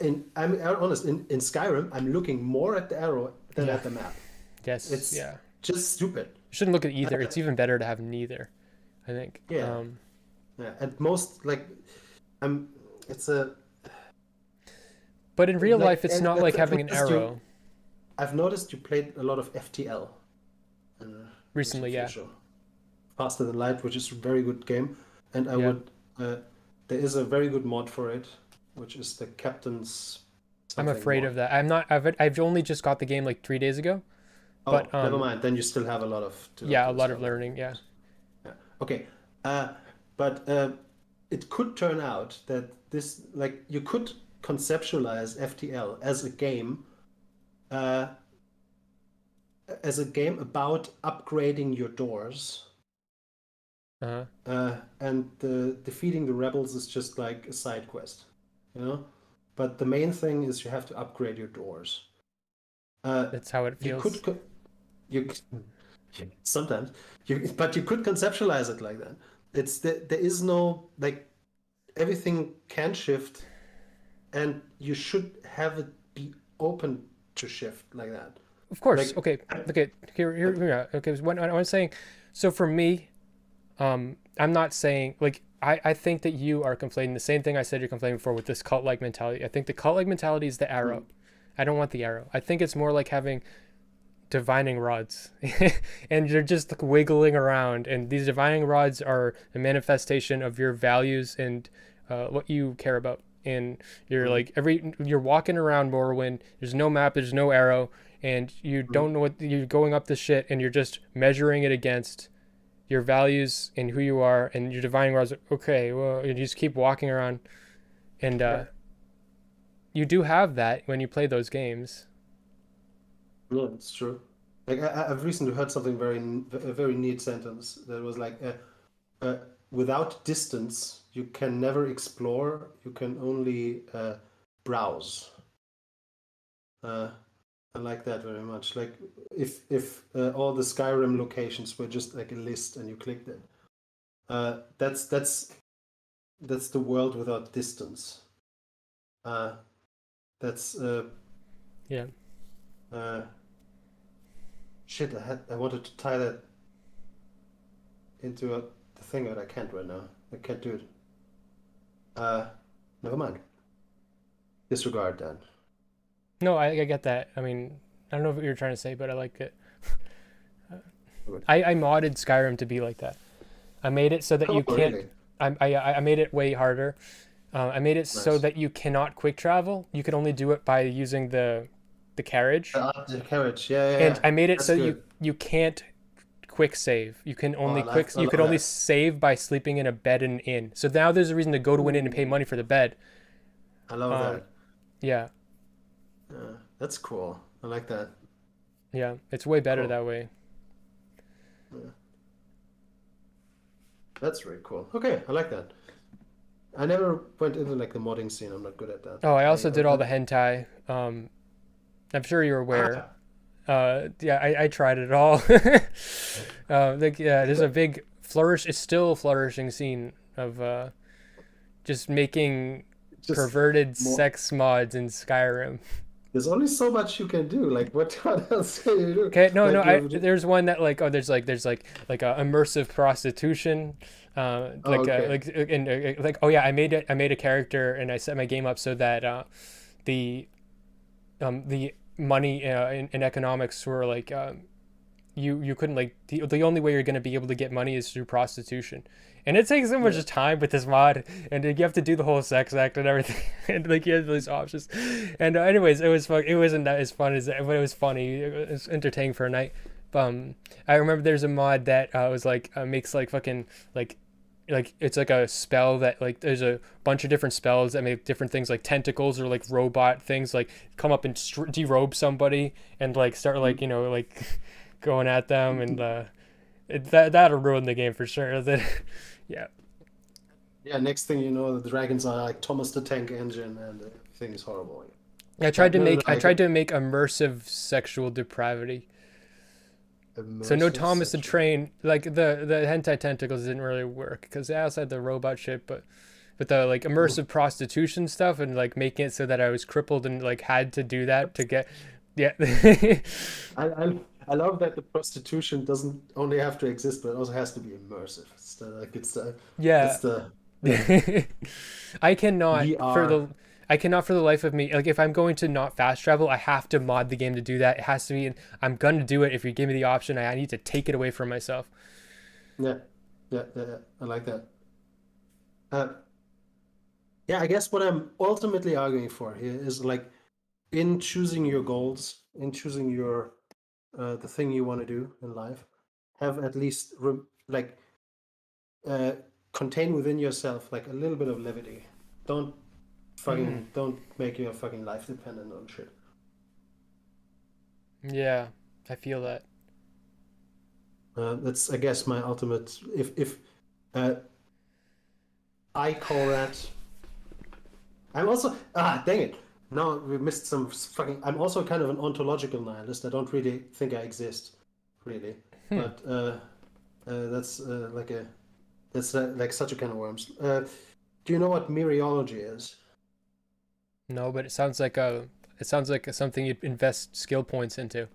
I'm honest in Skyrim I'm looking more at the arrow than Yeah. at the map. Yes. It's Yeah. just stupid. You shouldn't look at either. Uh, It's even better to have neither, I think. yeah, yeah. At most like I'm it's a But in real like life, it's not like having an arrow. I've noticed you played a lot of FTL in recent Recently, yeah. future. Faster Than Light, which is a very good game, and I Yeah. would there is a very good mod for it, which is the Captain's I'm something afraid mod. of that. I'm not. I've only just got the game like 3 days ago. But Oh, never mind. Then you still have a lot of yeah, a to lot of discover. learning. Yeah. Yeah. Okay. But it could turn out that this like you could conceptualize FTL uh, as a game about upgrading your doors. Uh-huh. And defeating the rebels is just like a side quest, you know? But the main thing is you have to upgrade your doors. Uh, That's how it you feels. could you sometimes but you could conceptualize it like that. There is no like everything can shift, and you should have it be open to shift like that. Of course. Like Okay. Okay. Here. Okay. When I'm saying, so for me, I'm not saying like I think that you are conflating the same thing I said you're conflating before with this cult-like mentality. I think the cult-like mentality is the arrow. mm, I don't want the arrow. I think it's more like having divining rods, and you're just like wiggling around. And these divining rods are a manifestation of your values and what you care about. And you're mm, like you're walking around Morrowind. There's no map. There's no arrow, and you mm, don't know what you're going up the shit, and you're just measuring it against your values and who you are, and your divining rods. Okay, well, you just keep walking around, and right. you do have that when you play those games. Yeah, it's true. Like I've recently heard something a very neat sentence that was like, uh, without distance, you can never explore. You can only browse. Uh, I like that very much. Like if all the Skyrim locations were just like a list and you clicked it, that's the world without distance. Uh, that's Yeah. uh, shit. I wanted to tie that into the thing, but I can't right now. I can't do it. Uh, Never mind. Disregard that. No, I get that. I mean, I don't know what you're trying to say, but I like it. Good. I modded Skyrim to be like that. I made it so that Oh, you can't. really? I made it way harder. I made it so Nice. that you cannot quick travel. You can only do it by using the carriage. The carriage. Yeah, yeah, And yeah. I made it That's so good. you can't quick save. You can Oh, only quick. I You could love only that. save by sleeping in a bed in an inn. So now there's a reason to go to an inn and pay Ooh, money for the bed. I love Um, that. yeah. That's cool. I like that. Yeah, it's way better Cool. that way. Yeah, that's very cool. Okay, I like that. I never went into like the modding scene. I'm not good at that. Oh, I I, also did all I, the hentai. I'm sure you're aware. ah, Yeah, I tried it all. Like, yeah, there's a big flourish. It's still a flourishing scene of just making just perverted more. sex mods in Skyrim. There's only so much you can do. Like, what else can you do? Okay, no, no. Like, I you. there's one that like there's like a immersive prostitution, Oh, okay. like oh yeah, I made a character and I set my game up so that the the money in economics were like you couldn't like the only way you're going to be able to get money is through prostitution, and it takes so much Yeah. time with this mod, and you have to do the whole sex act and everything, and like you have these options, and anyways, it was fun. It wasn't that as fun as but it was funny. It was entertaining for a night. I remember there's a mod that was like makes like fucking like it's like a spell that like there's a bunch of different spells that make different things like tentacles or like robot things like come up and derobe somebody and like start like like going at them and that'll ruin the game for sure. That yeah. Yeah. Next thing you know, the dragons are like Thomas the Tank Engine, and everything is horrible. I Yeah. tried to No, no, no. make I tried to make immersive sexual depravity. So no Immersive Thomas the sexual. Train like the hentai tentacles didn't really work because they also had the robot shit, but the like immersive prostitution stuff and like making it so that I was crippled and like had to do that to get yeah. I love that the prostitution doesn't only have to exist, but it also has to be immersive. Yeah. It's the yeah I cannot for VR. the I cannot for the life of me like if I'm going to not fast travel, I have to mod the game to do that. It has to be I'm gonna do it if you give me the option. I need to take it away from myself. Yeah, yeah. I like that. Uh, yeah, I guess what I'm ultimately arguing for here is like in choosing your goals, in choosing your the thing you want to do in life, have at least like uh, contain within yourself like a little bit of levity. Don't Mm, don't make your fucking life dependent on shit. yeah, I feel that. That's I guess my ultimate. If uh, I call that, I'm also dang it. No, we missed some fucking. I'm also kind of an ontological nihilist. I don't really think I exist, really. Hmm. But that's like a that's like such a can of worms. Do you know what mereology is? No, but it sounds like something you'd invest skill points into.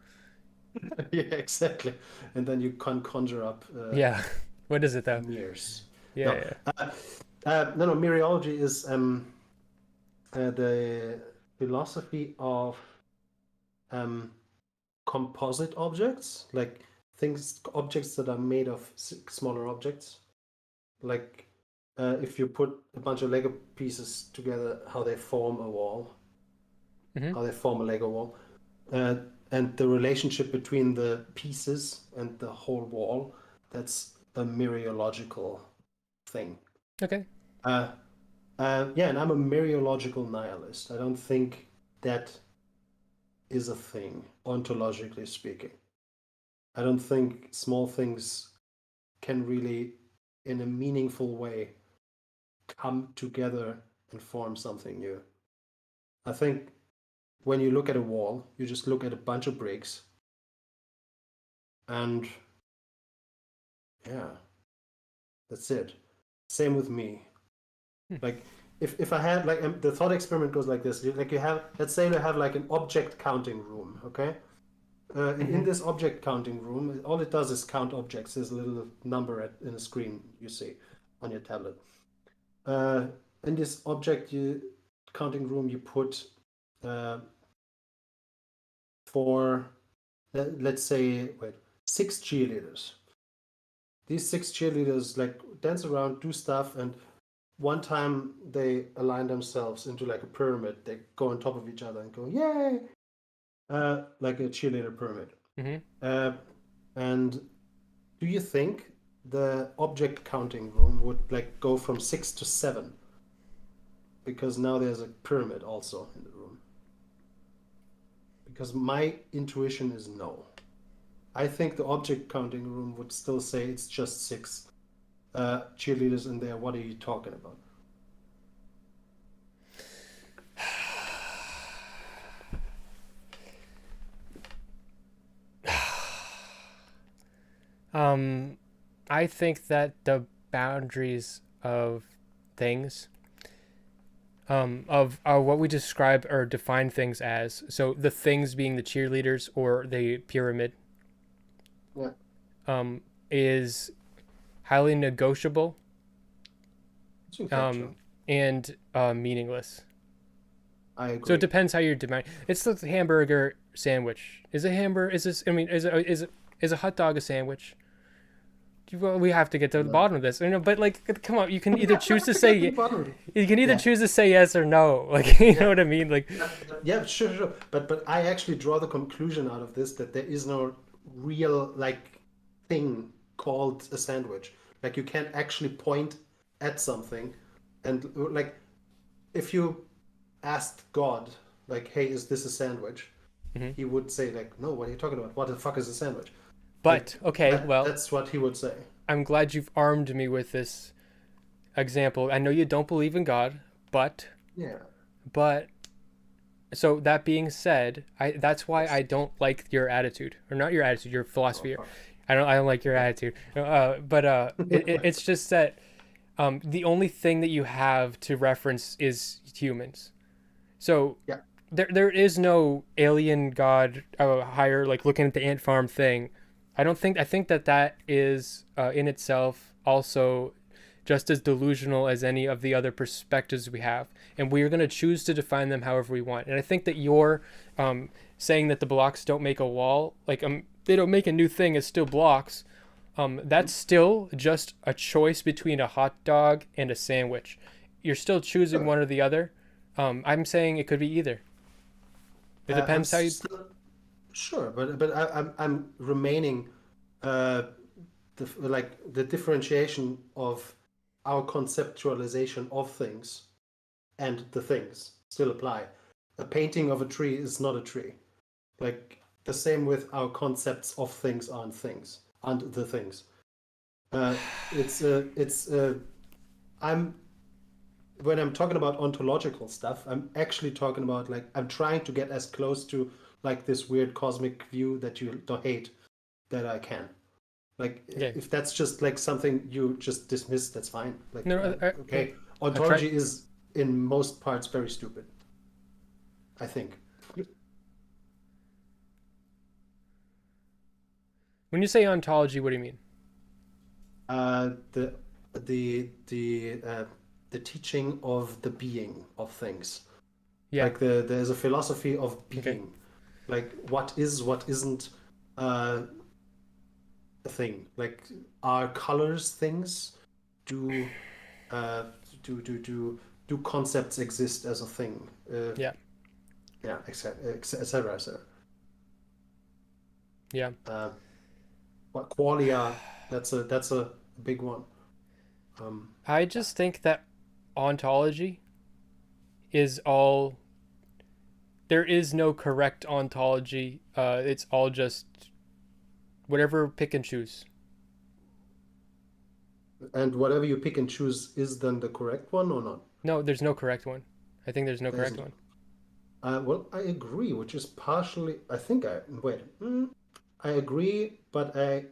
Yeah, exactly. And then you can conjure up Yeah. What is it though? mirrors. Yeah, No, yeah. no. Mereology is the philosophy of um, composite objects, like objects that are made of smaller objects. Like if you put a bunch of Lego pieces together, how they form a wall, Mm-hmm. how they form a Lego wall, uh, and the relationship between the pieces and the whole wall. That's a mereological thing. Okay. Uh, yeah, and I'm a mereological nihilist. I don't think that is a thing, ontologically speaking. I don't think small things can really, in a meaningful way, come together and form something new. I think when you look at a wall, you just look at a bunch of bricks, and yeah, that's it. Same with me. Hmm. Like, if I had like the thought experiment goes like this: like you have, let's say you have like an object counting room, okay? And in Mm-hmm. this object counting room, all it does is count objects. There's a little number in a screen you see on your tablet. Uh, in this counting room, you put uh, for let's say wait 6 cheerleaders. These 6 cheerleaders like dance around, do stuff, and one time they align themselves into like a pyramid. They go on top of each other and go yay, like a cheerleader pyramid. Mm-hmm. Uh, and do you think the object counting room would like go from 6 to 7 because now there's a pyramid also in the room? because my intuition is no. I think the object counting room would still say it's just six cheerleaders in there. What are you talking about? Um, I think that the boundaries of things, of what we describe or define things as, so the things being the cheerleaders or the pyramid, Yeah, um, is highly negotiable, I think that's true. um, and meaningless. I So it agree. depends how you're defining. It's the hamburger sandwich. Is a hamburger? Is this? I mean, is a hot dog a sandwich? Well, we have to get to the No. bottom of this. But like, come on, you can either Yeah, we choose have to to get to the say, bottom of it. you can either Yeah, choose to say yes or no. Like, you know yeah, what I mean? Like, yeah, sure, sure. But I actually draw the conclusion out of this that there is no real like thing called a sandwich. Like you can't actually point at something and like if you asked God, like, hey, is this a sandwich? mhm. He would say, like, no, what are you talking about? What the fuck is a sandwich? Like But okay, well, that's what he would say. I'm glad you've armed me with this example. I know you don't believe in God, but Yeah. but so that being said, I that's why Yes. I don't like your attitude, or not your attitude, your Oh philosophy. fuck. I don't like your Okay. attitude. But it's just that the only thing that you have to reference is humans. So Yeah. there is no alien god higher, like looking at the ant farm thing. I think that that is in itself also just as delusional as any of the other perspectives we have, and we are going to choose to define them however we want. And I think that you're saying that the blocks don't make a wall, like they don't make a new thing, it's still blocks. That's still just a choice between a hot dog and a sandwich. You're still choosing Sure. one or the other. I'm saying it could be either. It I'm depends how you. still sure, but I'm remaining uh like the differentiation of our conceptualization of things and the things still apply. A painting of a tree is not a tree. Like the same with our concepts of things aren't things, aren't the things. Uh, it's I'm when I'm talking about ontological stuff, I'm actually talking about like I'm trying to get as close to like this weird cosmic view that you don't hate that I can. Like Okay. if that's just like something you just dismiss, that's fine. Like No, okay, I try. ontology is in most parts very stupid, I think. When you say ontology, what do you mean? Uh, the the the teaching of the being of things. Yeah. Like there's a philosophy of Okay. being, like what is, what isn't uh, a thing. Like are colors things? Do uh, do do do do concepts exist as a thing? Yeah. Yeah, etc. etc. etc. Yeah. Uh, what qualia? That's a big one. I Yeah. just think that ontology is all. There is no correct ontology. It's all just whatever pick and choose. And whatever you pick and choose is then the correct one or not? No, there's no correct one. I think there's no There correct isn't. one. Well, I agree, which is partially. I think I wait. I agree, but I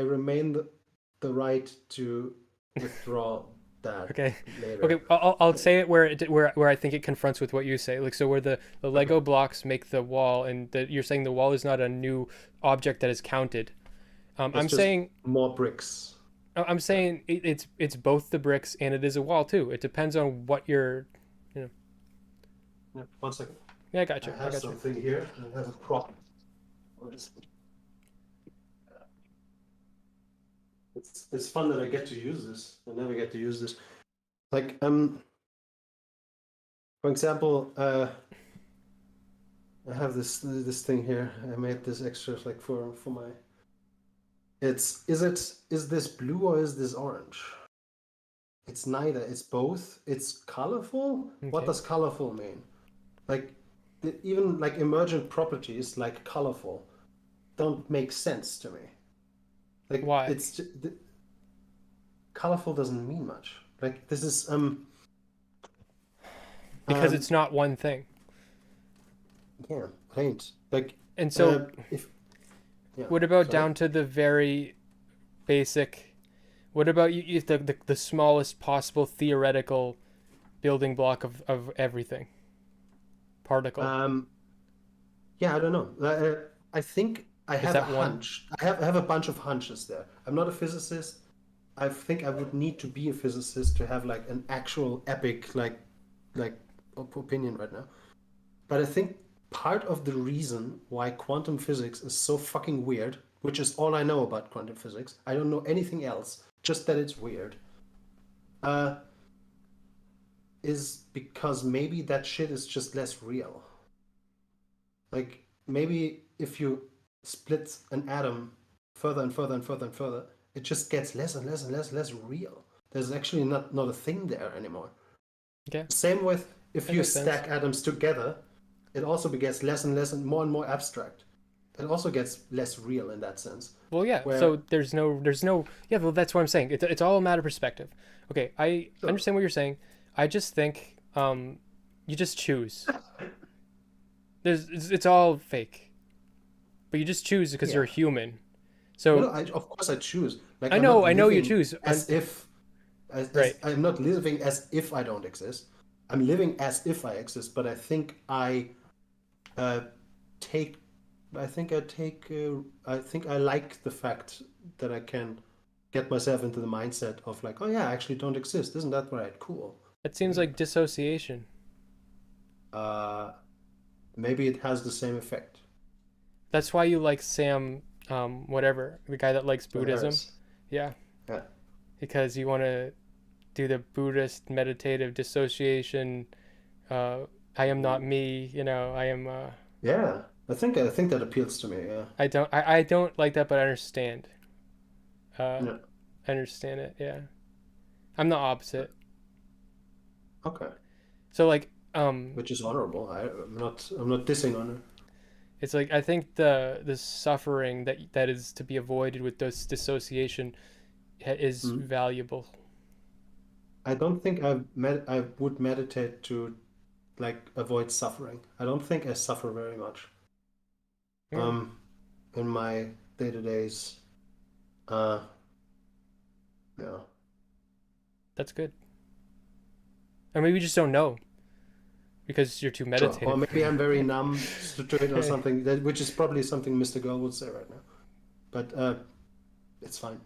remain the right to withdraw that Okay. later. Okay. I'll say it where I think it confronts with what you say. Like so, where the Okay, Lego blocks make the wall, and you're saying the wall is not a new object that is counted. it's just more bricks. I'm Yeah, saying it's both the bricks and it is a wall too. It depends on what you're, you know. yeah. One second. Yeah, I got I you. I have got you. something here. I have a prop. What is it? It's fun that I get to use this. I never get to use this. Like for example, I have this thing here. I made this extra like for my. It's is this blue or is this orange? It's neither. It's both. It's colorful. What Okay. does colorful mean? Like even like emergent properties like colorful don't make sense to me. Like Why? it's colorful doesn't mean much. Like this is Because um it's not one thing. yeah, paint. Like And so, if yeah, what about sorry. down to the very basic? What about you? The smallest possible theoretical building block of everything? Particle. Um yeah, I don't know. I think I Is have a that one? hunch. I have a bunch of hunches there. I'm not a physicist. I think I would need to be a physicist to have like an actual epic like opinion right now. But I think part of the reason why quantum physics is so fucking weird, which is all I know about quantum physics, I don't know anything else, just that it's weird, uh, is because maybe that shit is just less real. Like maybe if you split an atom further and further and further and further, it just gets less and less and less real. There's actually not a thing there anymore. Okay, Same with if that you makes sense. stack atoms together, it also gets less and less and more abstract. It also gets less real in that sense. Well, yeah. Where So there's no. Yeah. Well, that's what I'm saying. It's all a matter of perspective. Okay, I sure, understand what you're saying. I just think you just choose. It's all fake, but you just choose because you're yeah, a human. no, So no, of course I choose. Like I I'm not know, I know you living choose. as if as Right. I'm not living as if I don't exist. I'm living as if I exist, but I think I uh, take. I think I take. I think I like the fact that I can get myself into the mindset of like, oh yeah, I actually don't exist. Isn't that right? Cool. It seems like Weird. dissociation. Uh, Maybe it has the same effect. That's why you like Sam, whatever, the guy that likes So Buddhism. Harris. Yeah, Yeah. because you want to do the Buddhist meditative dissociation. Uh, I am not me. I am. Yeah. I think that appeals to me. Yeah. I don't like that, but I understand. Uh, Yeah. I understand it. Yeah, I'm the opposite. Okay. So like, Which is honorable. I'm not dissing on her. it's like I think the suffering that is to be avoided with this dissociation is Mhm. valuable. I don't think I would meditate to like avoid suffering. I don't think I suffer very much. Yeah, Um, in my day-to-days. Uh, yeah. that's good. Or maybe you just don't know because you're too Sure. Or meditative. maybe I'm very numb to it or something, which is probably something Mr. Girl would say right now. But it's fine.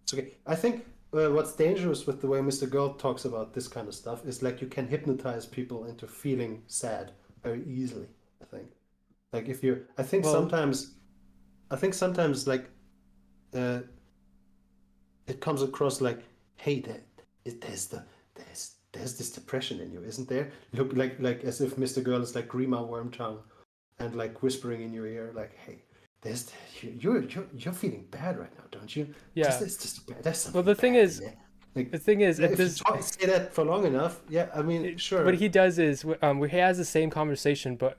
It's okay. I think what's dangerous with the way Mr. Girl talks about this kind of stuff is like you can hypnotize people into feeling sad very easily, I think. Like if you, Well, I think sometimes like uh, it comes across like, hey, there's this depression in you, isn't there? Look like as if Mr. Girl is like Grima Wormtongue and like whispering in your ear, like, hey, there's you're feeling bad right now, don't you? yeah. There's Well, something bad in there. Like, the thing is, yeah, at if you this, say that for long enough, yeah, I mean, what sure, he does is, he has the same conversation, but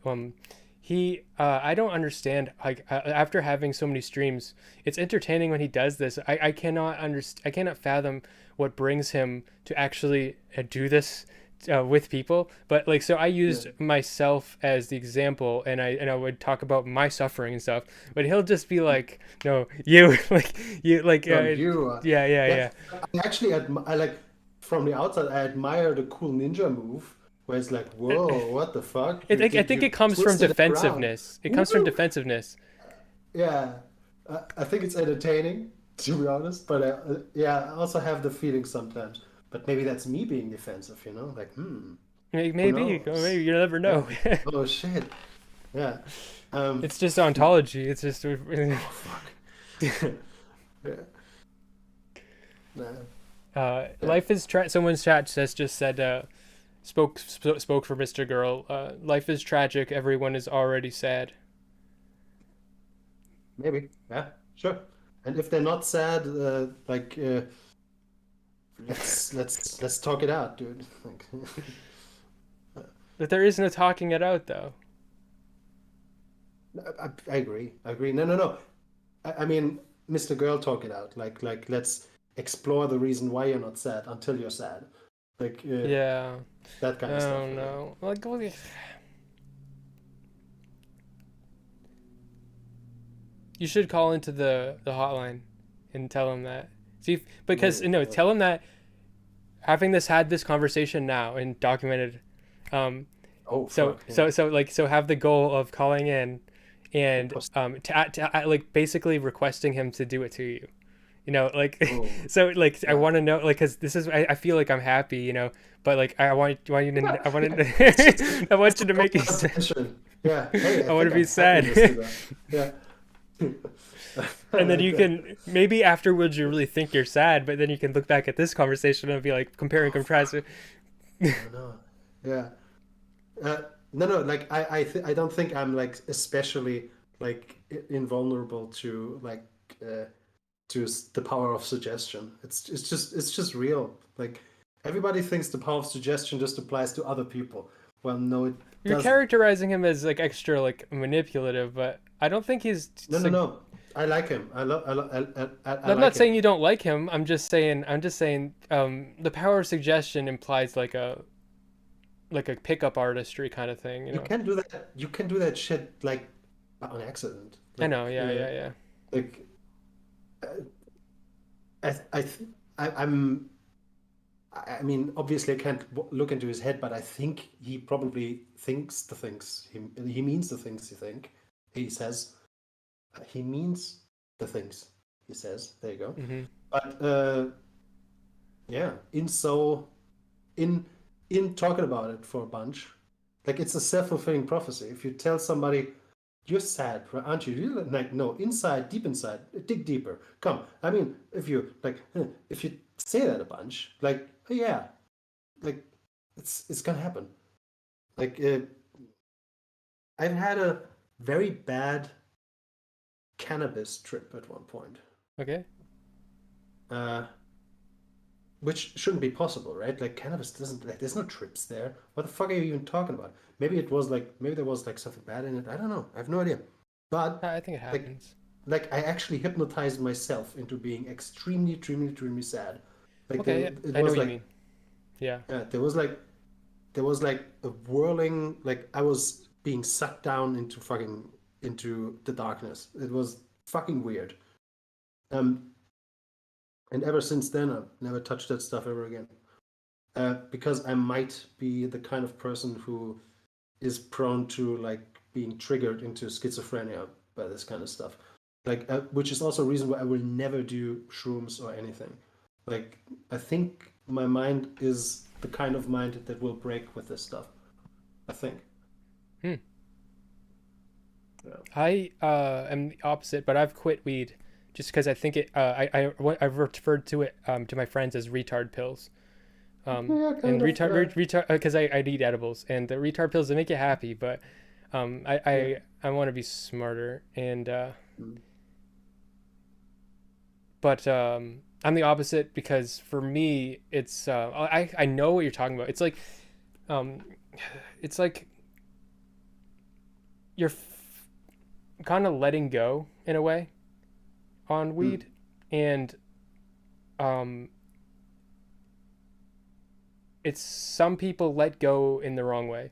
I don't understand. Like after having so many streams, it's entertaining when he does this. I cannot understand. I cannot fathom what brings him to actually do this with people. But like, so I yeah, used myself as the example, and I would talk about my suffering and stuff. But he'll just be like, "No, you like you like no, you, yeah, yeah, yeah. yeah." I actually, I like from the outside, I admire the cool ninja move where it's like, whoa, what the fuck? I think You it comes from twisted it around. defensiveness. It comes from Woo! defensiveness. Yeah, I think it's entertaining, to be honest. But yeah, I also have the feeling sometimes. But maybe that's me being defensive, you know? Like, who knows? Maybe you never Yeah. know. Oh shit. Yeah. It's just Hmm. ontology. It's just Oh fuck. Yeah. Nah. Yeah. life is someone's chat says just said spoke for Mr. Girl. Life is tragic. Everyone is already sad. Maybe. Yeah. Sure. And if they're not sad, like, let's talk it out, dude. Like, But there is no talking it out though. I agree. I agree. No, no, no. I mean, Mr. Girl, talk it out. Let's explore the reason why you're not sad until you're sad. Like Yeah. that I kind of stuff, don't you know. know. Like, you should call into the hotline and tell him that. See, because Maybe. no, Yeah. tell him that having had this conversation now and documented. Um, Oh so fuck. Yeah. so so like so have the goal of calling in And and post. like basically requesting him to do it to you. You know, like Oh so like I yeah. want to know like because this is I feel like I'm happy, you know, but like want you Yeah. to I want Yeah. to I It's want you just to make open it. up tension. Yeah. Hey, I I want to think be I'm sad. happiness to that. Yeah. I And then like you that. can maybe afterwards you really think you're sad, but then you can look back at this conversation and be like compare and Oh contrast fuck. it. Oh no. Yeah. Uh, no, no, like I don't think I'm like especially like invulnerable to like uh, the power of suggestion. It's just real. Like everybody thinks the power of suggestion just applies to other people. Well, no, it You're doesn't. characterizing him as like extra like manipulative, but I don't think he's No, no, no. I like him. I I'm like not him. saying you don't like him. I'm just saying the power of suggestion implies like a pickup artistry kind of thing, you You know. can do that. You can do that shit like on accident. I know, yeah, yeah, yeah. Like uh, I I'm I mean, obviously, I can't look into his head, but I think he probably thinks the things he means the things he says. He means the things he says. There you go. Hmm. But yeah, in in talking about it for a bunch, like it's a self-fulfilling prophecy. If you tell somebody you're sad, aren't you? You're like, no, inside, deep inside, dig deeper. Come. I mean, if you like, if you say that a bunch, like, oh, yeah, like it's gonna happen. Like I've had a very bad cannabis trip at one point, Okay. uh, which shouldn't be possible, right? Like cannabis doesn't like there's no trips there. What the fuck are you even talking about? Maybe there was like something bad in it. I don't know. I have no idea. But I think it like happens. I actually hypnotized myself into being extremely, extremely, extremely sad. Like Okay, yeah, it I know was what you like mean. Yeah. there was like a whirling, like I was being sucked down into fucking into the darkness. It was fucking weird. Um, and ever since then, I've never touched that stuff ever again. Because I might be the kind of person who is prone to like being triggered into schizophrenia by this kind of stuff. Like, which is also a reason why I will never do shrooms or anything. Like, I think my mind is the kind of mind that will break with this stuff. I think. Hmm. Yeah. I am the opposite, but I've quit weed just because I think I've referred to it to my friends as retard pills. Yeah, And kind of. retard because I eat edibles and the retard pills they make you happy, but Yeah. I want to be smarter and Mm. but I'm the opposite because for me it's I know what you're talking about. Um, it's like you're kind of letting go in a way on Mm. weed, and um, it's some people let go in the wrong way.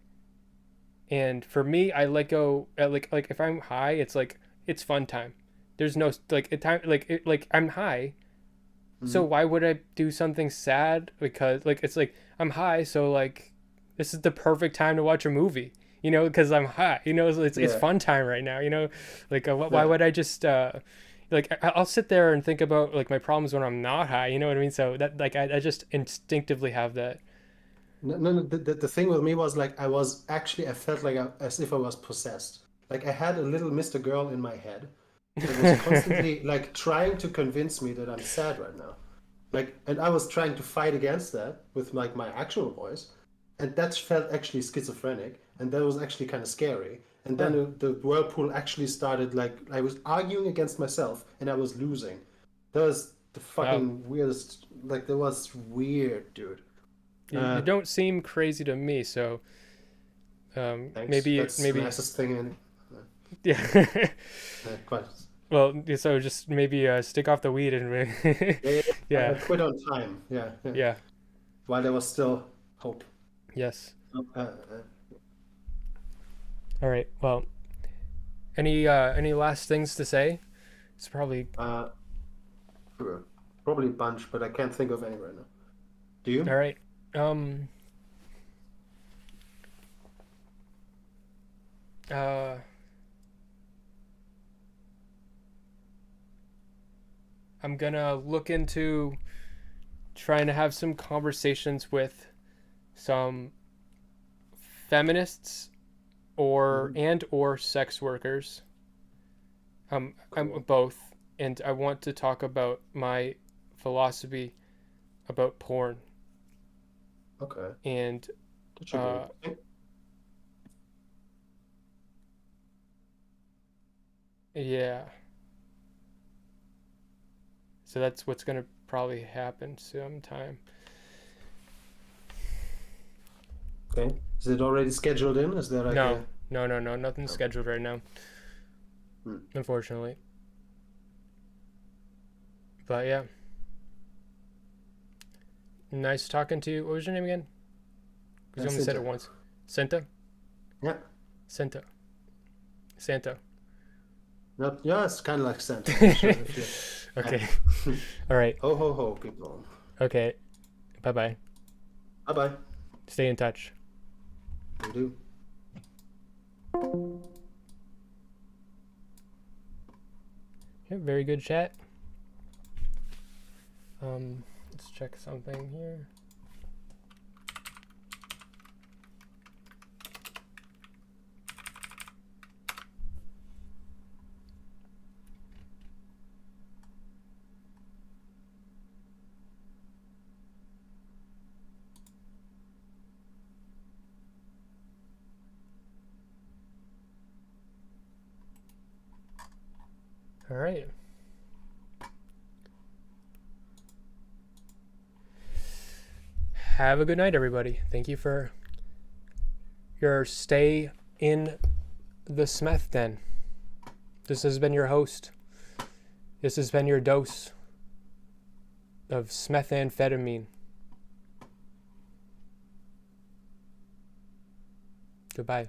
And for me, I let go like if I'm high, it's like it's fun time. There's no like it time like I'm high, so Mm. why would I do something sad? Because like it's like I'm high, so like this is the perfect time to watch a movie. You know, because I'm high. You know, it's Yeah. fun time right now. You know, like why Yeah. would I just like I'll sit there and think about like my problems when I'm not high. You know what I mean? So that like I just instinctively have that. No, no, no. The thing with me was like I felt like as if I was possessed. Like I had a little Mr. Girl in my head that was constantly like trying to convince me that I'm sad right now. Like, and I was trying to fight against that with like my actual voice, and that felt actually schizophrenic, and that was actually kind of scary. And then Huh. the whirlpool actually started like I was arguing against myself, and I was losing. That was the Wow. fucking weirdest. That was weird, dude. You Uh, don't seem crazy to me, so Thanks. Maybe That's the maybe nicest thing in. yeah. Quite. Well, so just maybe stick off the weed and Yeah, yeah, yeah. I yeah, quit on time. Yeah, yeah. yeah, While there was still hope. yes. Uh, All right. Well, any last things to say? It's probably uh, probably a bunch, but I can't think of any right now. Do all you? right. Um. Uh. I'm gonna look into trying to have some conversations with some feminists or Hmm. and/or sex workers. I'm Cool. both, and I want to talk about my philosophy about porn Okay. and That should be uh, interesting. yeah. So that's what's gonna probably happen sometime. Okay. Is it already scheduled in? Is there like No, a? no, nothing's No. scheduled right now, Hmm. unfortunately. But yeah, nice talking to you. What was your name again? Because you only said it Sinta. once. Santa. Yeah. Santa. Santa. Not. Yeah. It's kind of like Santa. Yeah. Sure. If you. Yeah. Okay. All right. Ho ho ho, people. Okay. Bye bye. Bye bye. Stay in touch. We do. Yeah, very good chat. Let's check something here. All right. Have a good night, everybody. Thank you for your stay in the Smith Den. This has been your host. This has been your dose of methamphetamine. Goodbye.